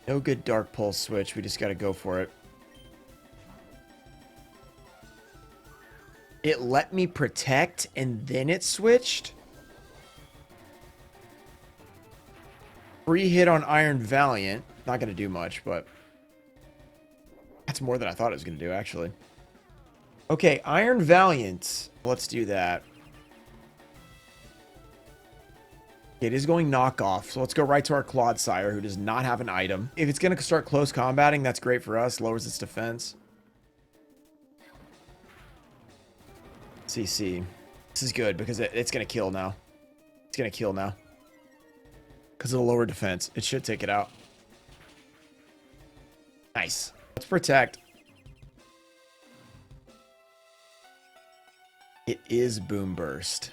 No good Dark Pulse switch. We just got to go for it. It let me protect and then it switched. Free hit on Iron Valiant. Not going to do much, but that's more than I thought it was going to do, actually. Okay, Iron Valiant. Let's do that. It is going knockoff, so let's go right to our Clodsire, who does not have an item. If it's going to start close combating, that's great for us. Lowers its defense. CC. This is good because it's going to kill now. It's going to kill now. Because of the lower defense. It should take it out. Nice. Let's protect. It is Boom Burst.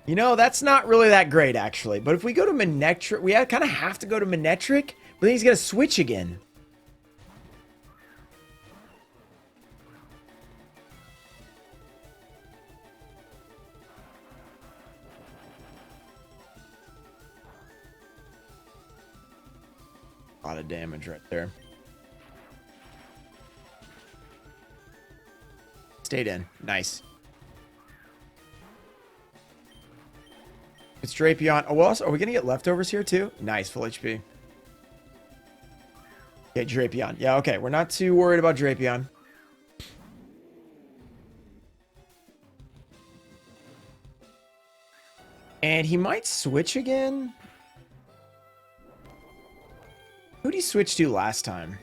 You know, that's not really that great, actually. But if we go to Manectric, we kind of have to go to Manectric, but then he's going to switch again. A lot of damage right there. Stayed in. Nice. It's Drapion. Oh, well, are we going to get leftovers here too? Nice. Full HP. Okay, Drapion. Yeah, okay. We're not too worried about Drapion. And he might switch again. Who'd he switch to last time?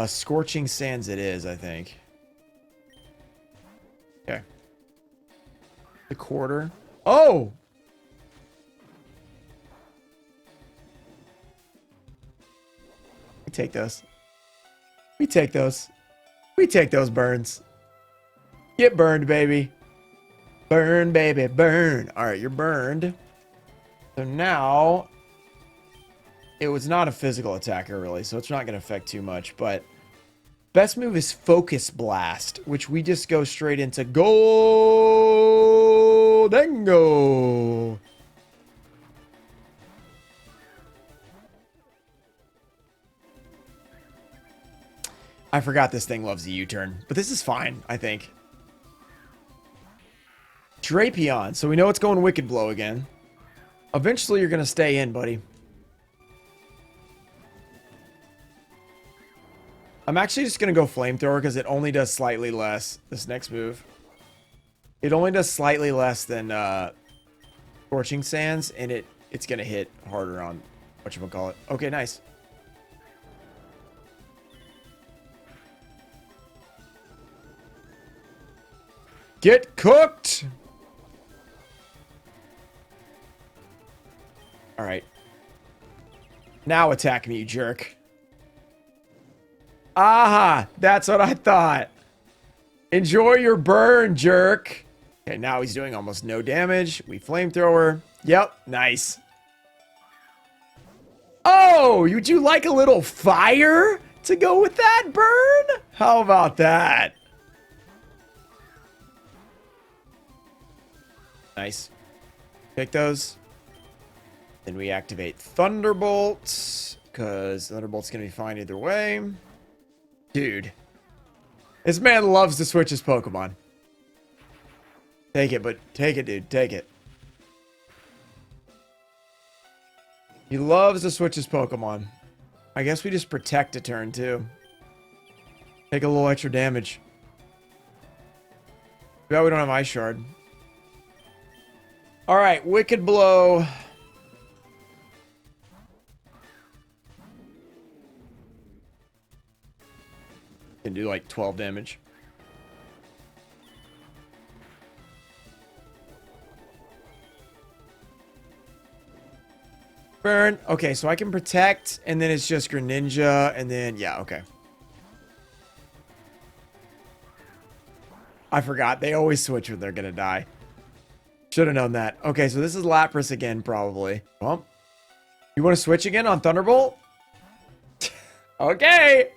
Scorching Sands it is, I think. Okay. The quarter. Oh! We take those. We take those. We take those burns. Get burned, baby. Burn, baby, burn. All right, you're burned. So now, it was not a physical attacker, really, so it's not going to affect too much, but best move is Focus Blast, which we just go straight into Goldengo. I forgot this thing loves the U-turn, but this is fine, I think. Drapion, so we know it's going Wicked Blow again. Eventually, you're going to stay in, buddy. I'm actually just going to go Flamethrower because it only does slightly less. This next move. It only does slightly less than Scorching Sands, and it's going to hit harder on whatchamacallit. Okay, nice. Get cooked! All right. Now attack me, you jerk. Aha! That's what I thought. Enjoy your burn, jerk. Okay, now he's doing almost no damage. We flamethrower. Yep, nice. Oh, would you like a little fire to go with that burn? How about that? Nice. Pick those. Then we activate Thunderbolt, because Thunderbolt's going to be fine either way. Dude. This man loves to switch his Pokemon. Take it, but take it, dude. Take it. He loves to switch his Pokemon. I guess we just protect a turn, too. Take a little extra damage. Too bad we don't have Ice Shard. Alright, Wicked Blow. Can do like 12 damage. Burn. Okay, so I can protect, and then it's just Greninja, and then, yeah, okay. I forgot. They always switch when they're gonna die. Should have known that. Okay, so this is Lapras again, probably. Well, you want to switch again on Thunderbolt? Okay.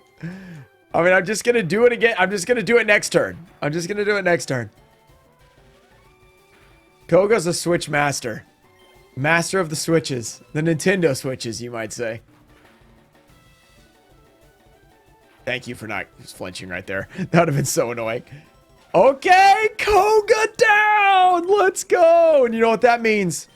I mean, I'm just going to do it again. I'm just going to do it next turn. I'm just going to do it next turn. Koga's a Switch master. Master of the Switches. The Nintendo Switches, you might say. Thank you for not flinching right there. That would have been so annoying. Okay, Koga down. Let's go. And you know what that means?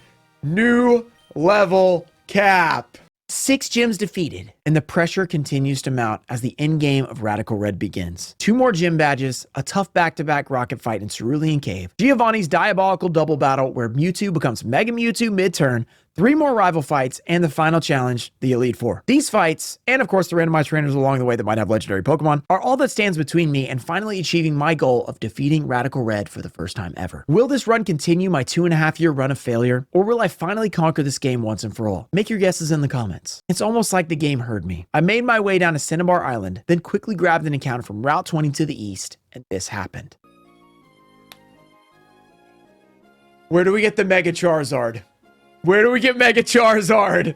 New level cap. 6 gyms defeated, and the pressure continues to mount as the endgame of Radical Red begins. 2 more gym badges, a tough back-to-back rocket fight in Cerulean Cave, Giovanni's diabolical double battle where Mewtwo becomes Mega Mewtwo mid-turn, 3 more rival fights, and the final challenge, the Elite Four. These fights, and of course the randomized trainers along the way that might have legendary Pokemon, are all that stands between me and finally achieving my goal of defeating Radical Red for the first time ever. Will this run continue my 2.5-year run of failure, or will I finally conquer this game once and for all? Make your guesses in the comments. It's almost like the game heard me. I made my way down to Cinnabar Island, then quickly grabbed an encounter from Route 20 to the east, and this happened. Where do we get the Mega Charizard? Where do we get Mega Charizard?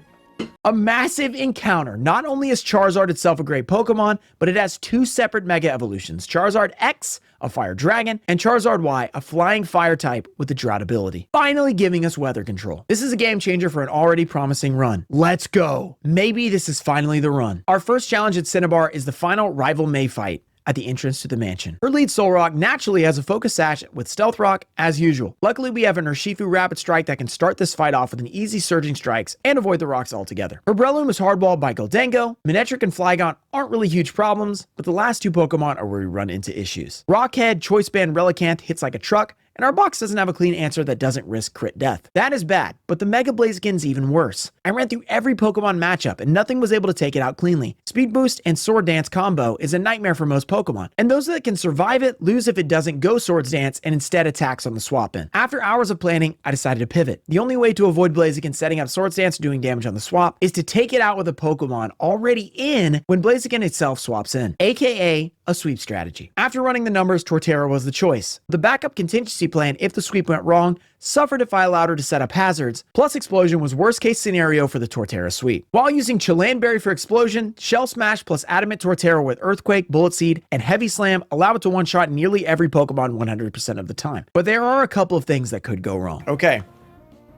A massive encounter. Not only is Charizard itself a great Pokemon, but it has 2 separate Mega Evolutions. Charizard X, a Fire Dragon, and Charizard Y, a Flying Fire type with the Drought ability. Finally giving us weather control. This is a game changer for an already promising run. Let's go. Maybe this is finally the run. Our first challenge at Cinnabar is the final Rival May fight. at the entrance to the mansion. Her lead Solrock naturally has a focus sash with Stealth Rock as usual. Luckily, we have an Urshifu Rapid Strike that can start this fight off with an easy surging strikes and avoid the rocks altogether. Her Breloom is hardballed by Goldengo. Manectric and Flygon aren't really huge problems, but the last two Pokemon are where we run into issues. Rockhead, Choice Band, Relicanth hits like a truck, and our box doesn't have a clean answer that doesn't risk crit death. That is bad, but the Mega Blaziken's even worse. I ran through every Pokemon matchup and nothing was able to take it out cleanly. Speed Boost and Sword Dance combo is a nightmare for most Pokemon, and those that can survive it lose if it doesn't go Swords Dance and instead attacks on the swap in. After hours of planning, I decided to pivot. The only way to avoid Blaziken setting up Swords Dance doing damage on the swap is to take it out with a Pokemon already in when Blaziken itself swaps in, aka a sweep strategy. After running the numbers, Torterra was the choice. The backup contingency plan, if the sweep went wrong, suffered if I allowed her to set up hazards, plus Explosion was worst case scenario for the Torterra sweep. While using Chilean Berry for Explosion, Shell Smash plus Adamant Torterra with Earthquake, Bullet Seed, and Heavy Slam allow it to one-shot nearly every Pokemon 100% of the time. But there are a couple of things that could go wrong. Okay,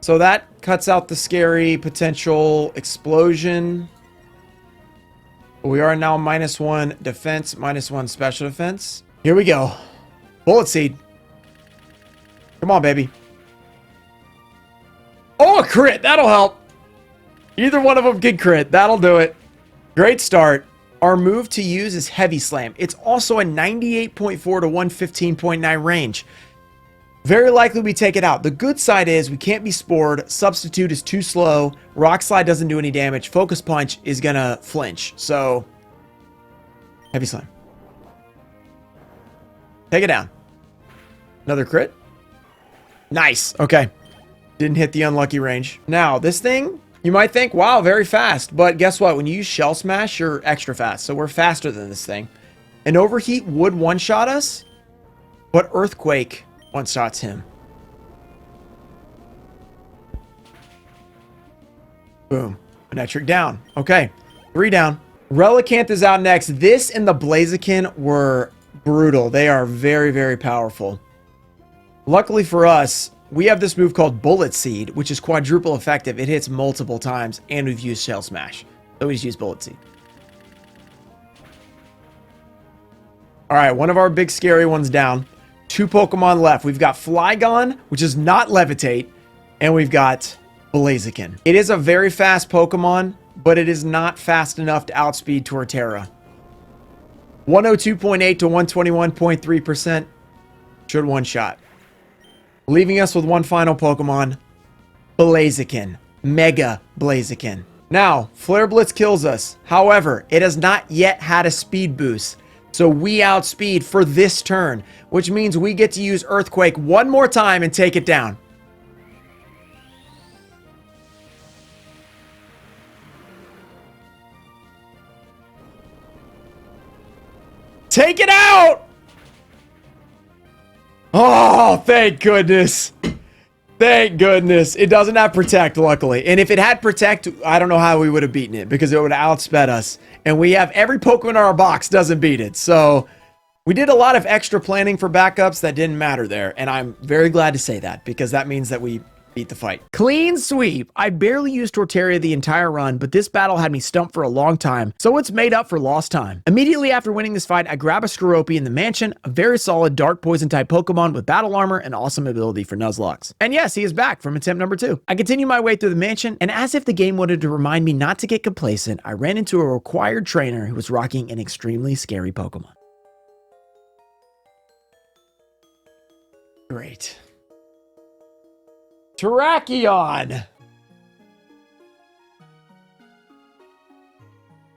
so that cuts out the scary potential Explosion. We are now -1 defense, -1 special defense. Here we go. Bullet Seed. Come on, baby. Oh, a crit. That'll help. Either one of them can crit. That'll do it. Great start. Our move to use is Heavy Slam. It's also a 98.4 to 115.9 range. Very likely we take it out. The good side is we can't be spored. Substitute is too slow. Rock Slide doesn't do any damage. Focus Punch is gonna flinch. So, Heavy Slam. Take it down. Another crit. Nice. Okay. Didn't hit the unlucky range. Now, this thing, you might think, wow, very fast. But guess what? When you use Shell Smash, you're extra fast. So we're faster than this thing. An Overheat would one-shot us, but Earthquake one-shots him. Boom. Manectric down. Okay. 3 down. Relicanth is out next. This and the Blaziken were brutal. They are very, very powerful. Luckily for us, we have this move called Bullet Seed, which is quadruple effective. It hits multiple times, and we've used Shell Smash. So we just use Bullet Seed. All right, one of our big scary ones down. 2 Pokemon left. We've got Flygon, which is not Levitate, and we've got Blaziken. It is a very fast Pokemon, but it is not fast enough to outspeed Torterra. 102.8 to 121.3% should one-shot. Leaving us with one final Pokemon, Blaziken. Mega Blaziken. Now, Flare Blitz kills us. However, it has not yet had a speed boost. So we outspeed for this turn, which means we get to use Earthquake one more time and take it down. Take it out! Oh, thank goodness. Thank goodness. It doesn't have Protect, luckily. And if it had Protect, I don't know how we would have beaten it, because it would have outsped us. And we have every Pokemon in our box doesn't beat it. So we did a lot of extra planning for backups that didn't matter there. And I'm very glad to say that, because that means that we beat the fight. Clean sweep. I barely used Torterra the entire run, but this battle had me stumped for a long time, so it's made up for lost time. Immediately after winning this fight, I grab a Skorupi in the mansion, a very solid dark poison type Pokemon with battle armor and awesome ability for Nuzlocks. And yes, he is back from attempt number 2. I continue my way through the mansion, and as if the game wanted to remind me not to get complacent, I ran into a required trainer who was rocking an extremely scary Pokemon. Great. Terrakion!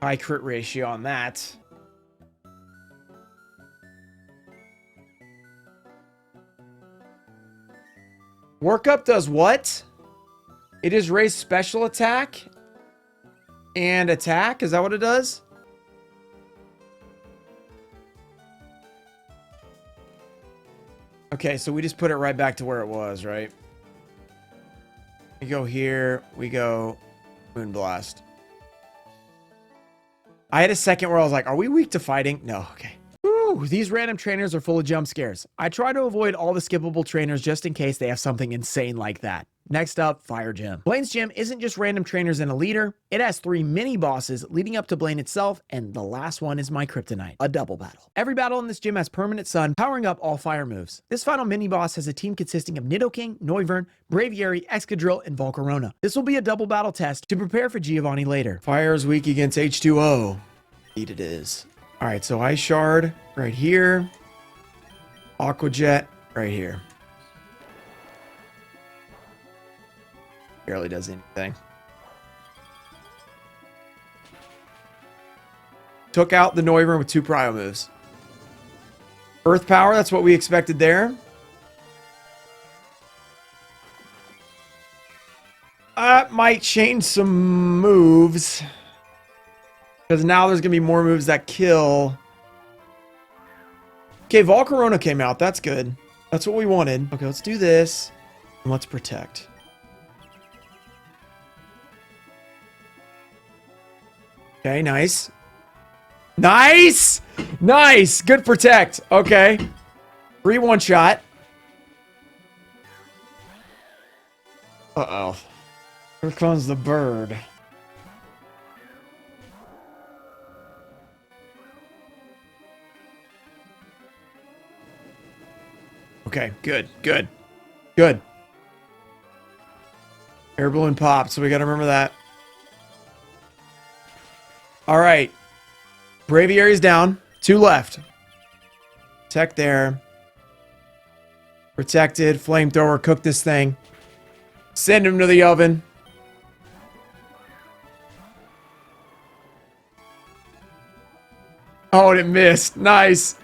High crit ratio on that. Workup does what? It is raised special attack and attack. Is that what it does? Okay, so we just put it right back to where it was, right? We go here, we go Moonblast. I had a second where I was like, are we weak to fighting? No, okay. Whew, these random trainers are full of jump scares. I try to avoid all the skippable trainers just in case they have something insane like that. Next up, Fire Gym. Blaine's gym isn't just random trainers and a leader. It has 3 mini bosses leading up to Blaine itself, and the last one is my kryptonite, a double battle. Every battle in this gym has permanent sun, powering up all fire moves. This final mini boss has a team consisting of Nidoking, Noivern, Braviary, Excadrill, and Volcarona. This will be a double battle test to prepare for Giovanni later. Fire is weak against H2O. Indeed it is. All right, so Ice Shard right here. Aqua Jet right here. Barely does anything. Took out the Noivern with 2 Prio moves. Earth Power, that's what we expected there. Might change some moves. Because now there's going to be more moves that kill. Okay, Volcarona came out. That's good. That's what we wanted. Okay, let's do this. And let's protect. Okay, nice. Nice! Nice! Good protect. Okay. Free one shot. Uh-oh. Here comes the bird. Okay, good, good, good. Air balloon popped, so we gotta remember that. All right. Braviary's down. 2 left. Tech there. Protected. Flamethrower. Cook this thing. Send him to the oven. Oh, and it missed. Nice.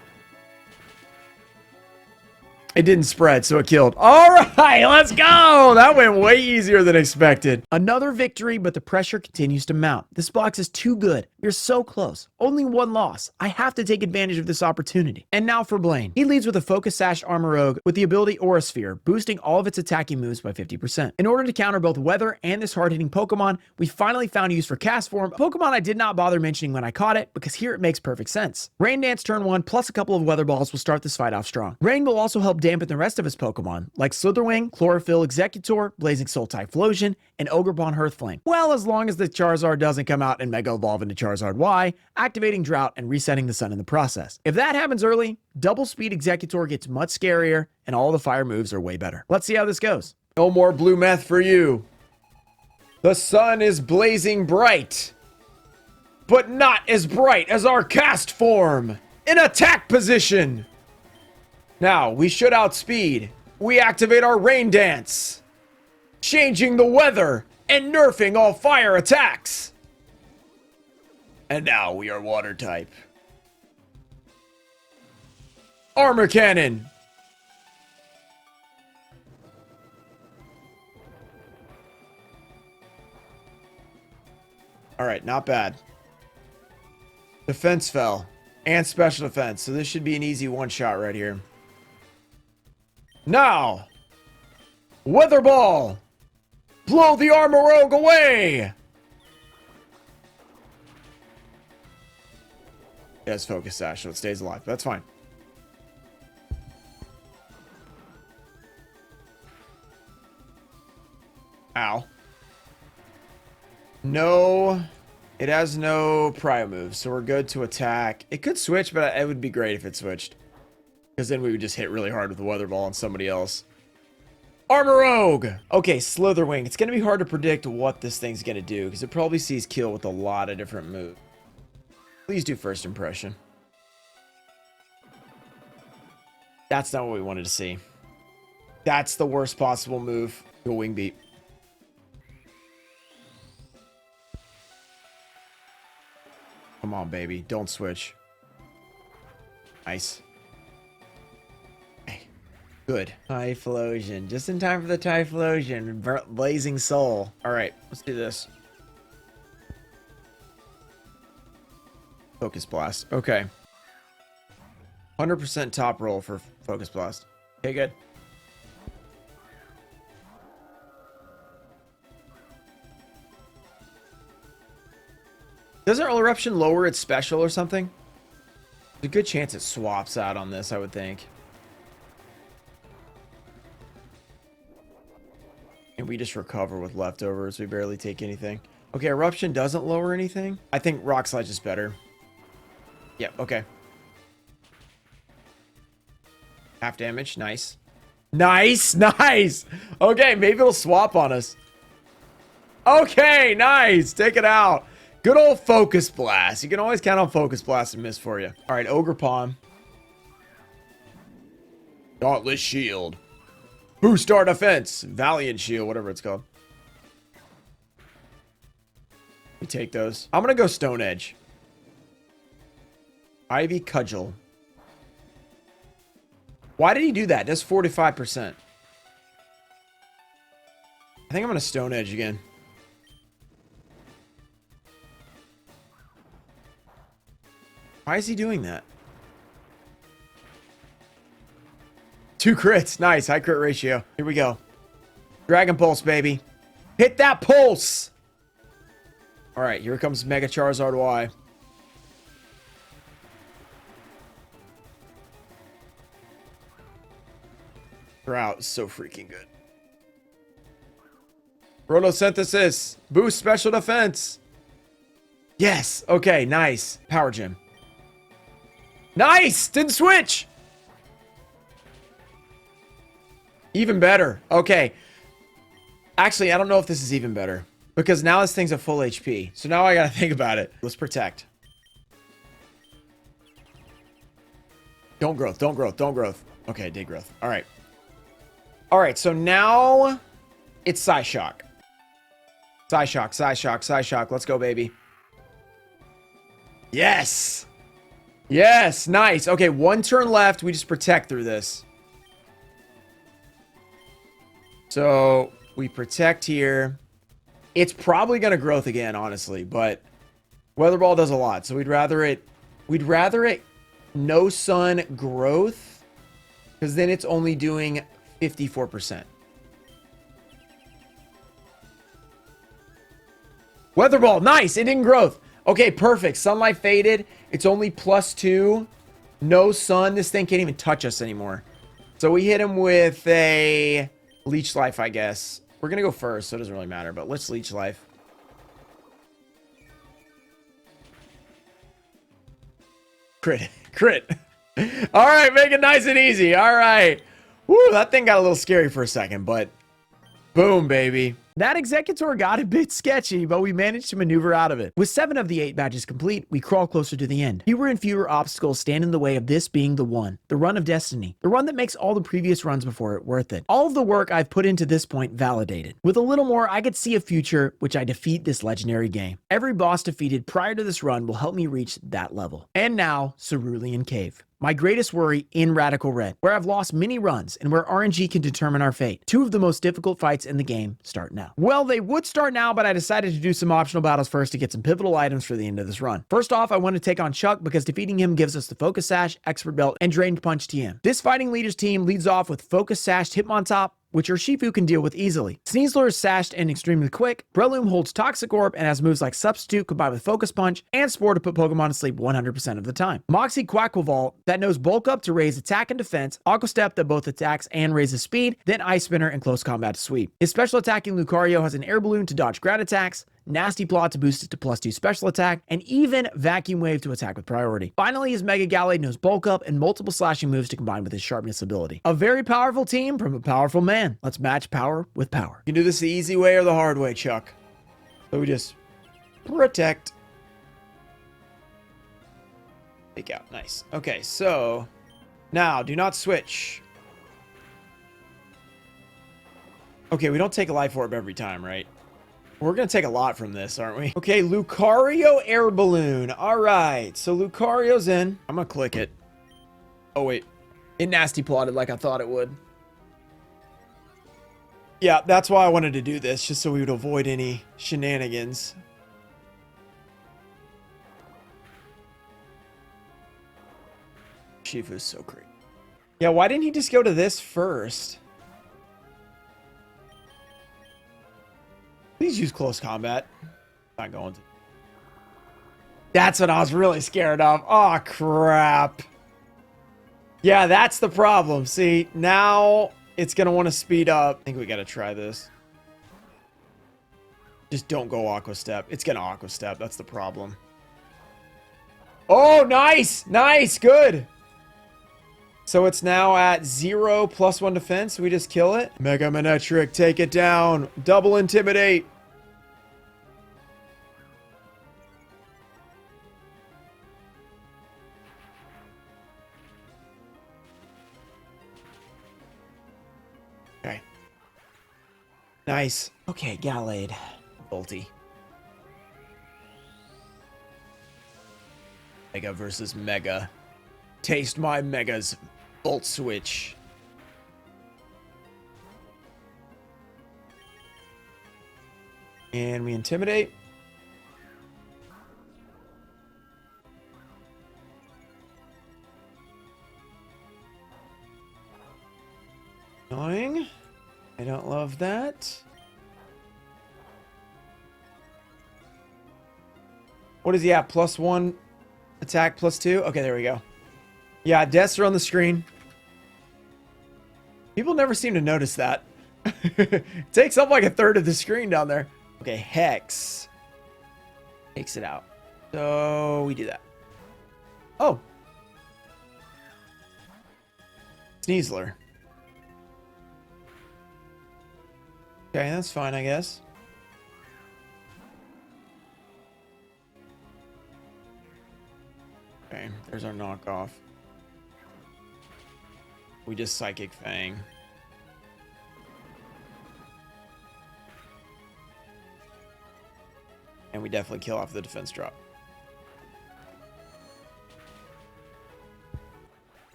It didn't spread, so it killed. All right, let's go. That went way easier than expected. Another victory, but the pressure continues to mount. This box is too good. We're so close. Only 1 loss. I have to take advantage of this opportunity. And now for Blaine. He leads with a Focus Sash Armor Rogue with the ability Aura Sphere, boosting all of its attacking moves by 50%. In order to counter both weather and this hard-hitting Pokemon, we finally found use for Cast Form, a Pokemon I did not bother mentioning when I caught it, because here it makes perfect sense. Rain Dance turn 1 plus a couple of Weather Balls will start this fight off strong. Rain will also help dampen the rest of his Pokemon, like Slitherwing, Chlorophyll, Executor, Blazing Soul Typhlosion, and Ogerpon Hearthflame. Well, as long as the Charizard doesn't come out and Mega Evolve into Charizard Y, activating Drought and resetting the sun in the process. If that happens early, Double Speed Executor gets much scarier, and all the fire moves are way better. Let's see how this goes. No more blue meth for you. The sun is blazing bright, but not as bright as our Cast Form. In attack position. Now, we should outspeed. We activate our Rain Dance, changing the weather and nerfing all fire attacks. And now we are Water type. Armor Cannon. All right, not bad. Defense fell. And special defense, so this should be an easy one-shot right here. Now, Weather Ball! Blow the Armor Rogue away! It has Focus Sash, so it stays alive. That's fine. Ow. No, it has no Prio moves, so we're good to attack. It could switch, but it would be great if it switched. Because then we would just hit really hard with the Weather Ball on somebody else. Armor Rogue! Okay, Slitherwing. It's going to be hard to predict what this thing's going to do, because it probably sees kill with a lot of different moves. Please do first impression. That's not what we wanted to see. That's the worst possible move. Go Wing Beat. Come on, baby. Don't switch. Nice. Good. Typhlosion. Just in time for the Typhlosion. Blazing Soul. Alright, let's do this. Focus Blast. Okay. 100% top roll for Focus Blast. Okay, good. Doesn't Eruption lower its special or something? There's a good chance it swaps out on this, I would think. And we just recover with leftovers. We barely take anything. Okay, Eruption doesn't lower anything. I think Rock Slide is better. Yep, okay. Half damage, nice. Nice, nice! Okay, maybe it'll swap on us. Okay, nice! Take it out. Good old Focus Blast. You can always count on Focus Blast and miss for you. Alright, Ogre Palm. Dauntless Shield. Boost our defense. Valiant Shield, whatever it's called. We take those. I'm going to go Stone Edge. Ivy Cudgel. Why did he do that? That's 45%. I think I'm going to Stone Edge again. Why is he doing that? 2 crits. Nice. High crit ratio. Here we go. Dragon Pulse, baby. Hit that pulse. All right. Here comes Mega Charizard Y. Drought is so freaking good. Photosynthesis. Boost special defense. Yes. Okay. Nice. Power Gem. Nice. Didn't switch. Even better. Okay. Actually, I don't know if this is even better. Because now this thing's at full HP. So now I gotta think about it. Let's protect. Don't growth. Don't growth. Don't growth. Okay, did growth. All right. All right, so now it's Psyshock. Psyshock, Psyshock, Psyshock. Let's go, baby. Yes. Yes, nice. Okay, 1 turn left. We just protect through this. So we protect here. It's probably going to growth again, honestly, but Weather Ball does a lot. So we'd rather it no sun growth, because then it's only doing 54%. Weather Ball, nice. It didn't growth. Okay, perfect. Sunlight faded. It's only +2. No sun. This thing can't even touch us anymore. So we hit him with a Leech Life, I guess. We're going to go first, so it doesn't really matter, but let's Leech Life. Crit. Crit. All right, make it nice and easy. All right. Woo, that thing got a little scary for a second, but boom, baby. That Executor got a bit sketchy, but we managed to maneuver out of it. With 7 of the 8 badges complete, we crawl closer to the end. Fewer and fewer obstacles stand in the way of this being the one. The run of destiny. The run that makes all the previous runs before it worth it. All of the work I've put into this point validated. With a little more, I could see a future which I defeat this legendary game. Every boss defeated prior to this run will help me reach that level. And now, Cerulean Cave. My greatest worry in Radical Red, where I've lost many runs and where RNG can determine our fate. 2 of the most difficult fights in the game start now. Well, they would start now, but I decided to do some optional battles first to get some pivotal items for the end of this run. First off, I want to take on Chuck because defeating him gives us the Focus Sash, Expert Belt, and Drained Punch TM. This Fighting Leaders team leads off with Focus Sash Hitmontop, which Urshifu can deal with easily. Sneasler is sashed and extremely quick. Breloom holds Toxic Orb and has moves like Substitute combined with Focus Punch and Spore to put Pokemon to sleep 100% of the time. Moxie Quacklevault that knows Bulk Up to raise attack and defense, Aqua Step that both attacks and raises speed, then Ice Spinner and Close Combat to sweep. His special attacking Lucario has an Air Balloon to dodge ground attacks, Nasty Plot to boost it to +2 special attack, and even Vacuum Wave to attack with priority. Finally, his Mega Gallade knows Bulk Up and multiple slashing moves to combine with his Sharpness ability. A very powerful team from a powerful man. Let's match power with power. You can do this the easy way or the hard way, Chuck. So we just protect. Take out. Nice. Okay, so now do not switch. Okay, we don't take a Life Orb every time, right? We're going to take a lot from this, aren't we? Okay, Lucario Air Balloon. All right, so Lucario's in. I'm going to click it. Oh, wait. It nasty plotted like I thought it would. Yeah, that's why I wanted to do this, just so we would avoid any shenanigans. Shifu's so great. Yeah, why didn't he just go to this first? Please use Close Combat. Not going to. That's what I was really scared of. Oh, crap. Yeah, that's the problem. See, now it's going to want to speed up. I think we got to try this. Just don't go Aqua Step. It's gonna Aqua Step. That's the problem. Oh, nice! Nice! Good! So it's now at 0 +1 defense. We just kill it. Mega Manectric, take it down. Double Intimidate. Okay. Nice. Okay, Gallade. Volty. Mega versus Mega. Taste my Mega's Volt Switch. And we Intimidate. Annoying. I don't love that. What is he at? +1 attack, +2? Okay, there we go. Yeah, deaths are on the screen. People never seem to notice that. It takes up like a third of the screen down there. Okay, Hex. Takes it out. So we do that. Oh. Sneasler. Okay, that's fine, I guess. Okay, there's our knockoff. We just Psychic Fang. And we definitely kill off the defense drop.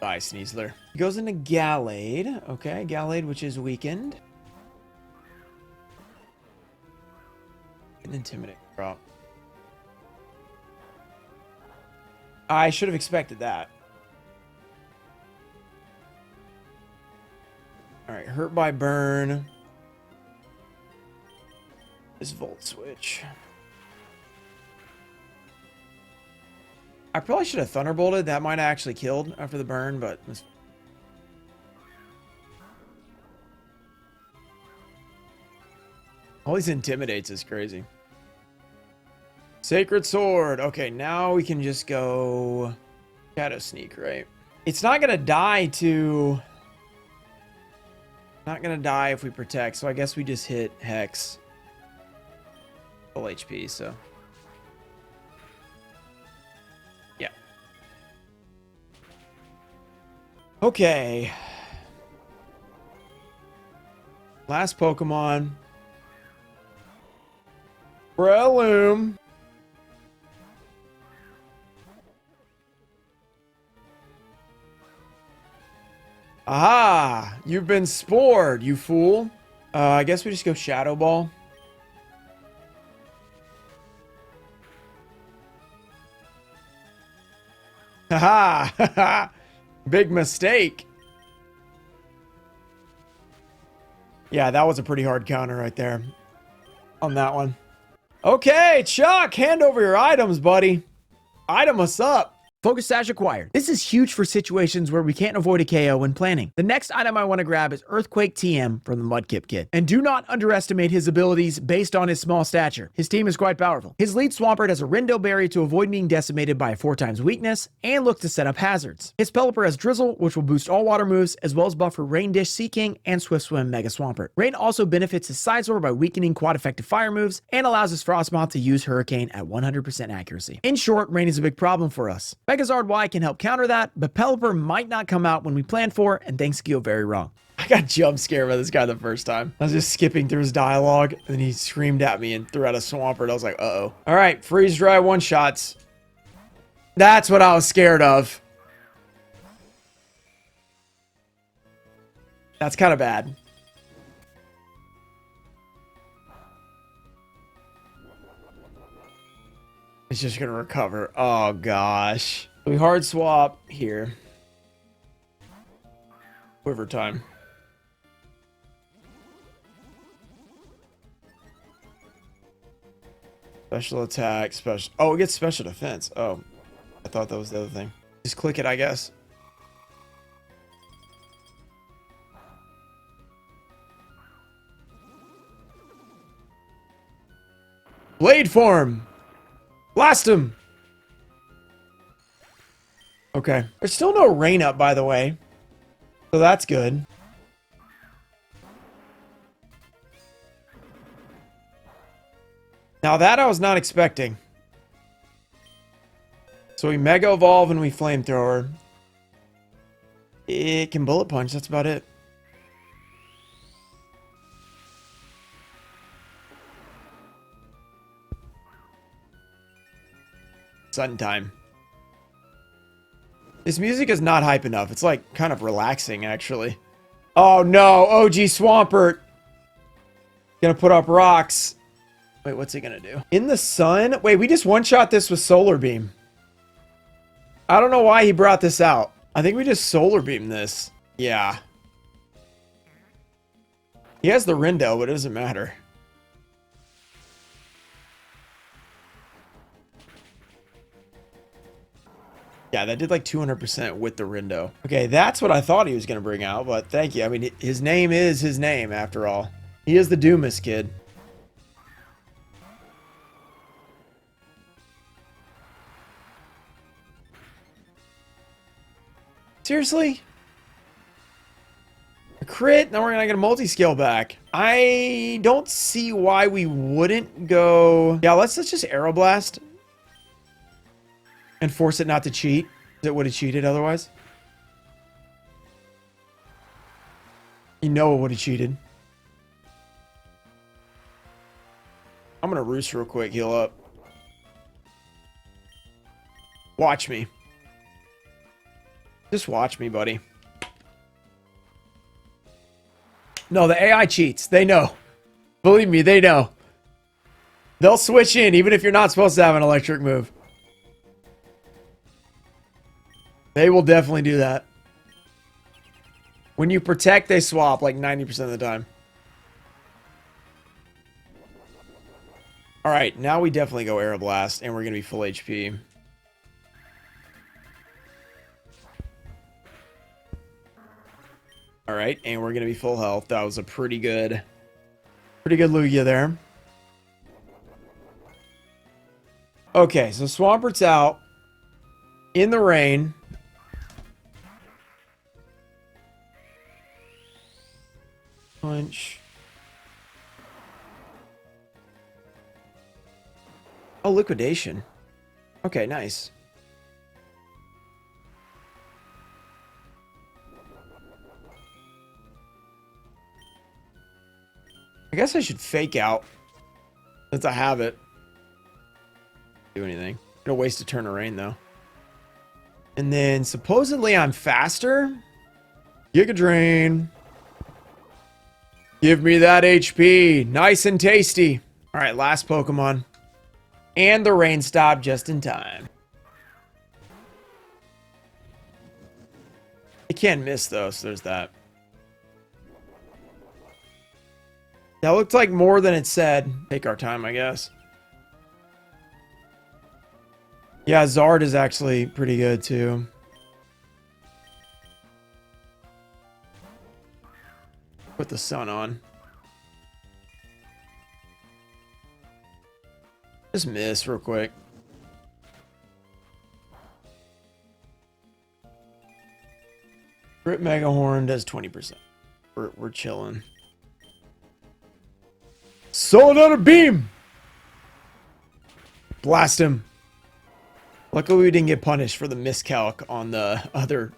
Bye, Sneasler. He goes into Gallade. Okay, Gallade, which is weakened. An Intimidate drop. I should have expected that. Alright, hurt by burn. This Volt Switch. I probably should have Thunderbolted. That might have actually killed after the burn, but... all these Intimidates is crazy. Sacred Sword. Okay, now we can just go Shadow Sneak, right? It's not going to die to... not going to die if we protect, so I guess we just hit Hex. Full HP, so... yeah. Okay. Last Pokemon. Breloom. Aha! You've been spored, you fool. I guess we just go Shadow Ball. Haha! Big mistake. Yeah, that was a pretty hard counter right there on that one. Okay, Chuck, hand over your items, buddy. Item us up. Focus Sash acquired. This is huge for situations where we can't avoid a KO when planning. The next item I want to grab is Earthquake TM from the Mudkip kit. And do not underestimate his abilities based on his small stature. His team is quite powerful. His lead Swampert has a Rindo Berry to avoid being decimated by a 4x weakness and look to set up hazards. His Pelipper has Drizzle, which will boost all water moves, as well as buffer Rain Dish, Sea King, and Swift Swim Mega Swampert. Rain also benefits his Sidesword by weakening quad effective fire moves and allows his Frostmoth to use Hurricane at 100% accuracy. In short, Rain is a big problem for us. Megazard Y can help counter that, but Pelipper might not come out when we plan for, and things go very wrong. I got jump scared by this guy the first time. I was just skipping through his dialogue, and then he screamed at me and threw out a Swampert. I was like, uh-oh. All right, freeze dry one-shots. That's what I was scared of. That's kind of bad. It's just gonna recover. Oh, gosh. We hard swap here. Quiver time. Special attack, special... oh, it gets special defense. Oh, I thought that was the other thing. Just click it, I guess. Blade form. Blast him. Okay. There's still no rain up, by the way. So that's good. Now that I was not expecting. So we Mega Evolve and we Flamethrower. It can Bullet Punch. That's about it. Sun time. This music is not hype enough. It's like kind of relaxing, actually. Oh no, OG Swampert. Gonna put up rocks. Wait, what's he gonna do? In the sun? Wait, we just one-shot this with Solar Beam. I don't know why he brought this out. I think we just Solar Beam this. Yeah. He has the Rindo, but it doesn't matter. Yeah, that did like 200% with the Rindo. Okay, that's what I thought he was going to bring out, but thank you. I mean, his name is his name, after all. He is the Doomus kid. Seriously? A crit? Now we're going to get a multi-scale back. I don't see why we wouldn't go... Yeah, let's just Aeroblast. And force it not to cheat. It would have cheated otherwise. You know it would have cheated. I'm going to roost real quick, heal up. Watch me. Just watch me, buddy. No, the AI cheats. They know. Believe me, they know. They'll switch in even if you're not supposed to have an electric move. They will definitely do that. When you protect, they swap like 90% of the time. Alright, now we definitely go Aeroblast, and we're going to be full HP. Alright, and we're going to be full health. That was a pretty good Lugia there. Okay, so Swampert's out. In the rain. Punch. Oh, liquidation. Okay, nice. I guess I should fake out since I have it. Do anything. Gonna waste a turn of rain though. And then supposedly I'm faster. Giga Drain. Give me that HP. Nice and tasty. All right, last Pokemon. And the rain stopped just in time. It can't miss though, so there's that. That looked like more than it said. Take our time, I guess. Yeah, Zard is actually pretty good too. Put the sun on. Just miss real quick. Rip Mega Horn does 20%. We're chilling. Solar Beam! Blast him. Luckily we didn't get punished for the miscalc on the other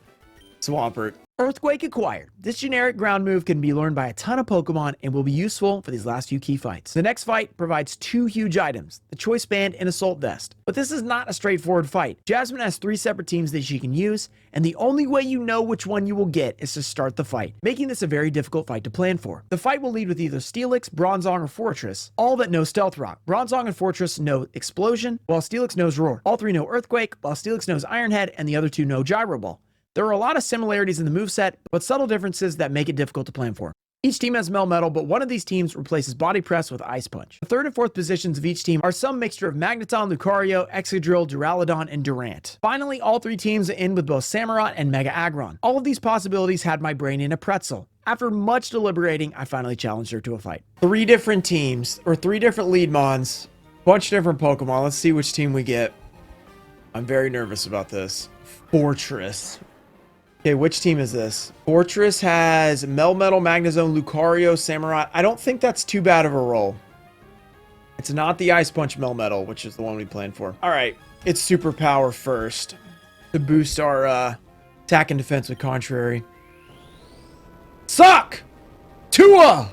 Swampert. Earthquake acquired. This generic ground move can be learned by a ton of Pokemon and will be useful for these last few key fights. The next fight provides two huge items, the Choice Band and Assault Vest. But this is not a straightforward fight. Jasmine has 3 separate teams that she can use, and the only way you know which one you will get is to start the fight, making this a very difficult fight to plan for. The fight will lead with either Steelix, Bronzong, or Fortress, all that know Stealth Rock. Bronzong and Fortress know Explosion, while Steelix knows Roar. All 3 know Earthquake, while Steelix knows Iron Head, and the other 2 know Gyro Ball. There are a lot of similarities in the moveset, but subtle differences that make it difficult to plan for. Each team has Melmetal, but one of these teams replaces Body Press with Ice Punch. The 3rd and 4th positions of each team are some mixture of Magneton, Lucario, Excadrill, Duraludon, and Durant. Finally, all 3 teams end with both Samurott and Mega Aggron. All of these possibilities had my brain in a pretzel. After much deliberating, I finally challenged her to a fight. 3 different teams, or 3 different lead mons, Bunch of different Pokemon. Let's see which team we get. I'm very nervous about this. Fortress. Okay, which team is this? Fortress has Melmetal, Magnezone, Lucario, Samurott. I don't think that's too bad of a roll. It's not the Ice Punch Melmetal, which is the one we planned for. All right, it's Superpower first to boost our attack and defense with Contrary. Suck! Tua!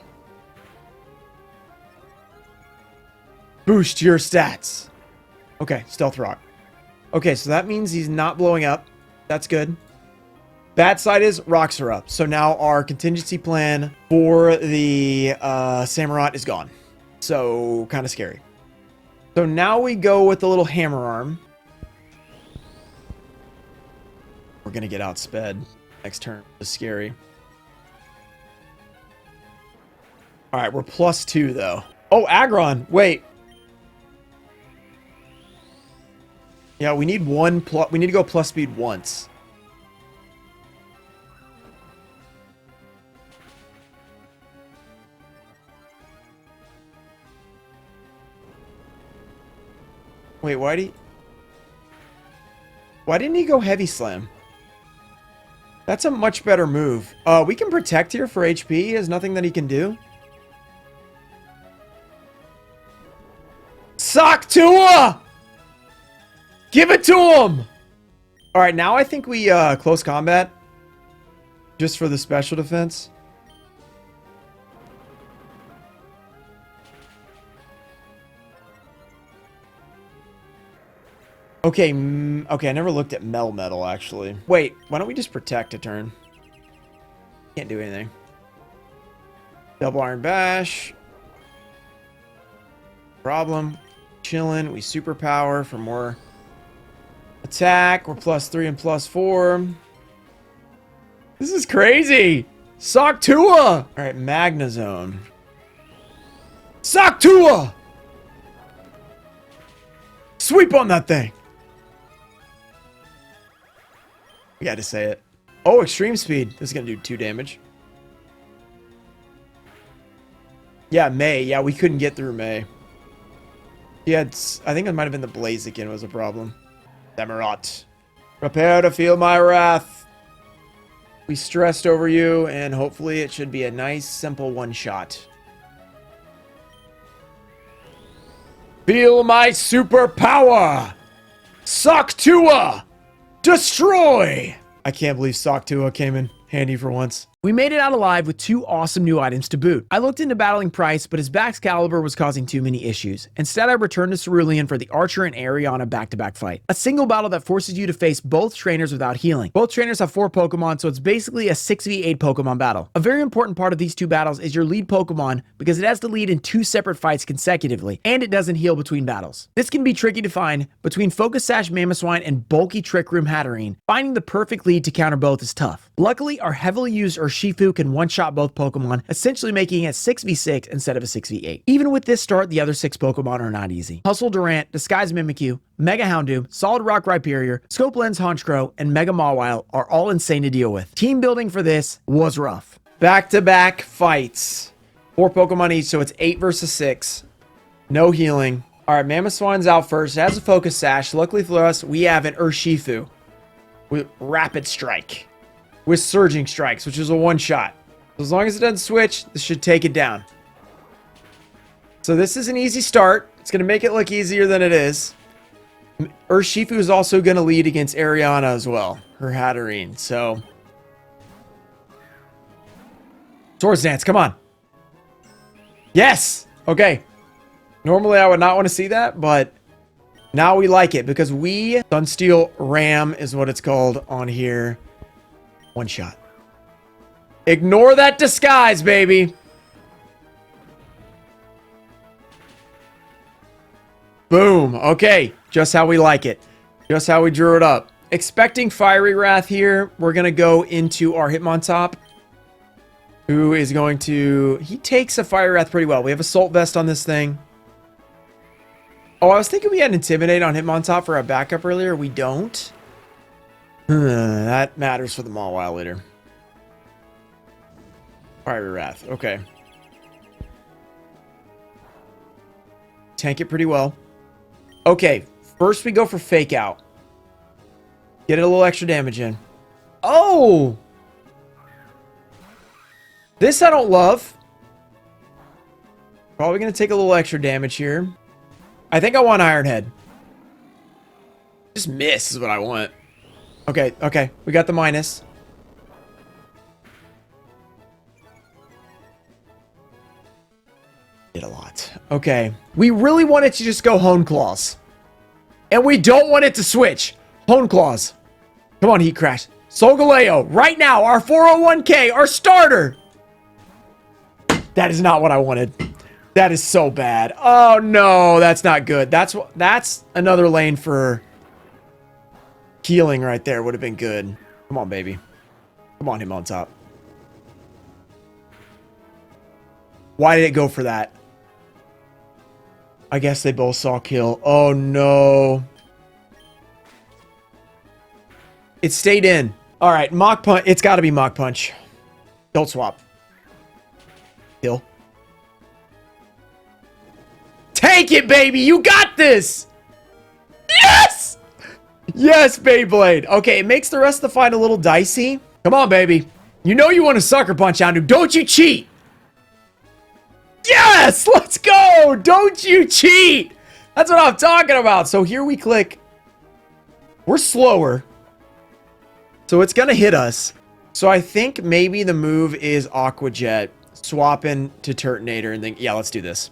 Boost your stats. Okay, Stealth Rock. Okay, so that means he's not blowing up. That's good. Bad side is rocks are up. So now our contingency plan for the Samurott is gone. So kind of scary. So now we go with the little hammer arm. We're going to get outsped next turn. It's scary. All right, we're +2 though. Oh, Aggron. Wait. Yeah, we need we need to go plus speed once. Wait, why didn't he go Heavy Slam? That's a much better move. We can protect here for HP. He has nothing that he can do. Sock Tua! Give it to him! All right, now I think we close combat. Just for the special defense. Okay, okay, I never looked at Melmetal, actually. Wait, why don't we just protect a turn? Can't do anything. Double Iron Bash. Problem. Chillin'. We superpower for more attack. We're +3 and +4. This is crazy. Sock Tua! Alright, Magnezone. Sock Tua! Sweep on that thing! We had to say it. Oh, Extreme Speed. This is going to do 2 damage. Yeah, May. Yeah, we couldn't get through May. Yeah, I think it might have been the Blaziken was a problem. Samurott. Prepare to feel my wrath. We stressed over you, and hopefully it should be a nice, simple one-shot. Feel my superpower! Sock Tua! Destroy! I can't believe Sock Tua came in handy for once. We made it out alive with 2 awesome new items to boot. I looked into battling Pryce, but his back's caliber was causing too many issues. Instead, I returned to Cerulean for the Archer and Ariana back-to-back fight. A single battle that forces you to face both trainers without healing. Both trainers have 4 Pokemon, so it's basically a 6v8 Pokemon battle. A very important part of these 2 battles is your lead Pokemon, because it has to lead in 2 separate fights consecutively, and it doesn't heal between battles. This can be tricky to find. Between Focus Sash Mamoswine and bulky Trick Room Hatterene, finding the perfect lead to counter both is tough. Luckily, our heavily used Urshifu can one-shot both Pokemon, essentially making it 6v6 instead of a 6v8. Even with this start, the other 6 Pokemon are not easy. Hustle Durant, Disguise Mimikyu, Mega Houndoom, Solid Rock Rhyperior, Scope Lens Honchkrow, and Mega Mawile are all insane to deal with. Team building for this was rough. Back-to-back fights. 4 Pokemon each, so it's 8 versus 6. No healing. All right, Mamoswine's out first. It has a Focus Sash. Luckily for us, we have an Urshifu with Rapid Strike. With Surging Strikes, which is a one-shot. As long as it doesn't switch, this should take it down. So this is an easy start. It's going to make it look easier than it is. Urshifu is also going to lead against Ariana as well. Her Hatterene, so... Swords Dance, come on. Yes! Okay. Normally I would not want to see that, but... now we like it, because we... Sunsteel Ram is what it's called on here. One shot. Ignore that disguise, baby. Boom. Okay. Just how we like it. Just how we drew it up. Expecting Fiery Wrath here. We're going to go into our Hitmontop. Who is going to... he takes a Fiery Wrath pretty well. We have Assault Vest on this thing. Oh, I was thinking we had Intimidate on Hitmontop for our backup earlier. We don't. That matters for the Mawile later. Fiery Wrath. Okay. Tank it pretty well. Okay, first we go for fake out. Get a little extra damage in. Oh! This I don't love. Probably going to take a little extra damage here. I think I want Iron Head. Just miss is what I want. Okay, okay. We got the minus. Did a lot. Okay. We really want it to just go Hone Claws. And we don't want it to switch. Hone Claws. Come on, Heat Crash. Solgaleo, right now, our 401k, our starter. That is not what I wanted. That is so bad. Oh, no, that's not good. That's another lane for healing right there. Would have been good. Come on, baby. Come on, him on top. Why did it go for that? I guess they both saw kill. Oh, no. It stayed in. All right, Mach Punch. It's got to be Mach Punch. Don't swap. Kill. Take it, baby. You got this. Yes! Yes, Beyblade. Okay, it makes the rest of the fight a little dicey. Come on, baby. You know you want to sucker punch on him. Don't you cheat. Yes! Let's go! Don't you cheat! That's what I'm talking about. So here we click. We're slower. So it's going to hit us. So I think maybe the move is Aqua Jet. Swapping to Turtonator and then... Yeah, let's do this.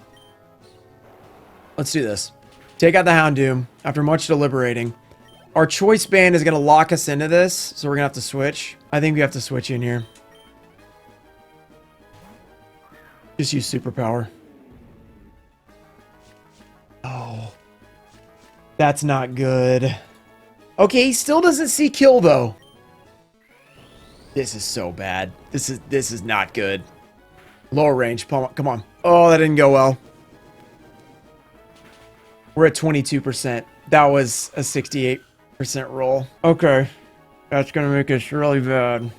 Let's do this. Take out the Houndoom after much deliberating. Our choice band is going to lock us into this. So we're going to have to switch. I think we have to switch in here. Just use superpower. Oh. That's not good. Okay, he still doesn't see kill though. This is so bad. This is not good. Lower range. Come on. Oh, that didn't go well. We're at 22%. That was a 68% roll. Okay. That's going to make us really bad.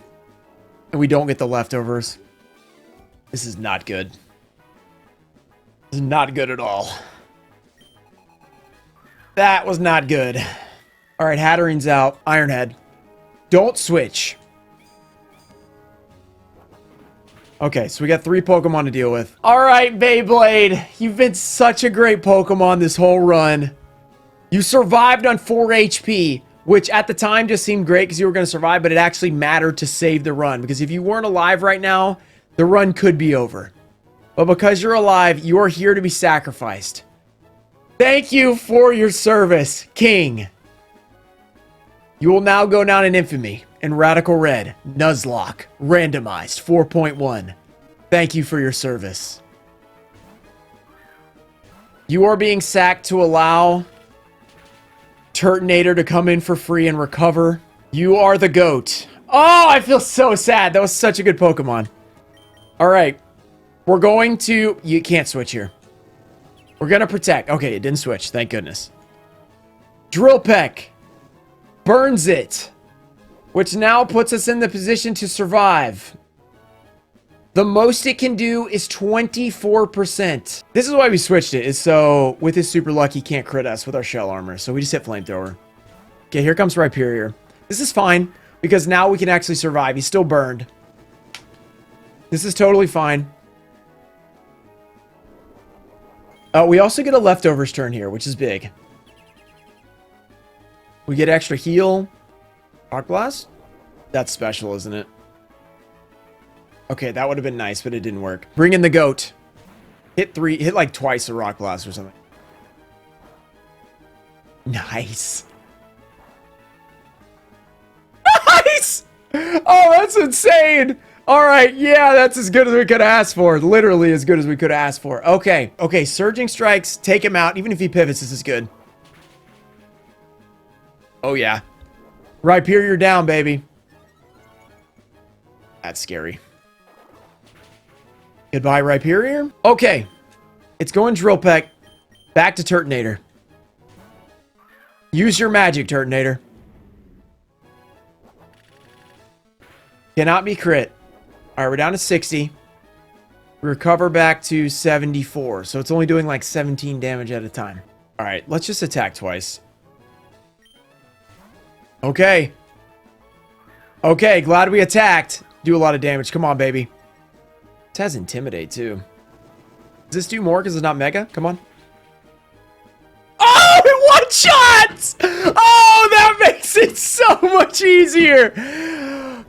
And we don't get the leftovers. This is not good. This is not good at all. That was not good. All right, Hattering's out. Ironhead. Don't switch. Okay, so we got 3 Pokemon to deal with. All right, Beyblade. You've been such a great Pokemon this whole run. You survived on 4 HP, which at the time just seemed great because you were going to survive, but it actually mattered to save the run. Because if you weren't alive right now, the run could be over. But because you're alive, you are here to be sacrificed. Thank you for your service, King. You will now go down in infamy in Radical Red, Nuzlocke, randomized 4.1. Thank you for your service. You are being sacked to allow Turtonator to come in for free and recover. You are the GOAT. Oh, I feel so sad. That was such a good Pokemon. All right. We're going to... You can't switch here. We're going to protect. Okay, it didn't switch. Thank goodness. Drill Peck. Burns it. Which now puts us in the position to survive. The most it can do is 24%. This is why we switched it. Is so with his super luck, he can't crit us with our shell armor. So we just hit Flamethrower. Okay, here comes Rhyperior. This is fine. Because now we can actually survive. He's still burned. This is totally fine. We also get a leftovers turn here, which is big. We get extra heal. Rock Blast? That's special, isn't it? Okay, that would have been nice, but it didn't work. Bring in the GOAT. Hit like twice a Rock Blast or something. Nice. Nice! Oh, that's insane! Alright, yeah, that's as good as we could ask for. Literally as good as we could ask for. Okay, okay, Surging Strikes. Take him out. Even if he pivots, this is good. Oh, yeah. Rhyperior down, baby. That's scary. Goodbye, Rhyperior. Okay. It's going Drill Peck. Back to Turtonator. Use your magic, Turtonator. Cannot be crit. Alright, we're down to 60. We recover back to 74. So it's only doing like 17 damage at a time. All right, let's just attack twice. Okay. Okay, glad we attacked. Do a lot of damage. Come on, baby. It has Intimidate, too. Does this do more because it's not Mega? Come on. Oh, one shot! Oh, that makes it so much easier.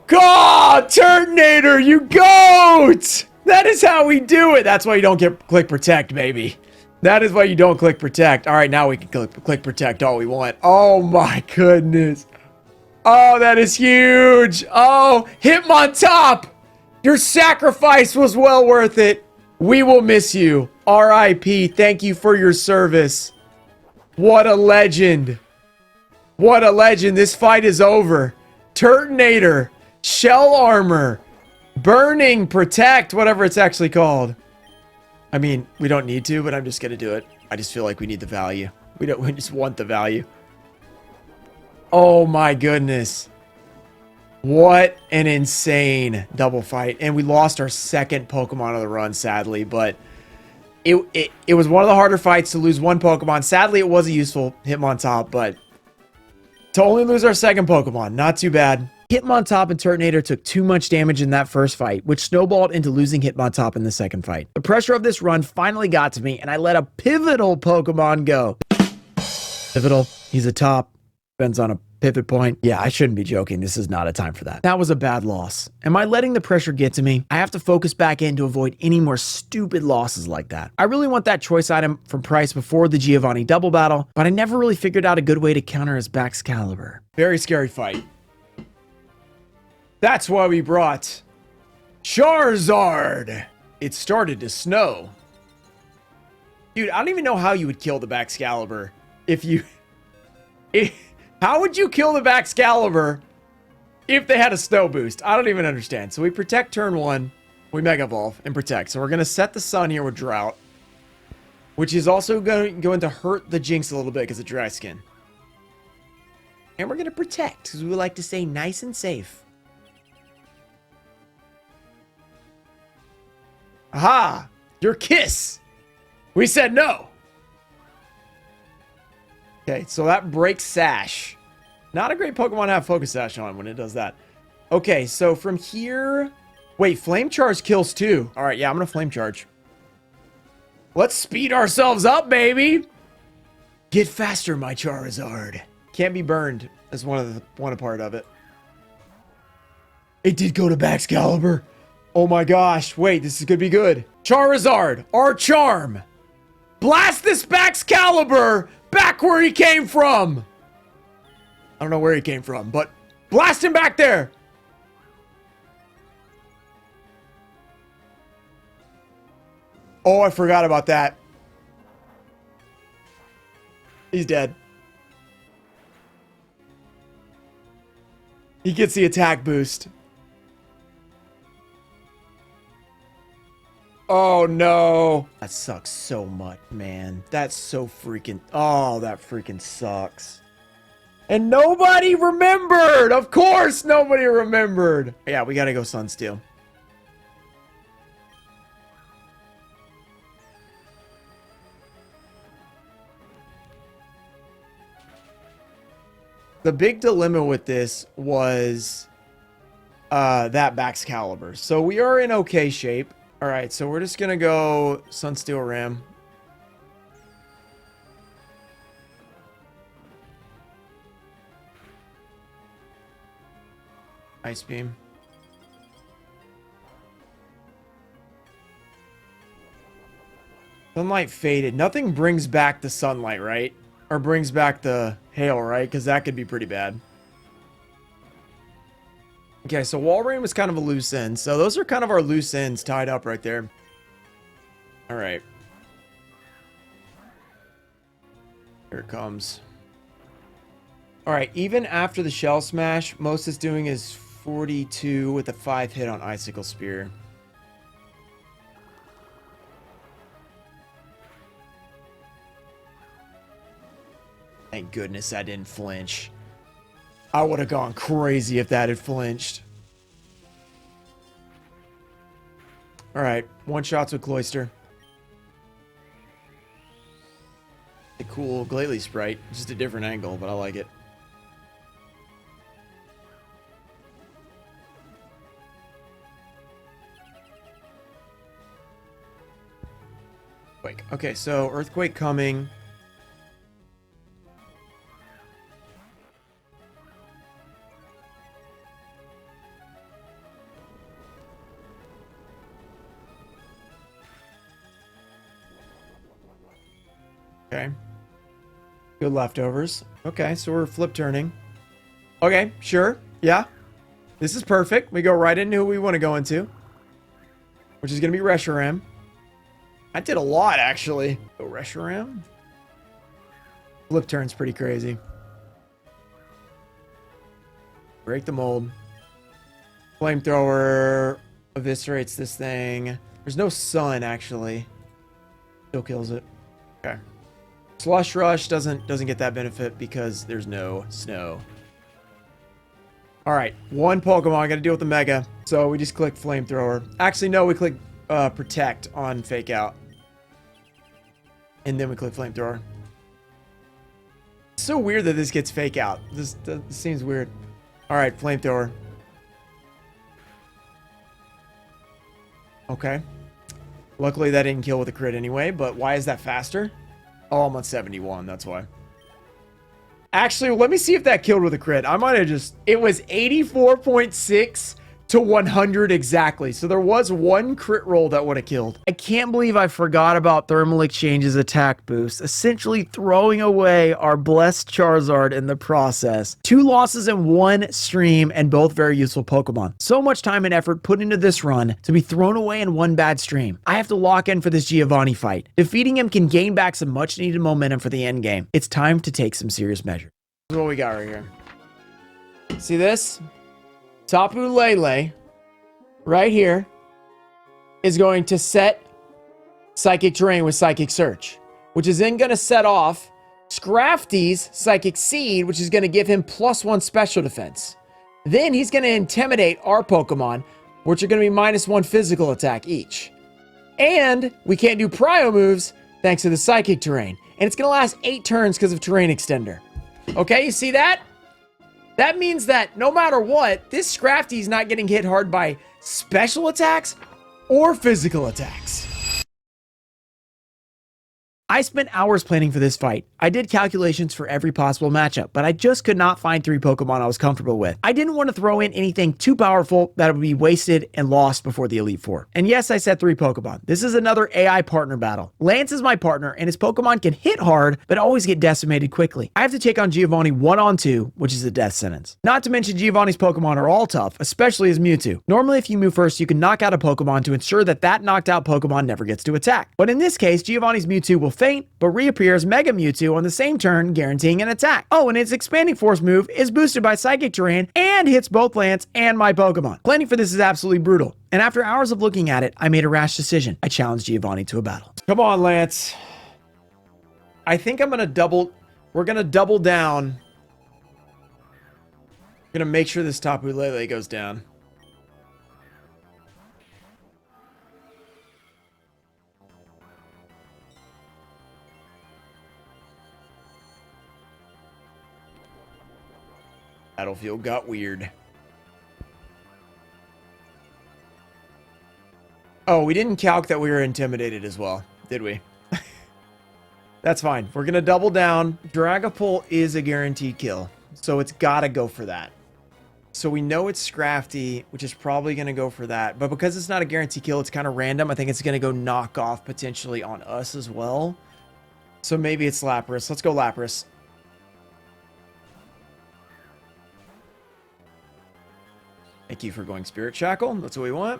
God, Turtonator, you goat! That is how we do it. That's why you don't click Protect, baby. That is why you don't click Protect. All right, now we can click Protect all we want. Oh, my goodness. Oh, that is huge. Oh, Hitmontop. Your sacrifice was well worth it. We will miss you. R.I.P. Thank you for your service. What a legend. What a legend. This fight is over. Turtonator. Shell Armor. Burning. Protect. Whatever it's actually called. I mean, we don't need to, but I'm just going to do it. I just feel like we need the value. We just want the value. Oh my goodness. What an insane double fight. And we lost our second Pokemon of the run, sadly, but it was one of the harder fights to lose one Pokemon. Sadly, it was a useful Hitmontop, but to only lose our second Pokemon, not too bad. Hitmontop and Turtonator took too much damage in that first fight, which snowballed into losing Hitmontop in the second fight. The pressure of this run finally got to me, and I let a pivotal Pokemon go. Pivotal, he's a top. Depends on a pivot point. Yeah, I shouldn't be joking. This is not a time for that. That was a bad loss. Am I letting the pressure get to me? I have to focus back in to avoid any more stupid losses like that. I really want that choice item from Pryce before the Giovanni double battle, but I never really figured out a good way to counter his Baxcalibur. Very scary fight. That's why we brought Charizard. It started to snow. Dude, I don't even know how you would kill the Baxcalibur if you... How would you kill the Baxcalibur if they had a snow boost? I don't even understand. So we protect turn one. We Mega Evolve and protect. So we're going to set the sun here with Drought, which is also going to hurt the Jinx a little bit because of Dry Skin. And we're going to protect because we like to stay nice and safe. Aha! Your kiss! We said no! Okay, so that breaks Sash. Not a great Pokemon to have Focus Sash on when it does that. Okay, so from here... Wait, Flame Charge kills too. Alright, yeah, I'm gonna Flame Charge. Let's speed ourselves up, baby! Get faster, my Charizard. Can't be burned as one part of it. It did go to Baxcalibur. Oh my gosh, wait, this is gonna be good. Charizard, our charm! Blast this Baxcalibur back where he came from! I don't know where he came from, but blast him back there! Oh, I forgot about that. He's dead. He gets the attack boost. Oh no. That sucks so much, man. That's so freaking... Oh, that freaking sucks. And nobody remembered! Of course nobody remembered! Yeah, we gotta go Sunsteel. The big dilemma with this was that Baxcalibur. So we are in okay shape. All right, so we're just gonna go Sunsteel Ram. Ice Beam. Sunlight faded. Nothing brings back the sunlight, right? Or brings back the hail, right? Because that could be pretty bad. Okay, so Walrein was kind of a loose end. So those are kind of our loose ends tied up right there. All right. Here it comes. All right, even after the Shell Smash, most it's doing is 42 with a 5 hit on Icicle Spear. Thank goodness I didn't flinch. I would have gone crazy if that had flinched. All right, one shots with Cloyster. cool Glalie sprite. Just a different angle, but I like it. Okay, so earthquake coming. Okay. Good leftovers. Okay, so we're flip turning. Okay, sure. Yeah. This is perfect. We go right into who we want to go into, which is going to be Reshiram. I did a lot, actually. Go Reshiram. Flip turn's pretty crazy. Break the mold. Flamethrower eviscerates this thing. There's no sun, actually. Still kills it. Okay. Slush Rush doesn't get that benefit because there's no snow. All right, one Pokemon. I got to deal with the Mega. So we just click Flamethrower. Actually, no, we click Protect on Fake Out. And then we click Flamethrower. It's so weird that this gets Fake Out. This seems weird. All right, Flamethrower. Okay. Luckily, that didn't kill with a crit anyway, but why is that faster? Oh, I'm on 71, that's why. Actually, let me see if that killed with a crit. I might have just... It was 84.6 to 100 exactly. So there was one crit roll that would have killed. I can't believe I forgot about Thermal Exchange's attack boost, essentially throwing away our blessed Charizard in the process. 2 losses in one stream and both very useful Pokemon. So much time and effort put into this run to be thrown away in one bad stream. I have to lock in for this Giovanni fight. Defeating him can gain back some much needed momentum for the endgame. It's time to take some serious measures. This is what we got right here. See this? Tapu Lele, right here, is going to set Psychic Terrain with Psychic Search, which is then going to set off Scrafty's Psychic Seed, which is going to give him +1 special defense. Then he's going to intimidate our Pokemon, which are going to be -1 physical attack each. And we can't do Prio moves thanks to the Psychic Terrain. And it's going to last 8 turns because of Terrain Extender. Okay, you see that? That means that no matter what, this Scrafty is not getting hit hard by special attacks or physical attacks. I spent hours planning for this fight. I did calculations for every possible matchup, but I just could not find 3 Pokemon I was comfortable with. I didn't want to throw in anything too powerful that would be wasted and lost before the Elite Four. And yes, I said 3 Pokemon. This is another AI partner battle. Lance is my partner, and his Pokemon can hit hard, but always get decimated quickly. I have to take on Giovanni 1-on-2, which is a death sentence. Not to mention Giovanni's Pokemon are all tough, especially his Mewtwo. Normally, if you move first, you can knock out a Pokemon to ensure that that knocked out Pokemon never gets to attack. But in this case, Giovanni's Mewtwo will faint, but reappears Mega Mewtwo on the same turn, guaranteeing an attack. Oh, and its Expanding Force move is boosted by Psychic Terrain and hits both Lance and my Pokemon. Planning for this is absolutely brutal. And after hours of looking at it, I made a rash decision. I challenged Giovanni to a battle. Come on, Lance. I think we're gonna double down. We're gonna make sure this Tapu Lele goes down. Battlefield got weird. Oh, we didn't calc that we were intimidated as well, did we? That's fine. We're going to double down. Dragapult is a guaranteed kill, so it's got to go for that. So we know it's Scrafty, which is probably going to go for that. But because it's not a guaranteed kill, it's kind of random. I think it's going to go knock off potentially on us as well. So maybe it's Lapras. Let's go Lapras. Thank you for going Spirit Shackle. That's what we want.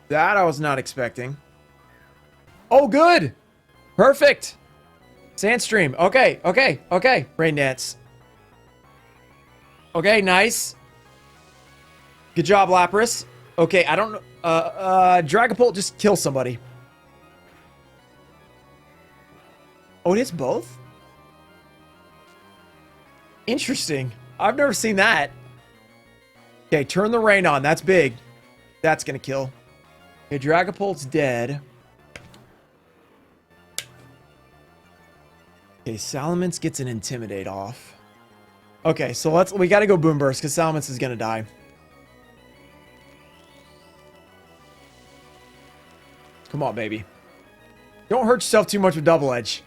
That I was not expecting. Oh, good. Perfect. Sandstream. Okay, okay, okay. Rain Dance. Okay, nice. Good job, Lapras. Okay, I don't know. Dragapult just kill somebody. Oh, it hits both? Interesting. I've never seen that. Okay, turn the rain on. That's big. That's going to kill. Okay, Dragapult's dead. Okay, Salamence gets an Intimidate off. Okay, so we got to go Boom Burst because Salamence is going to die. Come on, baby. Don't hurt yourself too much with Double Edge.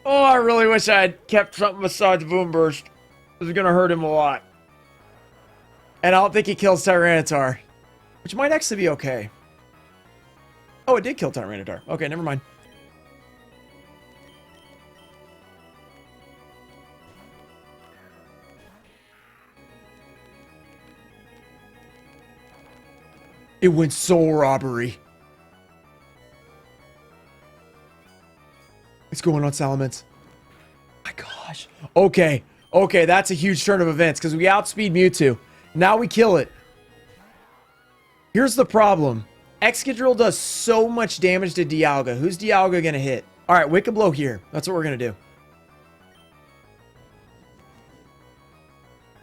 Oh, I really wish I had kept something besides Boom Burst. This is going to hurt him a lot. And I don't think he kills Tyranitar. Which might actually be okay. Oh, it did kill Tyranitar. Okay, never mind. It went Soul Robbery. What's going on, Salamence? My gosh. Okay. Okay, that's a huge turn of events because we outspeed Mewtwo. Now we kill it. Here's the problem. Excadrill does so much damage to Dialga. Who's Dialga going to hit? All right, Wicked Blow here. That's what we're going to do.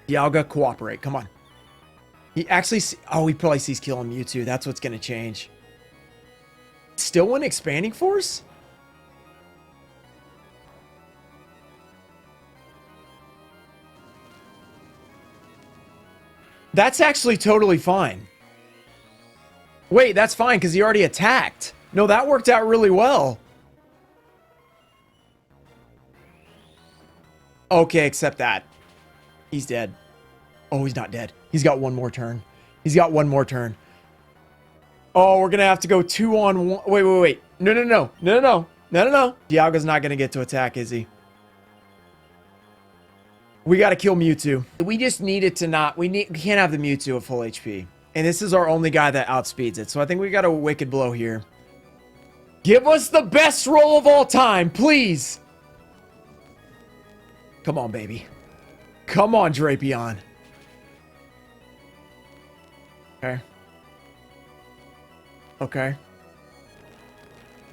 Dialga, cooperate. Come on. He actually... Oh, he probably sees killing Mewtwo. That's what's going to change. Still one Expanding Force? That's actually totally fine. Wait, that's fine because he already attacked. No, that worked out really well. Okay, except that. He's dead. Oh, he's not dead. He's got one more turn. He's got one more turn. Oh, we're going to have to go 2-on-1. Wait. No. Dialga's not going to get to attack, is he? We got to kill Mewtwo. We just need it to not... We can't have the Mewtwo at full HP. And this is our only guy that outspeeds it. So I think we got a Wicked Blow here. Give us the best roll of all time, please. Come on, baby. Come on, Drapion. Okay.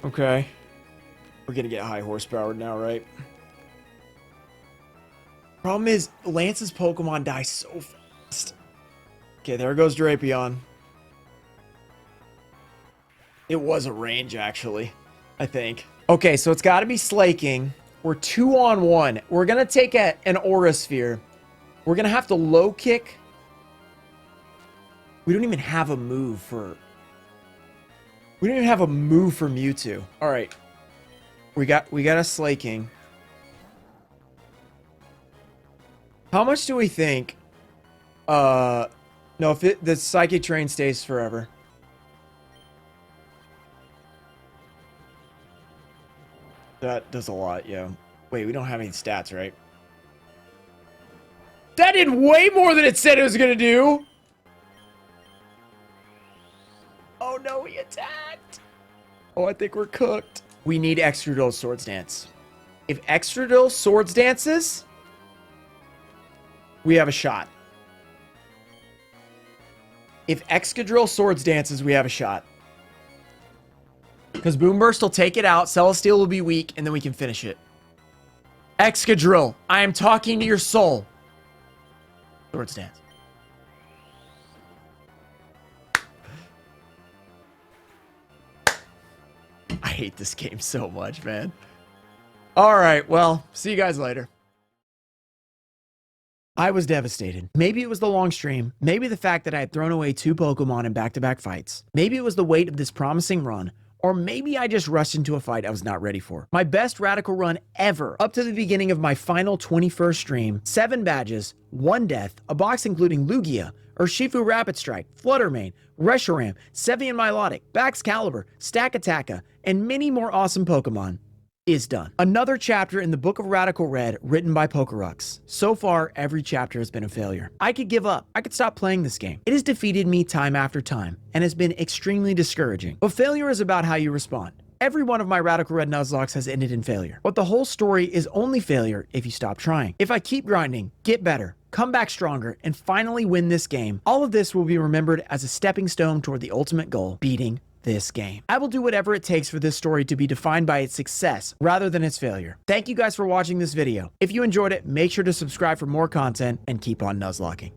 Okay. We're going to get high horsepower now, right? Problem is, Lance's Pokemon die so fast. Okay, there goes Drapion. It was a range, actually, I think. Okay, so it's got to be Slaking. We're 2-on-1. We're going to take an Aura Sphere. We're going to have to low kick. We don't even have a move for... We don't even have a move for Mewtwo. All right. We got a Slaking. How much do we think? No, if the Psychic Terrain stays forever. That does a lot, yeah. Wait, we don't have any stats, right? That did way more than it said it was gonna do! Oh no, he attacked! Oh, I think we're cooked. We need Excadrill Swords Dance. If Excadrill Swords Dances... we have a shot. If Excadrill Swords Dances, we have a shot. Because Boom Burst will take it out, Celesteal will be weak, and then we can finish it. Excadrill, I am talking to your soul. Swords Dance. I hate this game so much, man. All right, well, see you guys later. I was devastated. Maybe it was the long stream. Maybe the fact that I had thrown away 2 Pokemon in back-to-back fights. Maybe it was the weight of this promising run. Or maybe I just rushed into a fight I was not ready for. My best Radical run ever, up to the beginning of my final 21st stream. 7 badges, 1 death, a box including Lugia, Urshifu Rapid Strike, Fluttermane, Reshiram, Sevian Milotic, Baxcalibur, Stakataka, and many more awesome Pokemon is done. Another chapter in the Book of Radical Red written by Pokerux. So far, every chapter has been a failure. I could give up. I could stop playing this game. It has defeated me time after time and has been extremely discouraging. But failure is about how you respond. Every one of my Radical Red Nuzlocks has ended in failure. But the whole story is only failure if you stop trying. If I keep grinding, get better, come back stronger, and finally win this game, all of this will be remembered as a stepping stone toward the ultimate goal, beating this game. I will do whatever it takes for this story to be defined by its success rather than its failure. Thank you guys for watching this video. If you enjoyed it, make sure to subscribe for more content and keep on Nuzlocking.